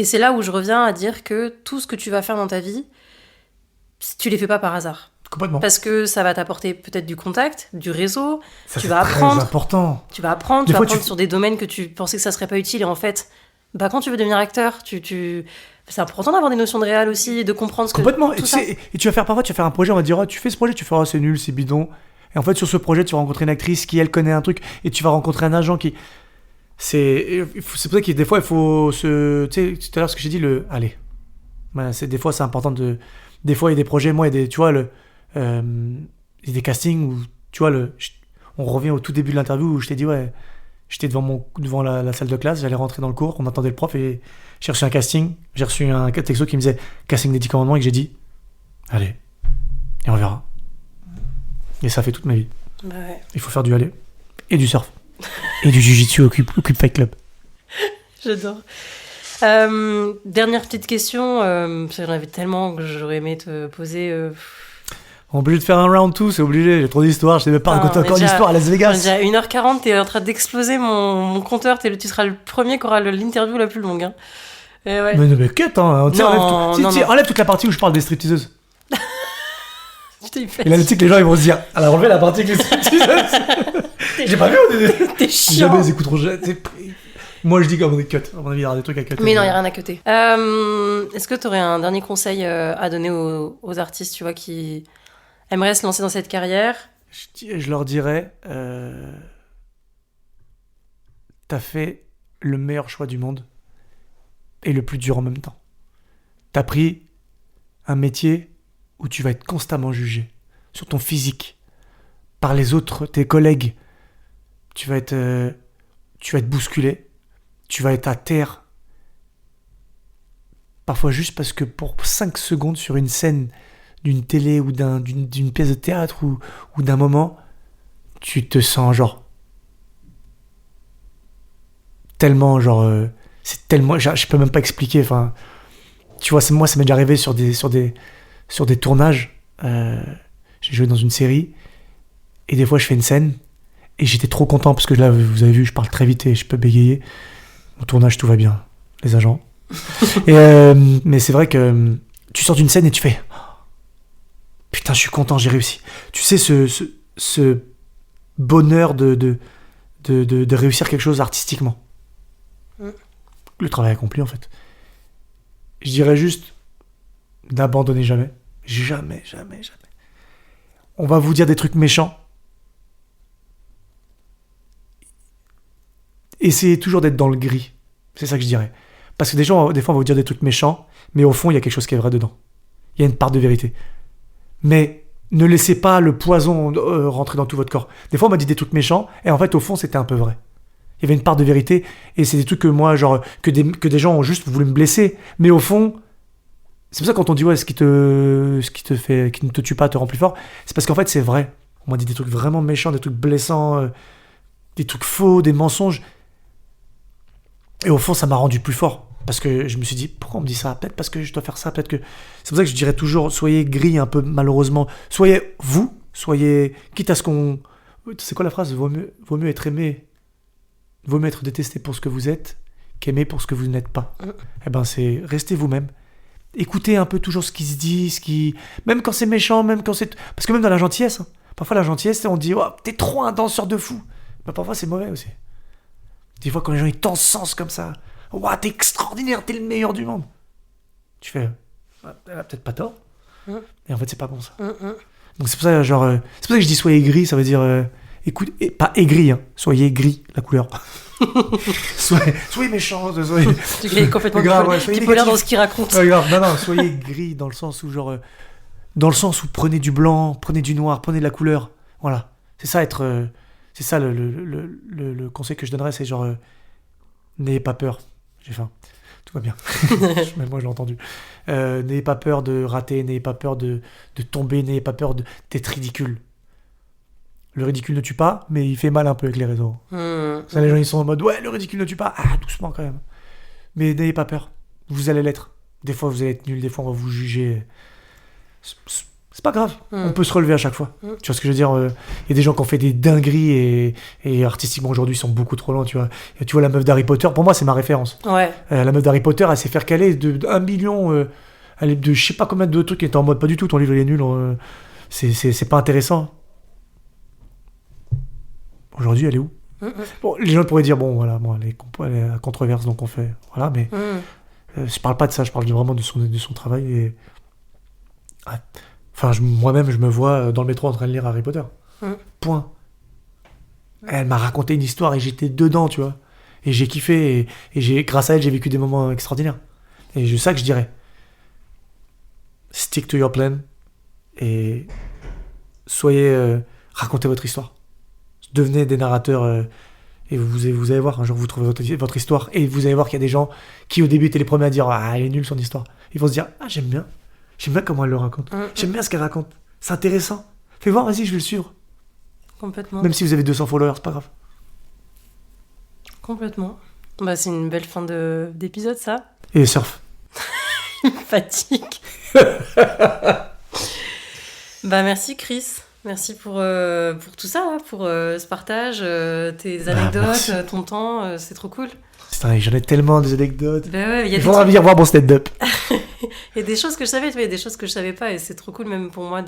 c'est là où je reviens à dire que tout ce que tu vas faire dans ta vie, tu les fais pas par hasard. Complètement. Parce que ça va t'apporter peut-être du contact, du réseau. Ça, tu c'est vas très apprendre. important. Tu vas apprendre. Des Tu vas fois, apprendre sur des domaines que tu pensais que ça serait pas utile. Et en fait, quand tu veux devenir acteur, c'est important d'avoir des notions de réel aussi, de comprendre ce Complètement. que... Et, tout tu ça. sais, et tu vas faire parfois, tu vas faire un projet, on va dire, oh, tu fais ce projet, tu feras, c'est nul, c'est bidon. Et en fait, sur ce projet, tu vas rencontrer une actrice qui, elle, connaît un truc, et tu vas rencontrer un agent qui. C'est pour ça que des fois, il faut se. Tu sais, tout à l'heure, ce que j'ai dit, allez. Voilà, des fois, c'est important de. Des fois, il y a des projets, moi, il y a des. Tu vois, il y a des castings où, tu vois, on revient au tout début de l'interview où je t'ai dit, ouais, j'étais devant la salle de classe, j'allais rentrer dans le cours, on attendait le prof et j'ai reçu un casting, j'ai reçu un texto qui me disait casting des 10 commandements et que j'ai dit, allez, et on verra. Et ça fait toute ma vie. Bah ouais. Il faut faire du aller et du surf et du jiu-jitsu au Cube Fight Club. J'adore. Dernière petite question, parce que j'en avais tellement que j'aurais aimé te poser. On est obligé de faire un round 2, c'est obligé, j'ai trop d'histoires, je sais même pas Non, raconter mais encore déjà- l'histoire à Las On est Vegas. déjà à 1h40, t'es en train d'exploser mon compteur, tu seras le premier qui aura l'interview la plus longue. Hein. Et ouais. Mais quête, hein, Non, enlève toute la partie où je parle des stripteaseuses. Putain, il fait... Et là, tu sais que les gens ils vont se dire, alors enlevez la partie avec les stripteaseuses. J'ai pas vu, T'es si chiant. jamais ils écouteront. Moi je dis comme on est cut. À mon avis, il y aura des trucs à cut. Mais non, il n'y a rien à côté. Est-ce que tu aurais un dernier conseil à donner aux artistes, tu vois, qui aimeraient se lancer dans cette carrière? Je leur dirais, t'as fait le meilleur choix du monde et le plus dur en même temps. T'as pris un métier où tu vas être constamment jugé sur ton physique, par les autres, tes collègues. Tu vas être bousculé, tu vas être à terre. Parfois juste parce que pour 5 secondes sur une scène d'une télé ou d'une pièce de théâtre ou d'un moment, tu te sens genre tellement c'est tellement, je peux même pas expliquer. Enfin, tu vois, moi ça m'est déjà arrivé sur des tournages. J'ai joué dans une série et des fois je fais une scène et j'étais trop content parce que là vous avez vu, je parle très vite et je peux bégayer. Au tournage tout va bien, les agents. Mais c'est vrai que tu sors d'une scène et tu fais putain, je suis content, j'ai réussi. Tu sais, ce bonheur de réussir quelque chose artistiquement. Le travail accompli, en fait. Je dirais juste n'abandonnez jamais. Jamais, jamais, jamais. On va vous dire des trucs méchants. Essayez toujours d'être dans le gris. C'est ça que je dirais. Parce que des fois, on va vous dire des trucs méchants, mais au fond, il y a quelque chose qui est vrai dedans. Il y a une part de vérité. Mais ne laissez pas le poison rentrer dans tout votre corps. Des fois, on m'a dit des trucs méchants, et en fait, au fond, c'était un peu vrai. Il y avait une part de vérité, et c'est des trucs que moi, genre, que des gens ont juste voulu me blesser. Mais au fond, c'est pour ça que quand on dit, ouais, ce qui te fait, qui ne te tue pas, te rend plus fort, c'est parce qu'en fait, c'est vrai. On m'a dit des trucs vraiment méchants, des trucs blessants, des trucs faux, des mensonges. Et au fond, ça m'a rendu plus fort. Parce que je me suis dit, pourquoi on me dit ça? Peut-être parce que je dois faire ça, peut-être que... C'est pour ça que je dirais toujours, soyez gris un peu, malheureusement. Soyez vous, soyez... Quitte à ce qu'on... C'est quoi la phrase? Vaut mieux être aimé, vaut mieux être détesté pour ce que vous êtes qu'aimé pour ce que vous n'êtes pas. Eh ben, c'est restez vous-même. Écoutez un peu toujours ce qui se dit, même quand c'est méchant, même quand c'est... Parce que même dans la gentillesse, hein, parfois la gentillesse, on dit, oh, t'es trop un danseur de fou. Mais parfois c'est mauvais aussi. Des fois quand les gens ils t'encensent comme ça, oh, t'es extraordinaire, t'es le meilleur du monde. Tu fais, elle a peut-être pas tort. Et en fait c'est pas bon ça. Donc c'est pour ça, genre, c'est pour ça que je dis soyez gris, ça veut dire, écoute, pas aigri, hein, soyez gris, la couleur. soyez méchant, soyez... Tu es complètement soyez bipolaire dans ce qu'il raconte. Grave. Non, soyez gris dans le sens où genre... dans le sens où prenez du blanc, prenez du noir, prenez de la couleur. Voilà. C'est ça être... c'est ça le conseil que je donnerais, c'est genre... n'ayez pas peur. J'ai faim. Tout va bien. Même moi je l'ai entendu. N'ayez pas peur de rater, n'ayez pas peur de tomber, n'ayez pas peur d'être ridicule. Le ridicule ne tue pas, mais il fait mal un peu avec les réseaux. Ça, les gens ils sont en mode ouais, le ridicule ne tue pas. Ah, doucement quand même. Mais n'ayez pas peur. Vous allez l'être. Des fois vous allez être nul, des fois on va vous juger. C'est pas grave. On peut se relever à chaque fois. Tu vois ce que je veux dire? Il y a des gens qui ont fait des dingueries et artistiquement aujourd'hui ils sont beaucoup trop lents. Tu vois la meuf d'Harry Potter, pour moi c'est ma référence. Ouais. La meuf d'Harry Potter, elle s'est fait caler de 1 million. Elle est de je sais pas combien de trucs qui étaient en mode pas du tout. Ton livre il est nul. C'est pas intéressant. Aujourd'hui, elle est où? Bon, les gens pourraient dire, bon, voilà, bon, elle est à controverse, donc on fait... Voilà, mais je parle pas de ça, je parle vraiment de son travail. Et... Ouais. Enfin, moi-même, je me vois dans le métro en train de lire Harry Potter. Point. Elle m'a raconté une histoire et j'étais dedans, tu vois. Et j'ai kiffé, et grâce à elle, j'ai vécu des moments extraordinaires. Et c'est ça que je dirais. Stick to your plan, et racontez votre histoire. Devenez des narrateurs et vous allez voir, un jour vous trouvez votre histoire et vous allez voir qu'il y a des gens qui au début étaient les premiers à dire ah elle est nulle son histoire. Ils vont se dire ah j'aime bien comment elle le raconte, j'aime bien ce qu'elle raconte, c'est intéressant, fais voir, vas-y je vais le suivre. Complètement. Même si vous avez 200 followers, c'est pas grave. Complètement. Bah c'est une belle fin d'épisode ça. Et surf. Fatigue. Bah merci Chris. Merci pour tout ça, pour ce partage, tes anecdotes, ton temps, c'est trop cool. Putain, j'en ai tellement des anecdotes. Ben ouais, il faudra venir voir mon stand-up. Il y a des choses que je savais, il y a des choses que je savais pas, et c'est trop cool même pour moi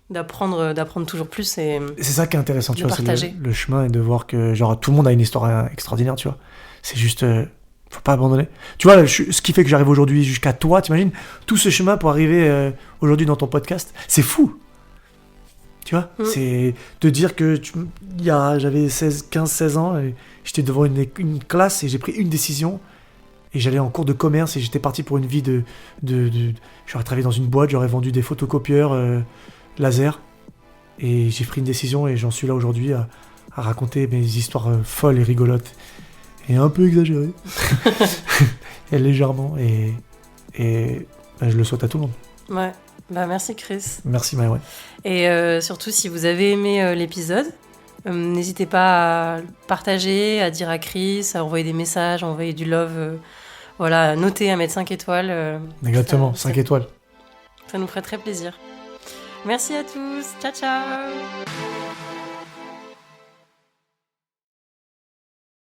d'apprendre toujours plus. Et c'est ça qui est intéressant, tu vois, c'est le chemin et de voir que genre tout le monde a une histoire extraordinaire, tu vois. C'est juste, faut pas abandonner. Tu vois, ce qui fait que j'arrive aujourd'hui jusqu'à toi, t'imagines, tout ce chemin pour arriver aujourd'hui dans ton podcast, c'est fou. Tu vois, c'est de dire que j'avais 15-16 ans et j'étais devant une classe et j'ai pris une décision et j'allais en cours de commerce et j'étais parti pour une vie j'aurais travaillé dans une boîte, j'aurais vendu des photocopieurs laser et j'ai pris une décision et j'en suis là aujourd'hui à raconter mes histoires folles et rigolotes et un peu exagérées et légèrement et je le souhaite à tout le monde. Ouais. Bah merci Chris. Merci Maëlle. Et surtout si vous avez aimé l'épisode, n'hésitez pas à partager, à dire à Chris, à envoyer des messages, à envoyer du love, voilà, à noter, à mettre 5 étoiles. Exactement, 5 étoiles. Ça nous ferait très plaisir. Merci à tous, ciao ciao.